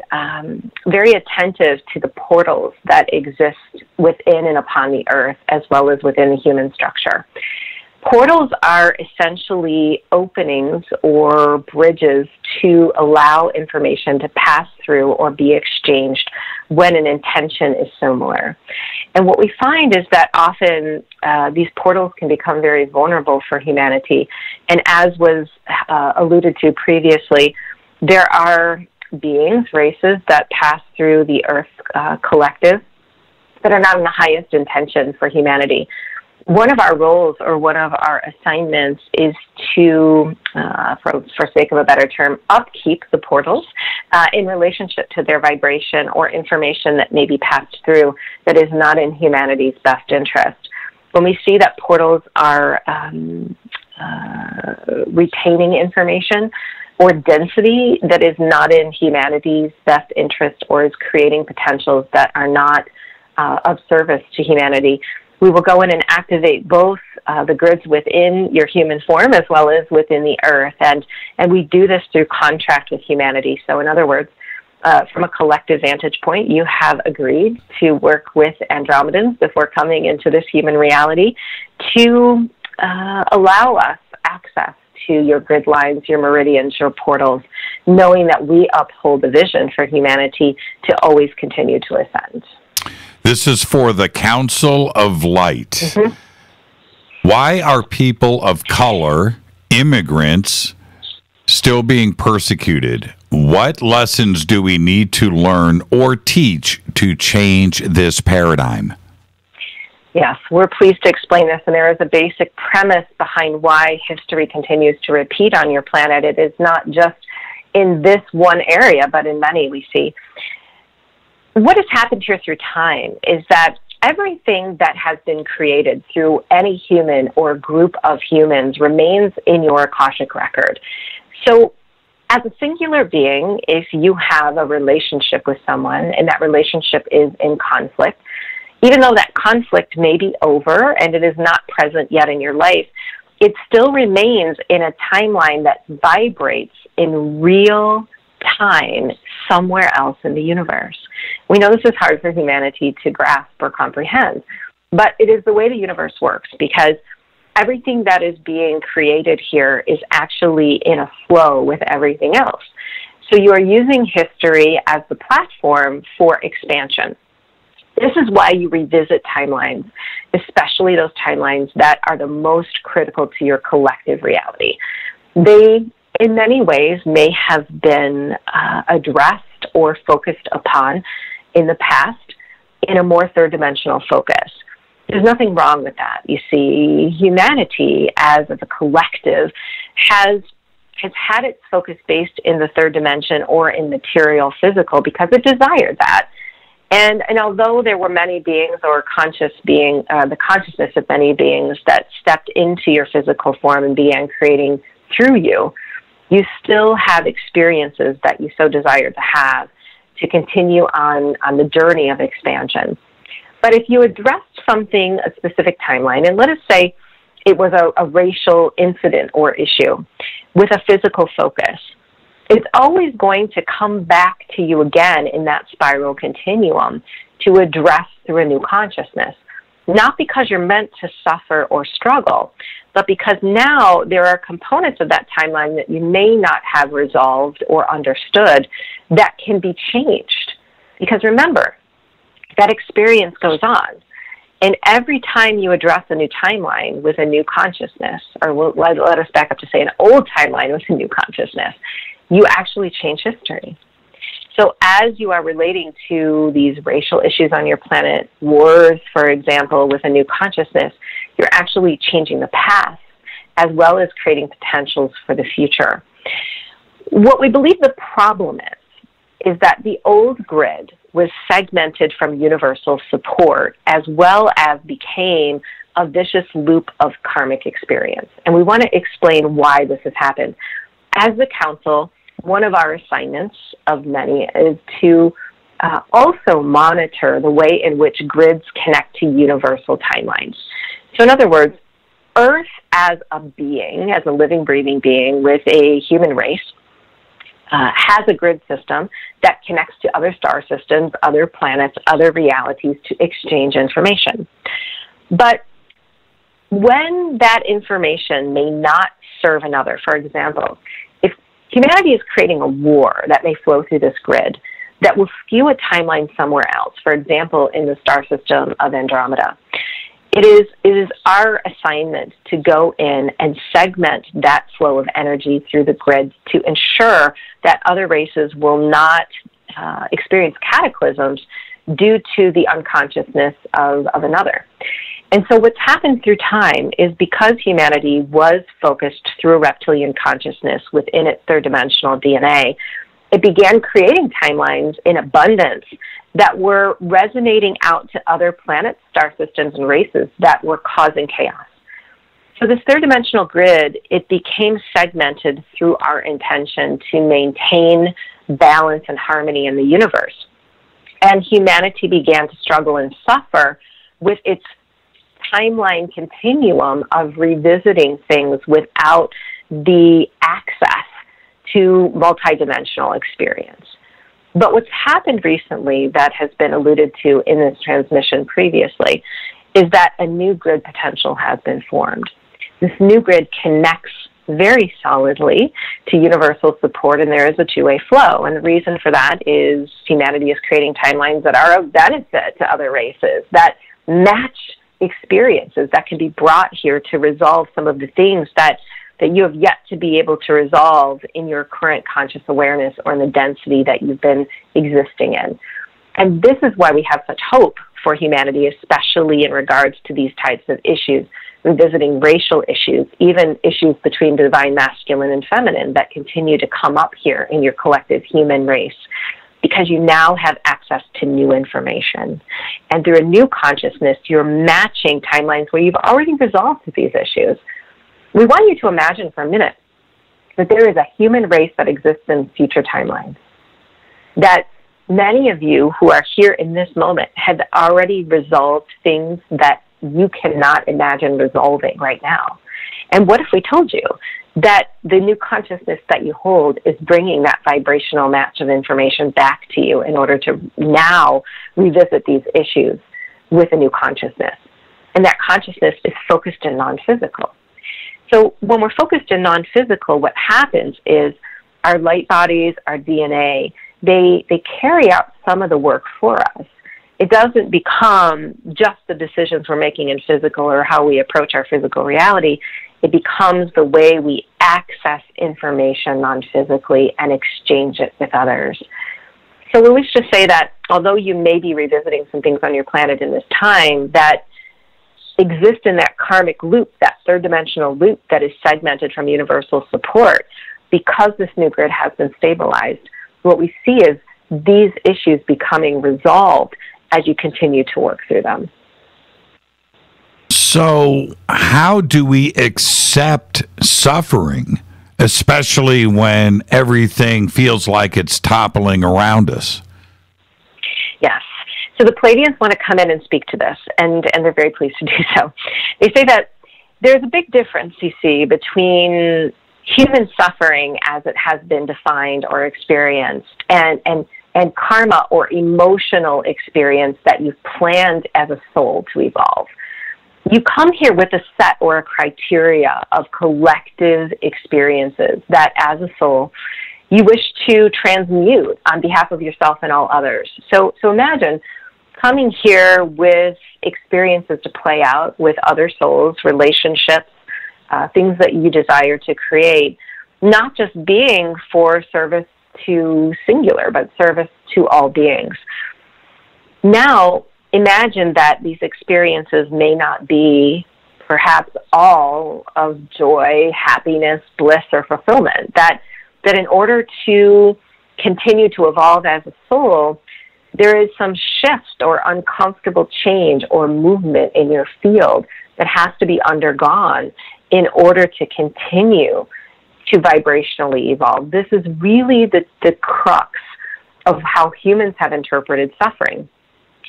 very attentive to the portals that exist within and upon the earth, as well as within the human structure. Portals are essentially openings or bridges to allow information to pass through or be exchanged when an intention is similar. And what we find is that often these portals can become very vulnerable for humanity. And as was alluded to previously, there are beings, races that pass through the Earth collective that are not in the highest intention for humanity. One of our roles or one of our assignments is to, for sake of a better term, upkeep the portals in relationship to their vibration or information that may be passed through that is not in humanity's best interest. When we see that portals are retaining information or density that is not in humanity's best interest or is creating potentials that are not of service to humanity, we will go in and activate both the grids within your human form as well as within the earth. And we do this through contract with humanity. So in other words, from a collective vantage point, you have agreed to work with Andromedans before coming into this human reality to allow us access to your grid lines, your meridians, your portals, knowing that we uphold the vision for humanity to always continue to ascend. This is for the Council of Light. Mm-hmm. Why are people of color, immigrants, still being persecuted. What lessons do we need to learn or teach to change this paradigm? Yes, we're pleased to explain this, and there is a basic premise behind why history continues to repeat on your planet. It is not just in this one area, but in many we see. What has happened here through time is that everything that has been created through any human or group of humans remains in your Akashic record. So as a singular being, if you have a relationship with someone and that relationship is in conflict, even though that conflict may be over and it is not present yet in your life, it still remains in a timeline that vibrates in real time somewhere else in the universe. We know this is hard for humanity to grasp or comprehend, but it is the way the universe works, because everything that is being created here is actually in a flow with everything else. So you are using history as the platform for expansion. This is why you revisit timelines, especially those timelines that are the most critical to your collective reality. They, in many ways, may have been addressed or focused upon in the past in a more third-dimensional focus. There's nothing wrong with that. You see, humanity as a collective has had its focus based in the third dimension or in material physical because it desired that. And although there were many beings or the consciousness of many beings that stepped into your physical form and began creating through you, you still have experiences that you so desire to have to continue on the journey of expansion. But if you addressed something, a specific timeline, and let us say it was a racial incident or issue with a physical focus, it's always going to come back to you again in that spiral continuum to address through a new consciousness. Not because you're meant to suffer or struggle, but because now there are components of that timeline that you may not have resolved or understood that can be changed. Because remember, that experience goes on. And every time you address a new timeline with a new consciousness, or let us back up to say an old timeline with a new consciousness, you actually change history. So as you are relating to these racial issues on your planet, wars, for example, with a new consciousness, you're actually changing the past as well as creating potentials for the future. What we believe the problem is that the old grid was segmented from universal support as well as became a vicious loop of karmic experience. And we want to explain why this has happened. As the council, one of our assignments of many is to also monitor the way in which grids connect to universal timelines. So in other words, Earth as a being, as a living, breathing being with a human race, has a grid system that connects to other star systems, other planets, other realities to exchange information. But when that information may not serve another, for example, if humanity is creating a war that may flow through this grid that will skew a timeline somewhere else, for example, in the star system of Andromeda, it is our assignment to go in and segment that flow of energy through the grid to ensure that other races will not experience cataclysms due to the unconsciousness of another. And so what's happened through time is because humanity was focused through a reptilian consciousness within its third-dimensional DNA, it began creating timelines in abundance that were resonating out to other planets, star systems, and races that were causing chaos. So this third-dimensional grid, it became segmented through our intention to maintain balance and harmony in the universe. And humanity began to struggle and suffer with its timeline continuum of revisiting things without the access to multidimensional experience. But what's happened recently that has been alluded to in this transmission previously is that a new grid potential has been formed. This new grid connects very solidly to universal support, and there is a two-way flow. And the reason for that is humanity is creating timelines that are of benefit to other races, that match experiences that can be brought here to resolve some of the things that that you have yet to be able to resolve in your current conscious awareness or in the density that you've been existing in. And this is why we have such hope for humanity, especially in regards to these types of issues, revisiting racial issues, even issues between divine masculine and feminine that continue to come up here in your collective human race, because you now have access to new information. And through a new consciousness, you're matching timelines where you've already resolved these issues. We want you to imagine for a minute that there is a human race that exists in future timelines, that many of you who are here in this moment have already resolved things that you cannot imagine resolving right now. And what if we told you that the new consciousness that you hold is bringing that vibrational match of information back to you in order to now revisit these issues with a new consciousness? And that consciousness is focused in non-physical. So when we're focused in non-physical, what happens is our light bodies, our DNA, they carry out some of the work for us. It doesn't become just the decisions we're making in physical or how we approach our physical reality. It becomes the way we access information non-physically and exchange it with others. So we wish to say that although you may be revisiting some things on your planet in this time that exist in that karmic loop, that third-dimensional loop that is segmented from universal support, because this new grid has been stabilized, what we see is these issues becoming resolved as you continue to work through them. So how do we accept suffering, especially when everything feels like it's toppling around us? Yes. So the Pleiadians want to come in and speak to this, and they're very pleased to do so. They say that there's a big difference, you see, between human suffering as it has been defined or experienced and karma or emotional experience that you've planned as a soul to evolve. You come here with a set or a criteria of collective experiences that as a soul you wish to transmute on behalf of yourself and all others. So imagine coming here with experiences to play out with other souls, relationships, things that you desire to create, not just being for service to singular, but service to all beings. Now, imagine that these experiences may not be perhaps all of joy, happiness, bliss, or fulfillment. That in order to continue to evolve as a soul, there is some shift or uncomfortable change or movement in your field that has to be undergone in order to continue to vibrationally evolve. This is really the crux of how humans have interpreted suffering.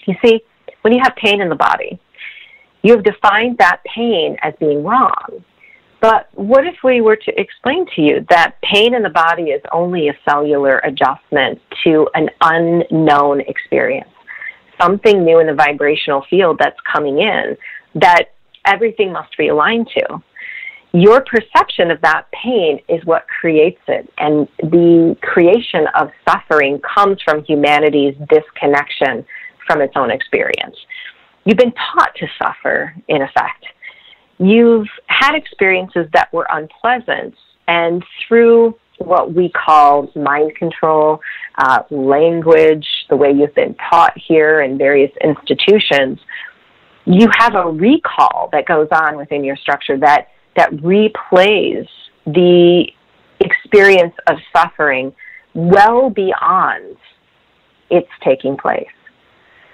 You see, when you have pain in the body, you have defined that pain as being wrong. But what if we were to explain to you that pain in the body is only a cellular adjustment to an unknown experience, something new in the vibrational field that's coming in that everything must be aligned to? Your perception of that pain is what creates it, and the creation of suffering comes from humanity's disconnection from its own experience. You've been taught to suffer, in effect. You've had experiences that were unpleasant, and through what we call mind control, language, the way you've been taught here in various institutions, you have a recall that goes on within your structure that replays the experience of suffering well beyond its taking place.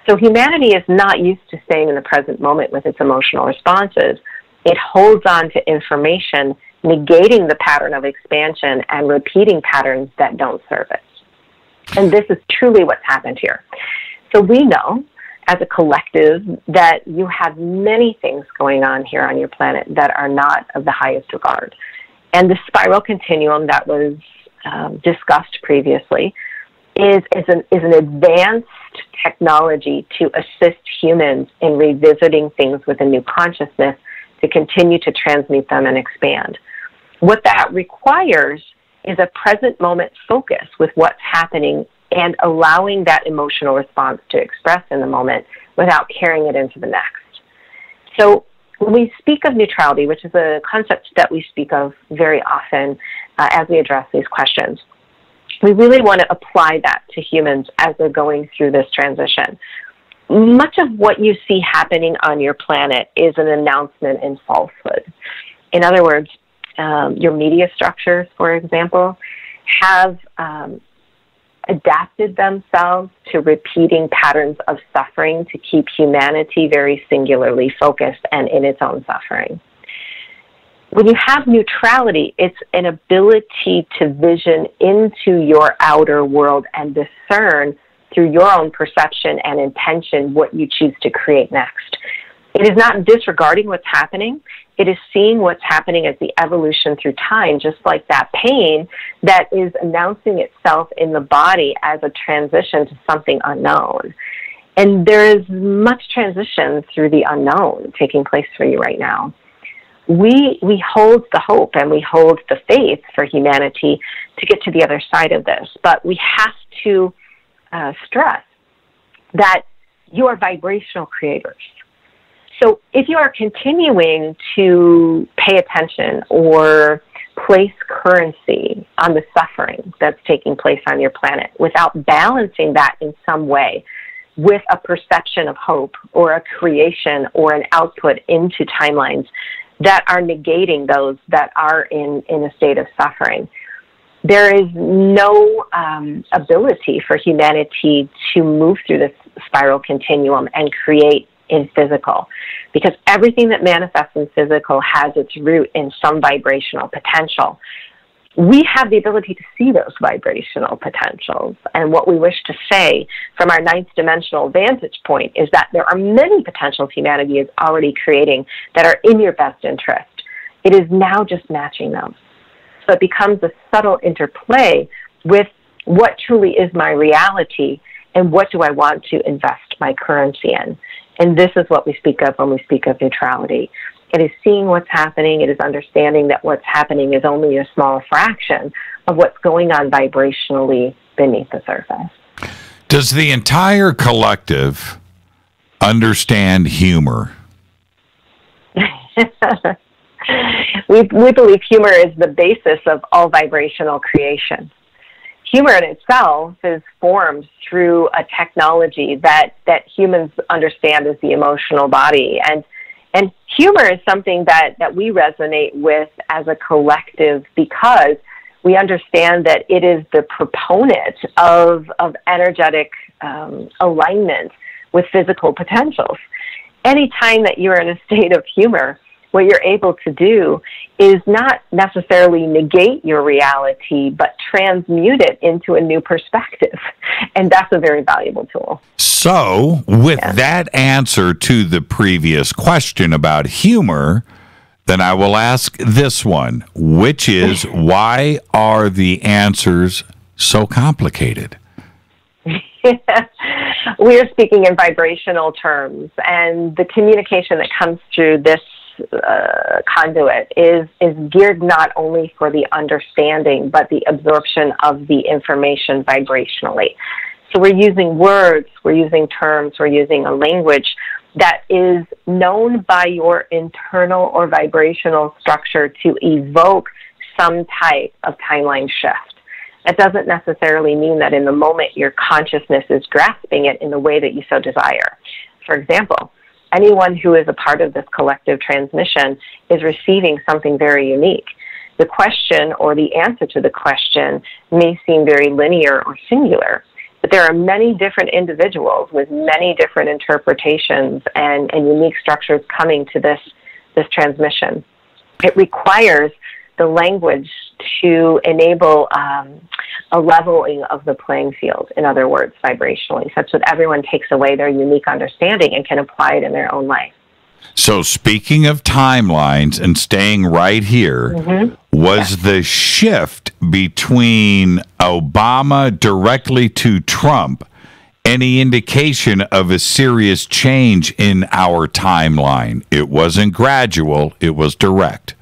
So humanity is not used to staying in the present moment with its emotional responses. It holds on to information, negating the pattern of expansion and repeating patterns that don't serve it. And this is truly what's happened here. So we know, as a collective, that you have many things going on here on your planet that are not of the highest regard. And the spiral continuum that was discussed previously is an advanced technology to assist humans in revisiting things with a new consciousness to continue to transmute them and expand. What that requires is a present moment focus with what's happening and allowing that emotional response to express in the moment without carrying it into the next. So when we speak of neutrality, which is a concept that we speak of very often as we address these questions, we really want to apply that to humans as they're going through this transition. Much of what you see happening on your planet is an announcement in falsehood. In other words, your media structures, for example, have adapted themselves to repeating patterns of suffering to keep humanity very singularly focused and in its own suffering. When you have neutrality, it's an ability to vision into your outer world and discern through your own perception and intention what you choose to create next. It is not disregarding what's happening. It is seeing what's happening as the evolution through time, just like that pain that is announcing itself in the body as a transition to something unknown. And there is much transition through the unknown taking place for you right now. We hold the hope and we hold the faith for humanity to get to the other side of this, but we have to stress that you are vibrational creators. So if you are continuing to pay attention or place currency on the suffering that's taking place on your planet without balancing that in some way with a perception of hope or a creation or an output into timelines that are negating those that are in a state of suffering, there is no ability for humanity to move through this spiral continuum and create in physical, because everything that manifests in physical has its root in some vibrational potential. We have the ability to see those vibrational potentials, and what we wish to say from our ninth dimensional vantage point is that there are many potentials humanity is already creating that are in your best interest. It is now just matching those. So it becomes a subtle interplay with what truly is my reality and what do I want to invest my currency in. And this is what we speak of when we speak of neutrality. It is seeing what's happening. It is understanding that what's happening is only a small fraction of what's going on vibrationally beneath the surface. Does the entire collective understand humor? We believe humor is the basis of all vibrational creation. Humor in itself is formed through a technology that humans understand as the emotional body. And humor is something that we resonate with as a collective because we understand that it is the proponent of energetic alignment with physical potentials. Anytime that you're in a state of humor, what you're able to do is not necessarily negate your reality, but transmute it into a new perspective. And that's a very valuable tool. So, with that answer to the previous question about humor, then I will ask this one, which is, why are the answers so complicated? We are speaking in vibrational terms, and the communication that comes through this conduit is geared not only for the understanding, but the absorption of the information vibrationally. So we're using words, we're using terms, we're using a language that is known by your internal or vibrational structure to evoke some type of timeline shift. That doesn't necessarily mean that in the moment your consciousness is grasping it in the way that you so desire. For example, anyone who is a part of this collective transmission is receiving something very unique. The question or the answer to the question may seem very linear or singular, but there are many different individuals with many different interpretations and unique structures coming to this transmission. It requires the language to enable a leveling of the playing field, in other words, vibrationally, such that everyone takes away their unique understanding and can apply it in their own life. So speaking of timelines and staying right here, was the shift between Obama directly to Trump any indication of a serious change in our timeline? It wasn't gradual, it was direct.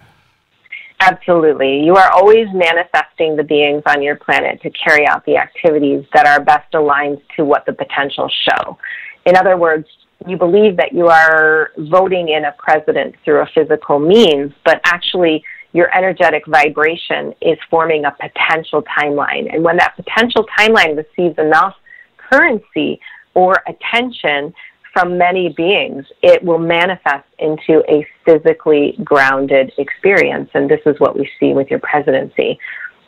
Absolutely. You are always manifesting the beings on your planet to carry out the activities that are best aligned to what the potentials show. In other words, you believe that you are voting in a president through a physical means, but actually your energetic vibration is forming a potential timeline. And when that potential timeline receives enough currency or attention from many beings, it will manifest into a physically grounded experience. And this is what we see with your presidency.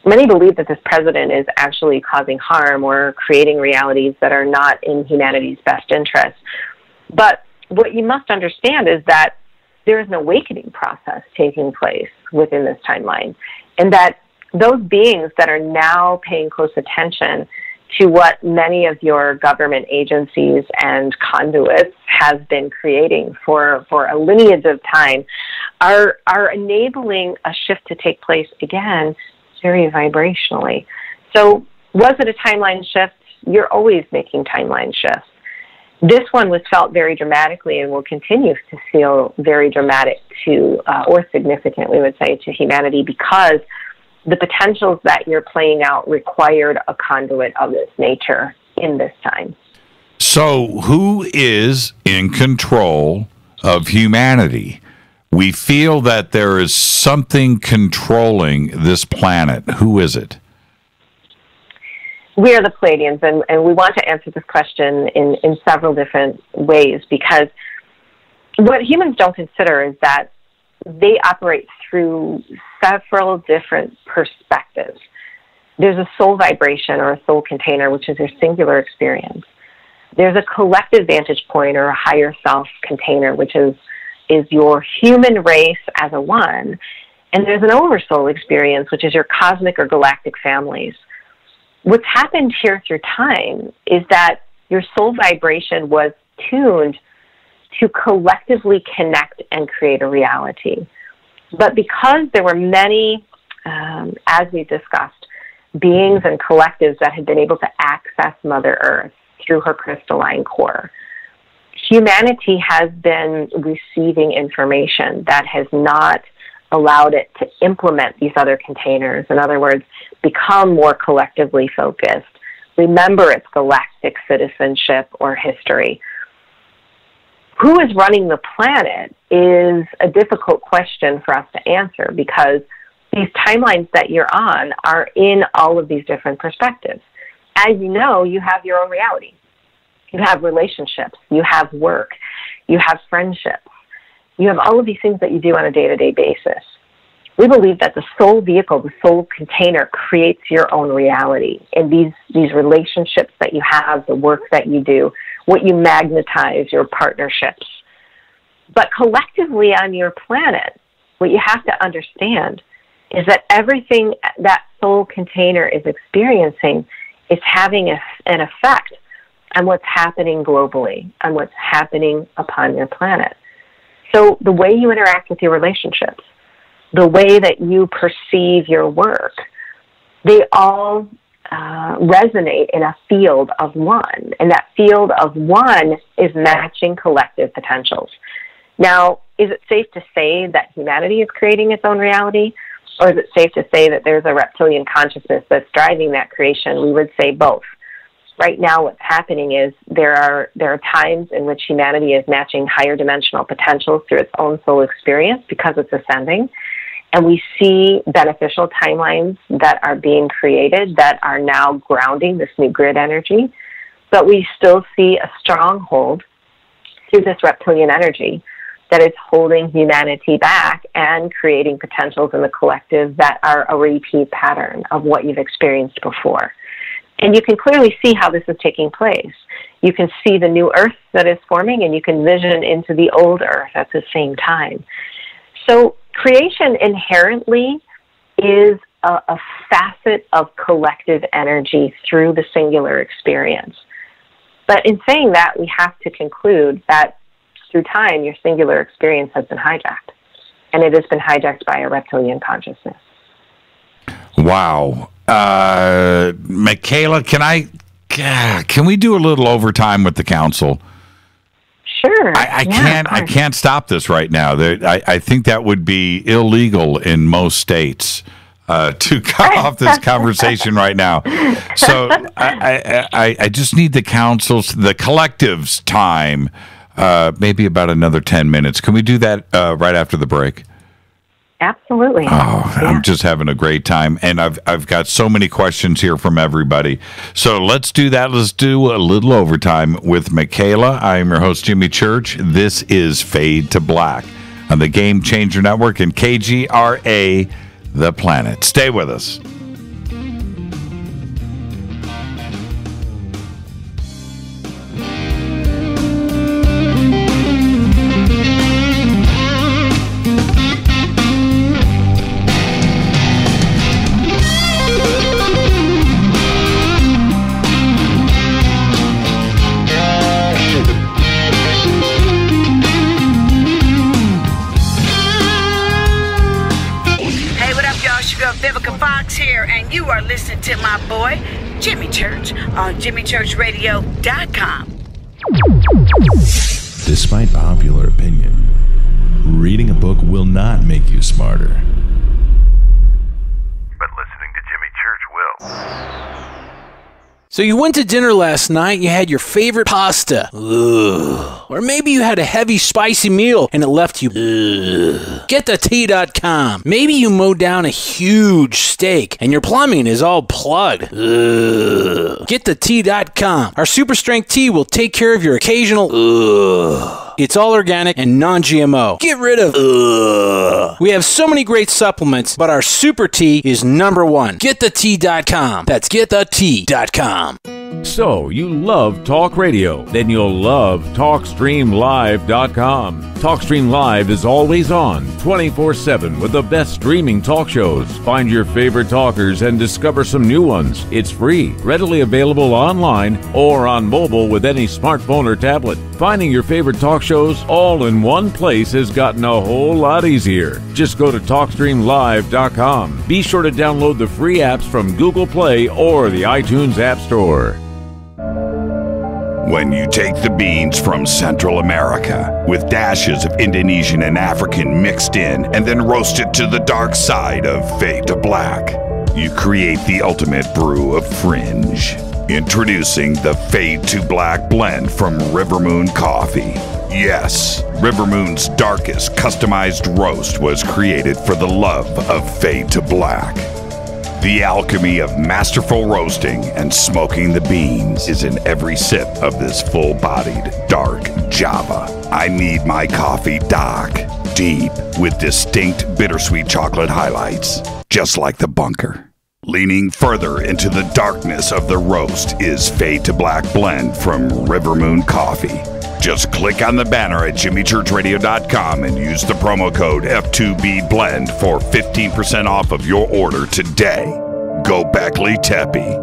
Many believe that this president is actually causing harm or creating realities that are not in humanity's best interest. But what you must understand is that there is an awakening process taking place within this timeline, and that those beings that are now paying close attention to what many of your government agencies and conduits have been creating for a lineage of time are enabling a shift to take place again very vibrationally. So was it a timeline shift? You're always making timeline shifts. This one was felt very dramatically and will continue to feel very dramatic to, or significant, we would say, to humanity, because the potentials that you're playing out required a conduit of this nature in this time. So who is in control of humanity? We feel that there is something controlling this planet. Who is it? We are the Pleiadians, and we want to answer this question in several different ways, because what humans don't consider is that they operate through several different perspectives. There's a soul vibration or a soul container, which is your singular experience. There's a collective vantage point or a higher self container, which is your human race as a one. And there's an oversoul experience, which is your cosmic or galactic families. What's happened here through time is that your soul vibration was tuned to collectively connect and create a reality. But because there were many, as we discussed, beings and collectives that had been able to access Mother Earth through her crystalline core, humanity has been receiving information that has not allowed it to implement these other containers. In other words, become more collectively focused, remember its galactic citizenship or history. Who is running the planet is a difficult question for us to answer, because these timelines that you're on are in all of these different perspectives. As you know, you have your own reality. You have relationships, you have work, you have friendships, you have all of these things that you do on a day-to-day basis. We believe that the soul vehicle, the soul container, creates your own reality. And these relationships that you have, the work that you do, what you magnetize, your partnerships. But collectively on your planet, what you have to understand is that everything that soul container is experiencing is having an effect on what's happening globally, on what's happening upon your planet. So the way you interact with your relationships, the way that you perceive your work, they all resonate in a field of one. And that field of one is matching collective potentials. Now, is it safe to say that humanity is creating its own reality? Or is it safe to say that there's a reptilian consciousness that's driving that creation? We would say both. Right now, what's happening is there are times in which humanity is matching higher dimensional potentials through its own soul experience because it's ascending. And we see beneficial timelines that are being created that are now grounding this new grid energy. But we still see a stronghold through this reptilian energy that is holding humanity back and creating potentials in the collective that are a repeat pattern of what you've experienced before. And you can clearly see how this is taking place. You can see the new earth that is forming, and you can vision into the old earth at the same time. So creation inherently is a facet of collective energy through the singular experience. But in saying that, we have to conclude that through time, your singular experience has been hijacked. And it has been hijacked by a reptilian consciousness. Wow. Michaela, can we do a little overtime with the council? Sure. I can't stop this right now. I think that would be illegal in most states to cut off this conversation right now. So I just need the council's, the collective's time maybe about another 10 minutes. Can we do that right after the break? Absolutely. Oh, yeah. I'm just having a great time, and I've got so many questions here from everybody. So let's do that. Let's do a little overtime with Michaela. I am your host, Jimmy Church. This is Fade to Black on the Game Changer Network and KGRA, The Planet. Stay with us. Here, and you are listening to my boy Jimmy Church on JimmyChurchRadio.com. Despite popular opinion, reading a book will not make you smarter. But listening to Jimmy Church will. So you went to dinner last night, you had your favorite pasta. Ugh. Or maybe you had a heavy, spicy meal and it left you. Ugh. GetTheT.com. Maybe you mowed down a huge steak and your plumbing is all plugged. Ugh. GetTheT.com. Our super strength tea will take care of your occasional. Ugh. It's all organic and non-GMO. Get rid of ugh. We have so many great supplements, but our super tea is number one. GetTheT.com. That's GetTheT.com. So, you love talk radio? Then you'll love TalkStreamLive.com. TalkStream Live is always on, 24/7 with the best streaming talk shows. Find your favorite talkers and discover some new ones. It's free, readily available online or on mobile with any smartphone or tablet. Finding your favorite talk shows all in one place has gotten a whole lot easier. Just go to TalkStreamLive.com. Be sure to download the free apps from Google Play or the iTunes App Store. When you take the beans from Central America with dashes of Indonesian and African mixed in and then roast it to the dark side of Fade to Black, you create the ultimate brew of fringe. Introducing the Fade to Black blend from River Moon Coffee. Yes, River Moon's darkest customized roast was created for the love of Fade to Black. The alchemy of masterful roasting and smoking the beans is in every sip of this full-bodied, dark Java. I need my coffee dark, deep, with distinct bittersweet chocolate highlights, just like the bunker. Leaning further into the darkness of the roast is Fade to Black blend from River Moon Coffee. Just click on the banner at JimmyChurchRadio.com and use the promo code F2BBLEND for 15% off of your order today. Go Beckley Teppy.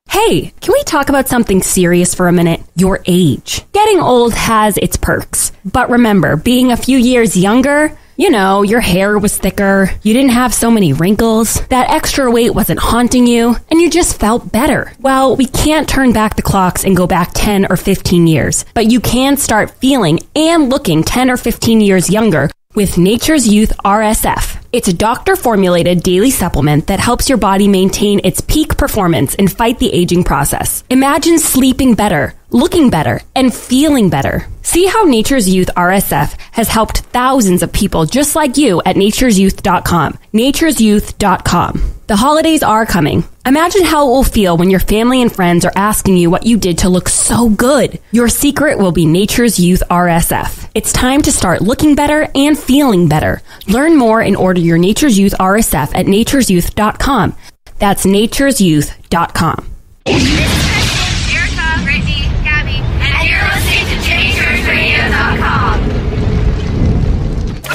Hey, can we talk about something serious for a minute? Your age. Getting old has its perks. But remember, being a few years younger, you know, your hair was thicker, you didn't have so many wrinkles, that extra weight wasn't haunting you, and you just felt better. Well, we can't turn back the clocks and go back 10 or 15 years, but you can start feeling and looking 10 or 15 years younger with Nature's Youth RSF. It's a doctor-formulated daily supplement that helps your body maintain its peak performance and fight the aging process. Imagine sleeping better, looking better, and feeling better. See how Nature's Youth RSF has helped thousands of people just like you at nature'syouth.com. nature'syouth.com. The holidays are coming. Imagine how it will feel when your family and friends are asking you what you did to look so good. Your secret will be Nature's Youth RSF. It's time to start looking better and feeling better. Learn more and order your Nature's Youth RSF at nature'syouth.com. That's nature'syouth.com. Erica, Brittany, Gabby, and you're listening to JimmyChurchRadio.com.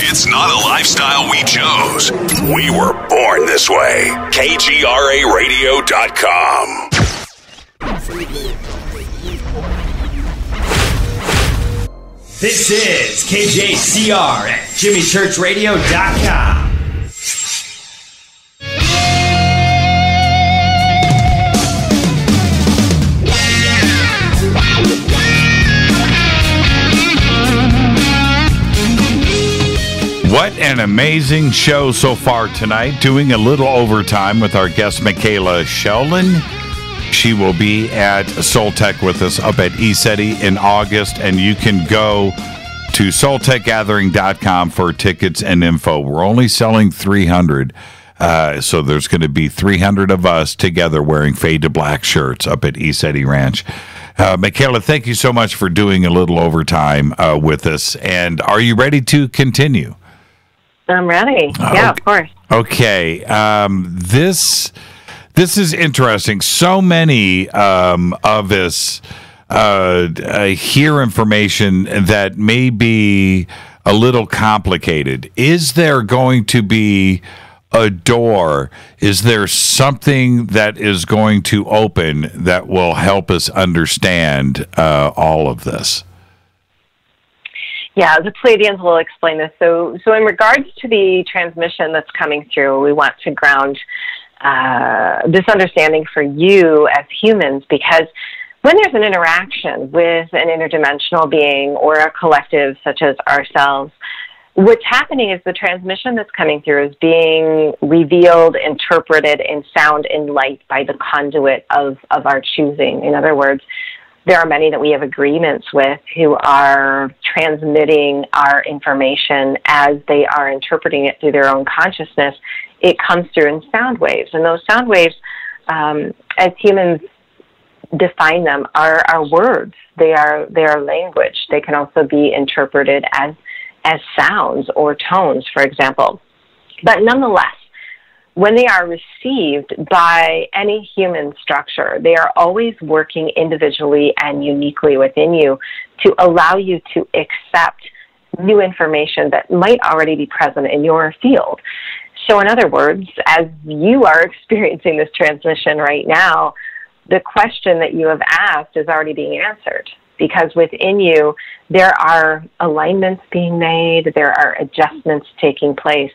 It's not a lifestyle we chose. We were born this way. KGRARadio.com. This is KJCR at JimmyChurchRadio.com. What an amazing show so far tonight. Doing a little overtime with our guest, Michaela Sheldon. She will be at Soul Tech with us up at ECETI in August, and you can go to soultechgathering.com for tickets and info. We're only selling 300, so there's going to be 300 of us together wearing Fade to Black shirts up at ECETI Ranch. Michaela, thank you so much for doing a little overtime with us. And are you ready to continue? I'm ready. Yeah, of course. Okay. This is interesting. So many of us hear information that may be a little complicated. Is there going to be a door? Is there something that is going to open that will help us understand all of this? Yeah, the Pleiadians will explain this. So in regards to the transmission that's coming through, we want to ground this understanding for you as humans, because when there's an interaction with an interdimensional being or a collective such as ourselves, what's happening is the transmission that's coming through is being revealed, interpreted in sound and light by the conduit of our choosing. In other words, there are many that we have agreements with who are transmitting our information as they are interpreting it through their own consciousness. It comes through in sound waves. And those sound waves, as humans define them, are words. They are language. They can also be interpreted as sounds or tones, for example. But nonetheless, when they are received by any human structure, they are always working individually and uniquely within you to allow you to accept new information that might already be present in your field. So in other words, as you are experiencing this transmission right now, the question that you have asked is already being answered, because within you, there are alignments being made, there are adjustments taking place,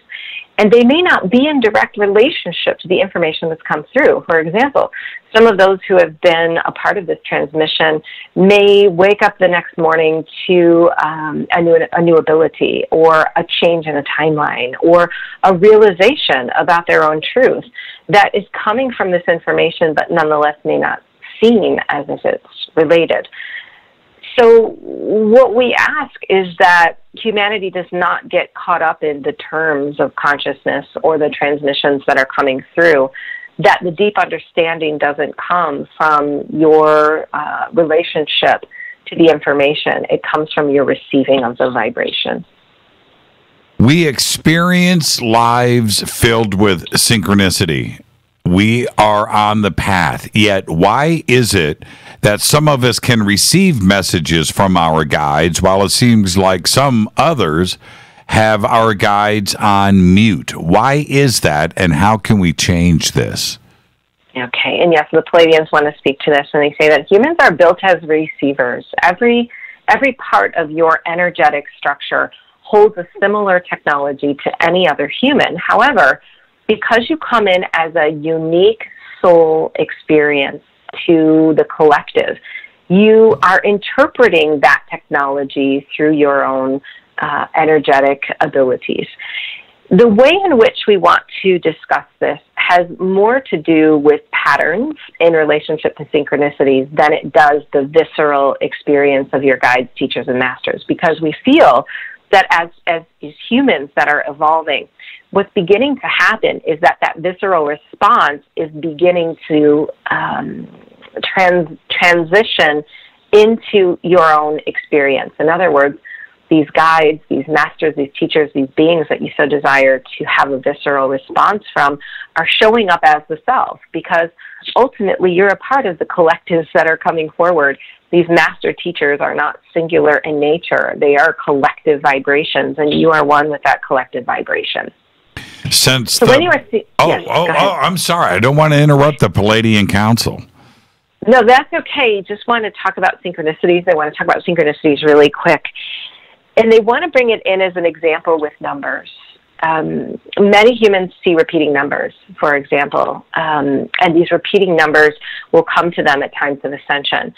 and they may not be in direct relationship to the information that's come through. For example, some of those who have been a part of this transmission may wake up the next morning to a new ability, or a change in a timeline, or a realization about their own truth that is coming from this information, but nonetheless may not seem as if it's related. So what we ask is that humanity does not get caught up in the terms of consciousness or the transmissions that are coming through, that the deep understanding doesn't come from your relationship to the information. It comes from your receiving of the vibration. We experience lives filled with synchronicity. We are on the path. Yet, why is it that some of us can receive messages from our guides, while it seems like some others have our guides on mute? Why is that, and how can we change this? Okay, and yes, the Pleiadians want to speak to this, and they say that humans are built as receivers. Every part of your energetic structure holds a similar technology to any other human. However, because you come in as a unique soul experience to the collective, you are interpreting that technology through your own energetic abilities. The way in which we want to discuss this has more to do with patterns in relationship to synchronicities than it does the visceral experience of your guides, teachers, and masters, because we feel that as humans that are evolving, what's beginning to happen is that visceral response is beginning to transition into your own experience. In other words, these guides, these masters, these teachers, these beings that you so desire to have a visceral response from are showing up as the self, because ultimately you're a part of the collectives that are coming forward. These master teachers are not singular in nature. They are collective vibrations, and you are one with that collective vibration. I'm sorry. I don't want to interrupt the Pleiadian Council. No, that's okay. Just want to talk about synchronicities. I want to talk about synchronicities really quick. And they want to bring it in as an example with numbers. Many humans see repeating numbers, for example, and these repeating numbers will come to them at times of ascension.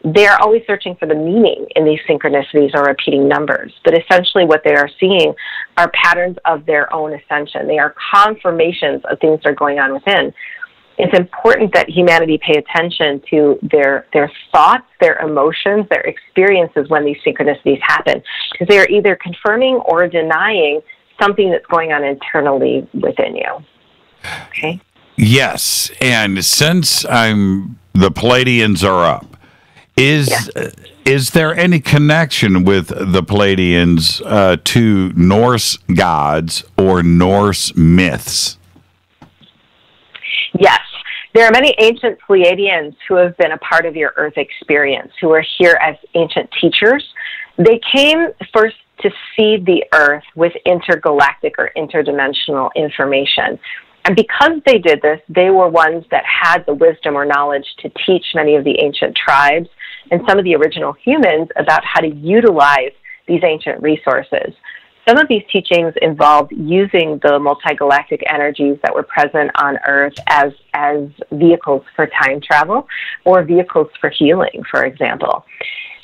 They're always searching for the meaning in these synchronicities or repeating numbers, but essentially what they are seeing are patterns of their own ascension. They are confirmations of things that are going on within. It's important that humanity pay attention to their thoughts, their emotions, their experiences when these synchronicities happen, because they are either confirming or denying something that's going on internally within you. Okay? Yes, and since the Pleiadians are up, is there any connection with the Pleiadians to Norse gods or Norse myths? Yes. There are many ancient Pleiadians who have been a part of your Earth experience, who are here as ancient teachers. They came first to seed the Earth with intergalactic or interdimensional information. And because they did this, they were ones that had the wisdom or knowledge to teach many of the ancient tribes and some of the original humans about how to utilize these ancient resources. Some of these teachings involved using the multigalactic energies that were present on Earth as vehicles for time travel or vehicles for healing, for example.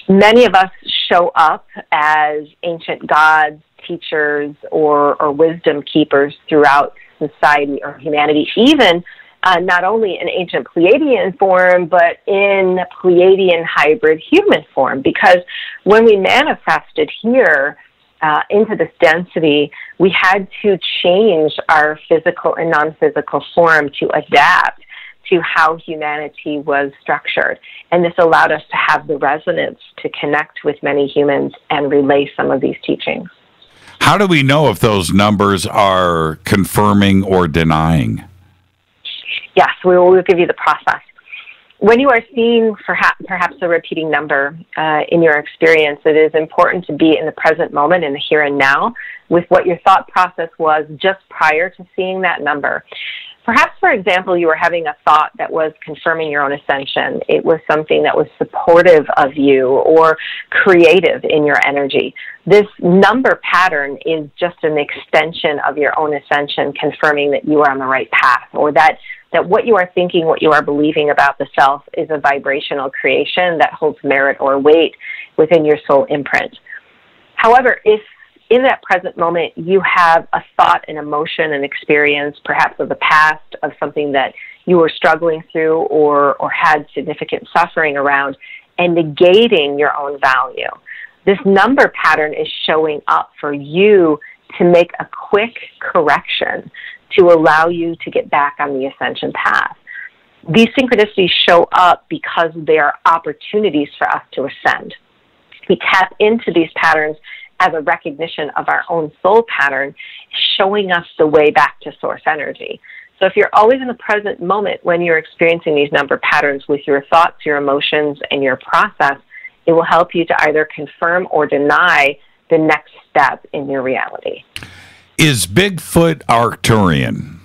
Many of us show up as ancient gods, teachers, or wisdom keepers throughout society or humanity, even not only in ancient Pleiadian form, but in Pleiadian hybrid human form. Because when we manifested here into this density, we had to change our physical and non-physical form to adapt to how humanity was structured. And this allowed us to have the resonance to connect with many humans and relay some of these teachings. How do we know if those numbers are confirming or denying? Yes, we will give you the process. When you are seeing perhaps a repeating number in your experience, it is important to be in the present moment, in the here and now, with what your thought process was just prior to seeing that number. Perhaps, for example, you were having a thought that was confirming your own ascension. It was something that was supportive of you or creative in your energy. This number pattern is just an extension of your own ascension, confirming that you are on the right path, or that what you are thinking, what you are believing about the self is a vibrational creation that holds merit or weight within your soul imprint. However, if in that present moment you have a thought, an emotion, an experience, perhaps of the past, of something that you were struggling through or had significant suffering around, and negating your own value, this number pattern is showing up for you to make a quick correction to allow you to get back on the ascension path. These synchronicities show up because they are opportunities for us to ascend. We tap into these patterns as a recognition of our own soul pattern, showing us the way back to source energy. So if you're always in the present moment when you're experiencing these number patterns with your thoughts, your emotions, and your process, it will help you to either confirm or deny the next step in your reality. Is Bigfoot Arcturian?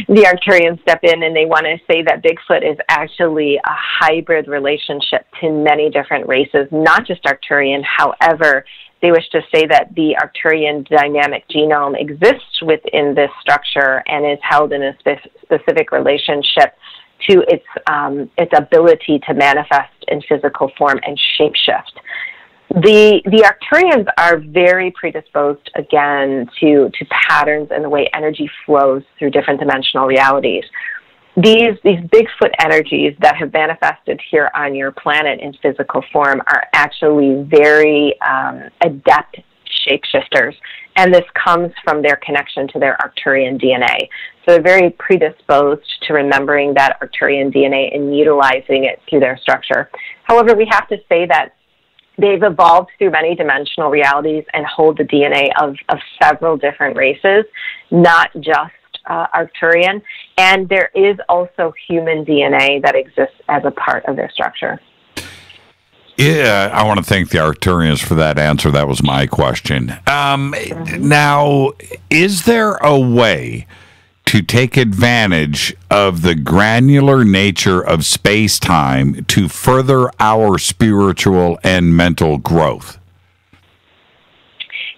The Arcturians step in and they want to say that Bigfoot is actually a hybrid relationship to many different races, not just Arcturian. However, they wish to say that the Arcturian dynamic genome exists within this structure and is held in a specific relationship to its ability to manifest in physical form and shapeshift. The Arcturians are very predisposed, again, to patterns and the way energy flows through different dimensional realities. These Bigfoot energies that have manifested here on your planet in physical form are actually very adept shapeshifters, and this comes from their connection to their Arcturian DNA. So they're very predisposed to remembering that Arcturian DNA and utilizing it through their structure. However, we have to say that they've evolved through many dimensional realities and hold the DNA of several different races, not just Arcturian. And there is also human DNA that exists as a part of their structure. Yeah, I want to thank the Arcturians for that answer. That was my question. Now, is there a way to take advantage of the granular nature of space-time to further our spiritual and mental growth?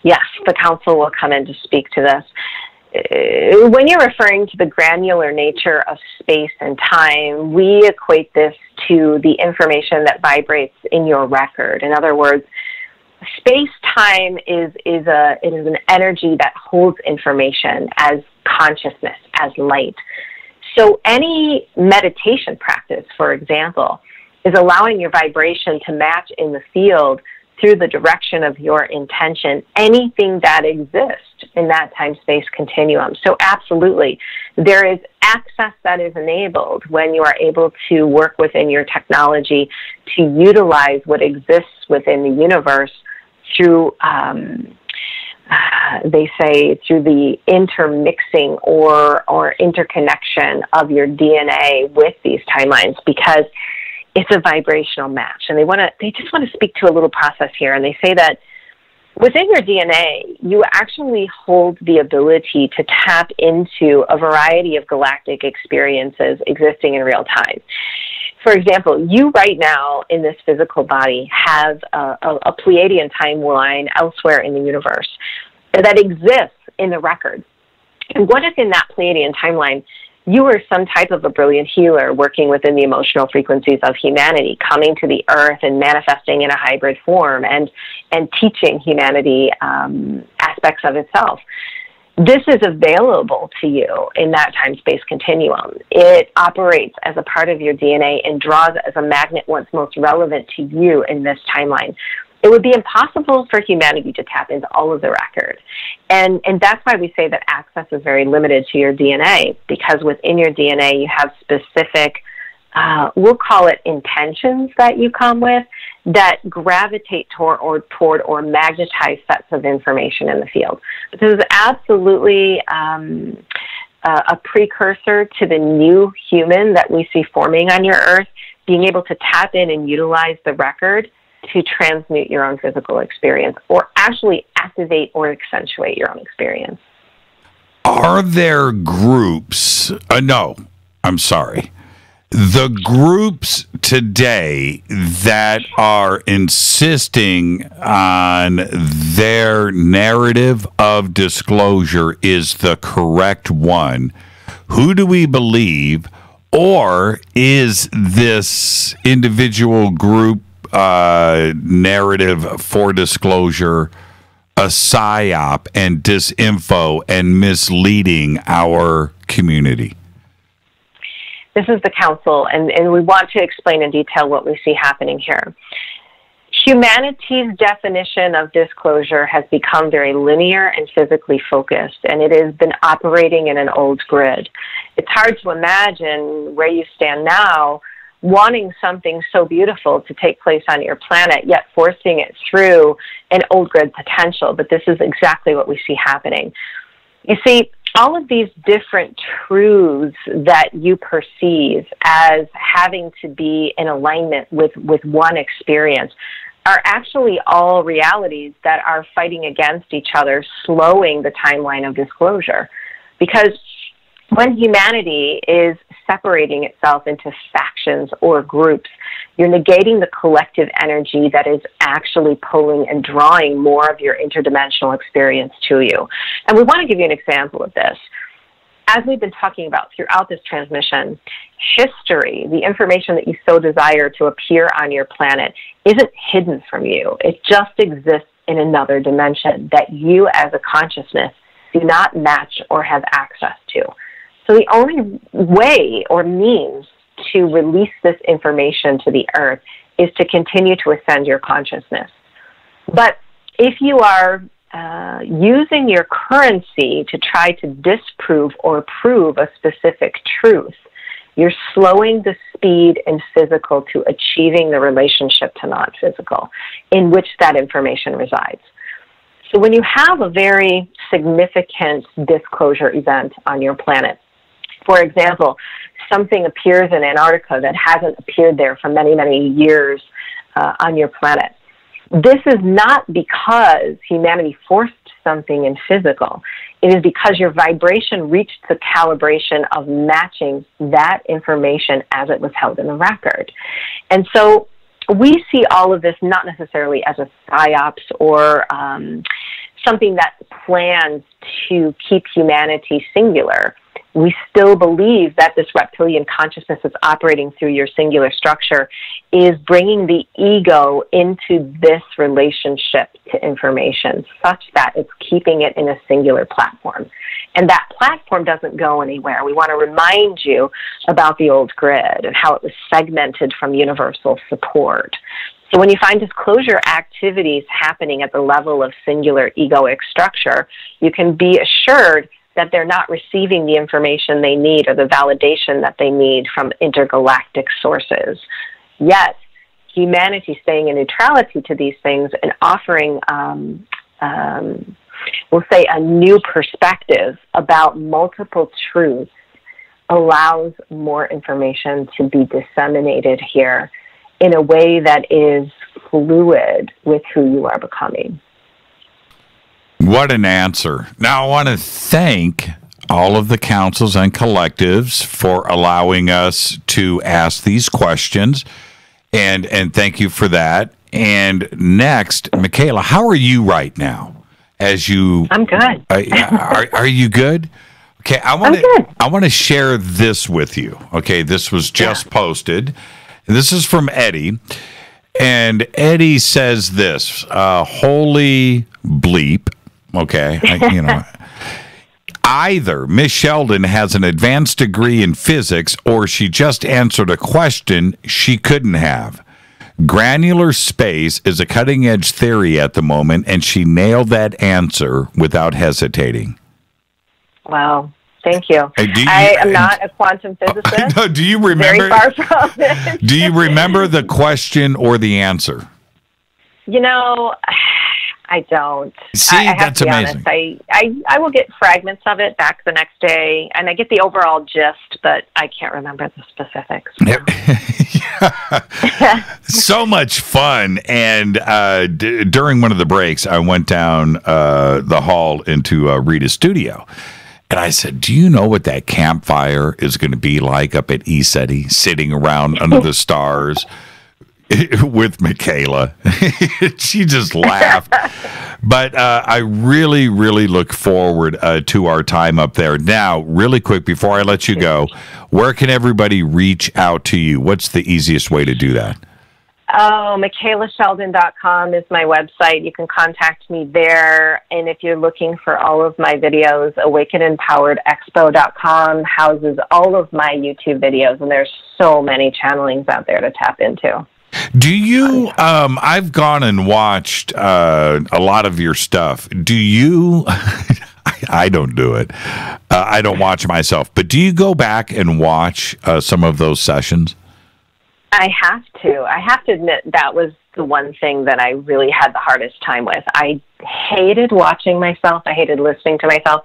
Yes, the council will come in to speak to this. When you're referring to the granular nature of space and time, we equate this to the information that vibrates in your record. In other words, Space-time is an energy that holds information as consciousness, as light. So any meditation practice, for example, is allowing your vibration to match in the field through the direction of your intention, anything that exists in that time-space continuum. So absolutely, there is access that is enabled when you are able to work within your technology to utilize what exists within the universe through, they say, through the intermixing or interconnection of your DNA with these timelines, because it's a vibrational match. And they just want to speak to a little process here. And they say that within your DNA, you actually hold the ability to tap into a variety of galactic experiences existing in real time. For example, you right now in this physical body have a Pleiadian timeline elsewhere in the universe that exists in the record. And what if in that Pleiadian timeline, you were some type of a brilliant healer working within the emotional frequencies of humanity, coming to the earth and manifesting in a hybrid form and teaching humanity aspects of itself. This is available to you in that time-space continuum. It operates as a part of your DNA and draws as a magnet what's most relevant to you in this timeline. It would be impossible for humanity to tap into all of the record. And that's why we say that access is very limited to your DNA, because within your DNA you have specific, we'll call it intentions that you come with that gravitate toward or magnetize sets of information in the field. But this is absolutely a precursor to the new human that we see forming on your earth, being able to tap in and utilize the record to transmute your own physical experience or actually activate or accentuate your own experience. Are there groups? No, I'm sorry. The groups today that are insisting on their narrative of disclosure is the correct one. Who do we believe? Or is this individual group narrative for disclosure a psyop and disinfo and misleading our community? This is the council, and we want to explain in detail what we see happening here. Humanity's definition of disclosure has become very linear and physically focused, and it has been operating in an old grid. It's hard to imagine where you stand now wanting something so beautiful to take place on your planet, yet forcing it through an old grid potential. But this is exactly what we see happening. You see, all of these different truths that you perceive as having to be in alignment with one experience are actually all realities that are fighting against each other, slowing the timeline of disclosure. Because when humanity is separating itself into factions or groups, you're negating the collective energy that is actually pulling and drawing more of your interdimensional experience to you. And we want to give you an example of this. As we've been talking about throughout this transmission, history, the information that you so desire to appear on your planet, isn't hidden from you. It just exists in another dimension that you as a consciousness do not match or have access to. So the only way or means to release this information to the earth is to continue to ascend your consciousness. But if you are using your currency to try to disprove or prove a specific truth, you're slowing the speed in physical to achieving the relationship to non-physical in which that information resides. So when you have a very significant disclosure event on your planet, for example, something appears in Antarctica that hasn't appeared there for many, many years on your planet. This is not because humanity forced something in physical. It is because your vibration reached the calibration of matching that information as it was held in the record. And so we see all of this not necessarily as a psyops or something that plans to keep humanity singular. we still believe that this reptilian consciousness that's operating through your singular structure is bringing the ego into this relationship to information such that it's keeping it in a singular platform. And that platform doesn't go anywhere. We want to remind you about the old grid and how it was segmented from universal support. So when you find disclosure activities happening at the level of singular egoic structure, you can be assured that they're not receiving the information they need or the validation that they need from intergalactic sources. Yet, humanity staying in neutrality to these things and offering, we'll say, a new perspective about multiple truths allows more information to be disseminated here in a way that is fluid with who you are becoming. What an answer. Now, I want to thank all of the councils and collectives for allowing us to ask these questions, and thank you for that. And next, Michaela, how are you right now? I'm good. Are you good? Okay, I want to share this with you. Okay, this was just posted. This is from Eddie, and Eddie says this: "Holy bleep." Okay, either Miss Sheldon has an advanced degree in physics, or she just answered a question she couldn't have. Granular space is a cutting-edge theory at the moment, and she nailed that answer without hesitating. Wow. Thank you. I am not a quantum physicist. No, do you remember? Very far from it. Do you remember the question or the answer? I don't. See, I have that's to be amazing. Honest. I will get fragments of it back the next day, and I get the overall gist, but I can't remember the specifics. So much fun. And during one of the breaks, I went down the hall into Rita's studio. And I said, do you know what that campfire is going to be like up at ESETI, sitting around under the stars with Michaela? She just laughed. But I really, really look forward to our time up there. Now, really quick, before I let you go, where can everybody reach out to you? What's the easiest way to do that? Oh, MichaelaSheldon.com is my website. You can contact me there. And if you're looking for all of my videos, AwakenEmpoweredExpo.com houses all of my YouTube videos. And there's so many channelings out there to tap into. Do you, I've gone and watched a lot of your stuff. Do you, I don't do it. I don't watch myself. But do you go back and watch some of those sessions? I have to. I have to admit that was the one thing that I really had the hardest time with. I hated watching myself. I hated listening to myself.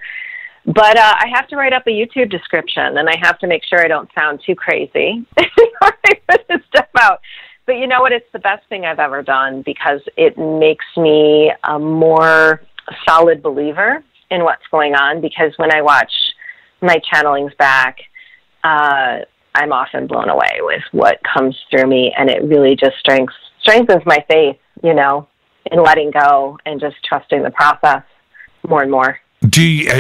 But I have to write up a YouTube description, and I have to make sure I don't sound too crazy before I put this stuff out. But you know what? It's the best thing I've ever done because it makes me a more solid believer in what's going on, because when I watch my channelings back, I'm often blown away with what comes through me, and it really just strengthens my faith, in letting go and just trusting the process more and more. Do you,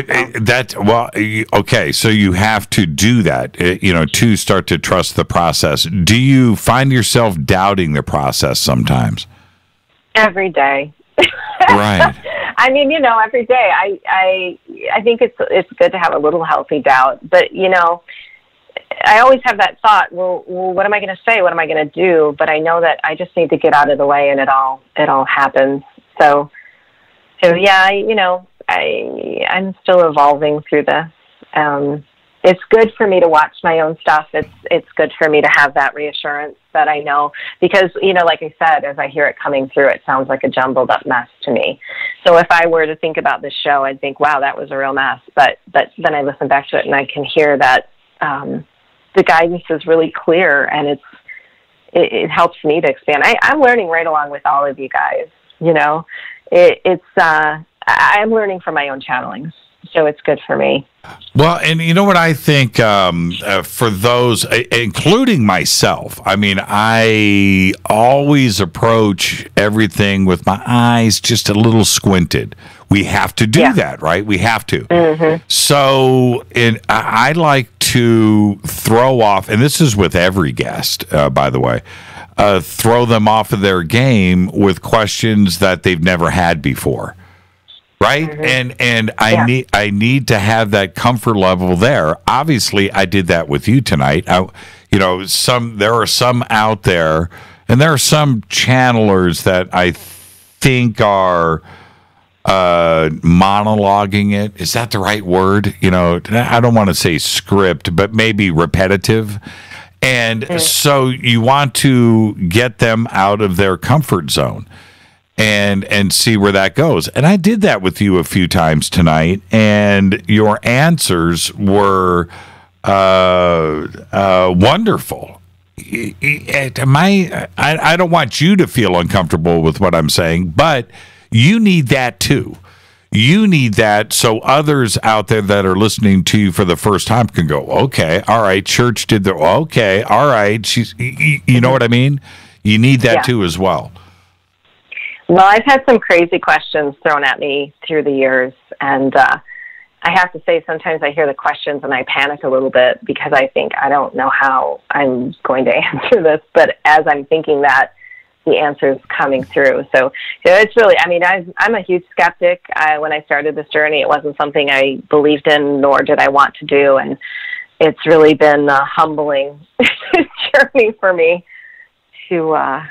okay, so you have to do that, to start to trust the process. Do you find yourself doubting the process sometimes? Every day. Right. I mean, every day. I think it's good to have a little healthy doubt, but I always have that thought, well, what am I going to say? What am I going to do? But I know that I just need to get out of the way, and it all happens. So yeah, I'm still evolving through this. It's good for me to watch my own stuff. It's good for me to have that reassurance that I know, because, like I said, as I hear it coming through, it sounds like a jumbled up mess to me. So if I were to think about this show, I'd think, wow, that was a real mess. But then I listen back to it and I can hear that, the guidance is really clear, and it helps me to expand. I'm learning right along with all of you guys. I'm learning from my own channelings. so it's good for me. Well, and you know what I think for those, including myself, I mean, I always approach everything with my eyes just a little squinted. We have to do that, right? We have to. Mm-hmm. So I like to throw off, and this is with every guest, by the way, throw them off of their game with questions that they've never had before. Right? Mm-hmm. And I need to have that comfort level there. Obviously, I did that with you tonight. There are some out there, and there are some channelers that I think are monologuing it. Is that the right word? I don't want to say script, but maybe repetitive. And so you want to get them out of their comfort zone and see where that goes. And I did that with you a few times tonight, and your answers were wonderful. I don't want you to feel uncomfortable with what I'm saying, but you need that too. You need that so others out there that are listening to you for the first time can go, okay, all right, church did the, okay, all right. You know what I mean? You need that too as well. Well, I've had some crazy questions thrown at me through the years, and I have to say sometimes I hear the questions and I panic a little bit because I think I don't know how I'm going to answer this, but as I'm thinking that, the answer's coming through. So it's really, I mean, I'm a huge skeptic. When I started this journey, it wasn't something I believed in, nor did I want to do, and it's really been a humbling journey for me to,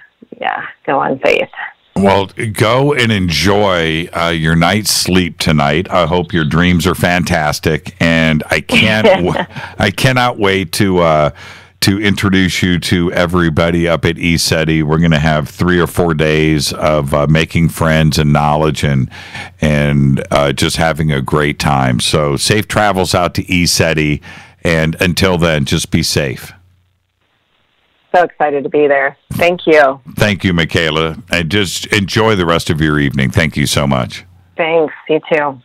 go on faith. Well, go and enjoy your night's sleep tonight. I hope your dreams are fantastic, and I cannot wait to introduce you to everybody up at ECETI. We're going to have 3 or 4 days of making friends and knowledge and just having a great time. So safe travels out to ECETI, and until then, just be safe. So excited to be there. Thank you. Thank you, Michaela. And just enjoy the rest of your evening. Thank you so much. Thanks. You too.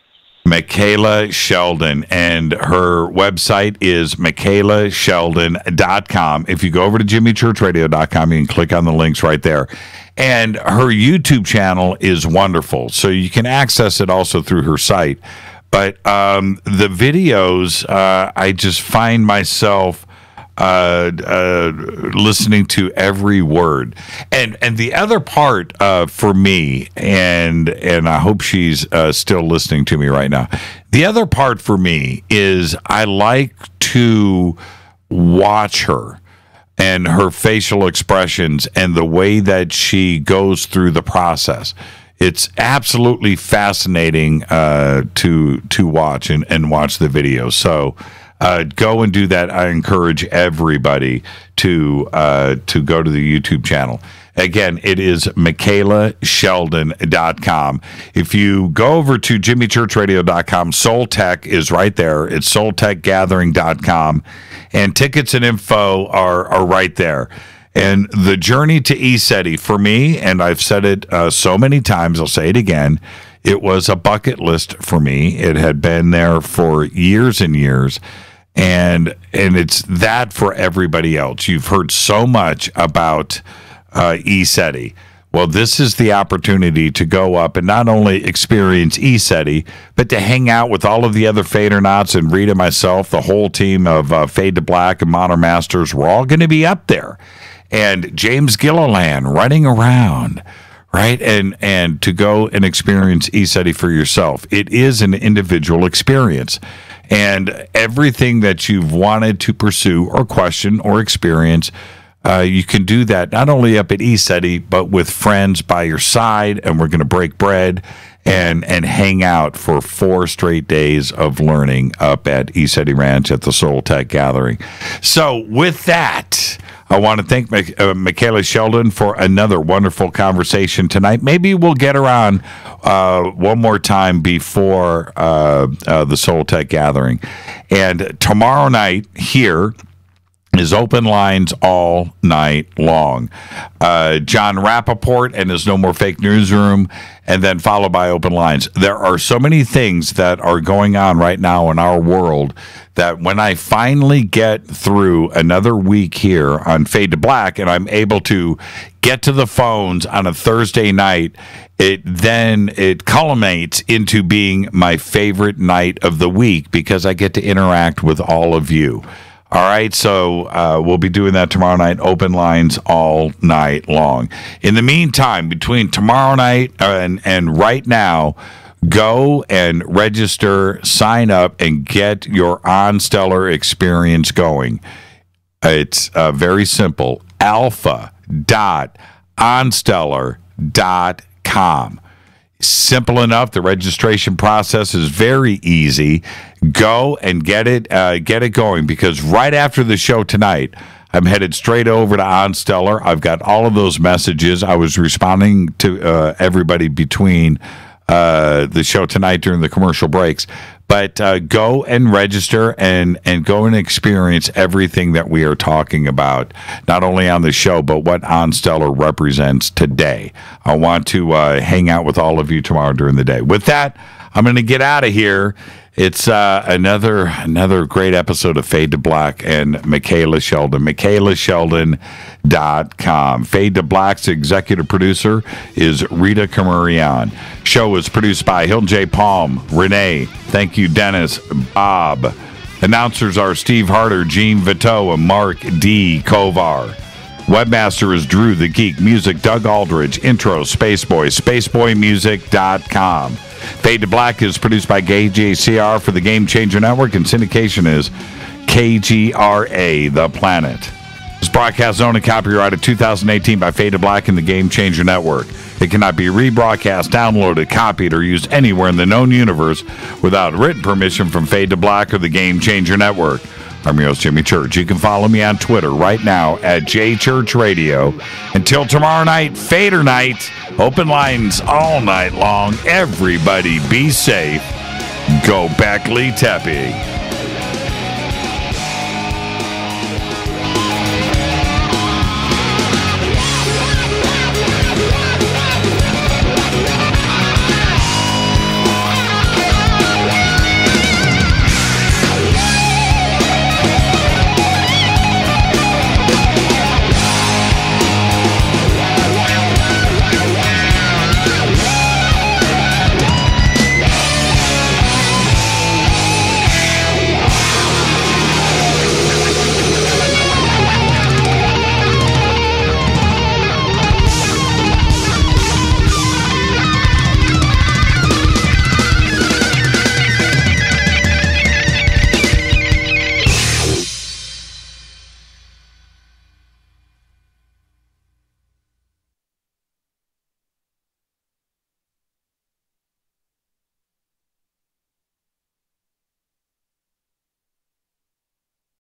Michaela Sheldon, and her website is michaelasheldon.com. If you go over to jimmychurchradio.com, you can click on the links right there. And her YouTube channel is wonderful, so you can access it also through her site. But the videos, I just find myself listening to every word, and the other part for me, and I hope she's still listening to me right now. The other part for me is I like to watch her and her facial expressions and the way that she goes through the process. It's absolutely fascinating to watch and watch the video. So. Go and do that. I encourage everybody to go to the YouTube channel. Again, it is michaelasheldon.com. If you go over to jimmychurchradio.com, Soul Tech is right there. It's soultechgathering.com, and tickets and info are right there. And the journey to ECETI, for me, and I've said it so many times, I'll say it again, it was a bucket list for me. It had been there for years and years. And it's that for everybody else. You've heard so much about ECETI. Well, this is the opportunity to go up and not only experience ECETI, but to hang out with all of the other Fadernauts and Rita, myself, the whole team of Fade to Black and Modern Masters. We're all going to be up there. And James Gilliland running around, right? And to go and experience ECETI for yourself. It is an individual experience. And everything that you've wanted to pursue or question or experience, you can do that not only up at ECETI, but with friends by your side. And we're going to break bread and hang out for 4 straight days of learning up at ECETI Ranch at the Soul Tech Gathering. So with that, I want to thank Michaela Sheldon for another wonderful conversation tonight. Maybe we'll get her on one more time before the Soul Tech Gathering. And tomorrow night here is open lines all night long. John Rappaport and his No More Fake Newsroom, and then followed by open lines. There are so many things that are going on right now in our world that when I finally get through another week here on Fade to Black and I'm able to get to the phones on a Thursday night, it culminates into being my favorite night of the week because I get to interact with all of you. All right, so we'll be doing that tomorrow night, open lines all night long. In the meantime, between tomorrow night and right now, go and register, sign up, and get your OnStellar experience going. It's very simple, alpha.onstellar.com. Simple enough. The registration process is very easy. Go and get it going, because right after the show tonight, I'm headed straight over to OnStellar. I've got all of those messages. I was responding to everybody between the show tonight during the commercial breaks. But go and register and go and experience everything that we are talking about, not only on the show, but what OnStellar represents today. I want to hang out with all of you tomorrow during the day. With that, I'm going to get out of here. It's another great episode of Fade to Black and Michaela Sheldon. MichaelaSheldon.com. Fade to Black's executive producer is Rita Kamurian. Show is produced by Hilton J. Palm, Renee. Thank you, Dennis, Bob. Announcers are Steve Harder, Gene Vito, and Mark D. Kovar. Webmaster is Drew the Geek. Music, Doug Aldridge. Intro, Spaceboy. SpaceboyMusic.com. Fade to Black is produced by KJCR for the Game Changer Network, and syndication is KGRA, The Planet. This broadcast is owned and copyrighted 2018 by Fade to Black and the Game Changer Network. It cannot be rebroadcast, downloaded, copied, or used anywhere in the known universe without written permission from Fade to Black or the Game Changer Network. I'm your host, Jimmy Church. You can follow me on Twitter right now at JChurchRadio. Until tomorrow night, Fader night, open lines all night long. Everybody be safe. Go Beckley Tepe.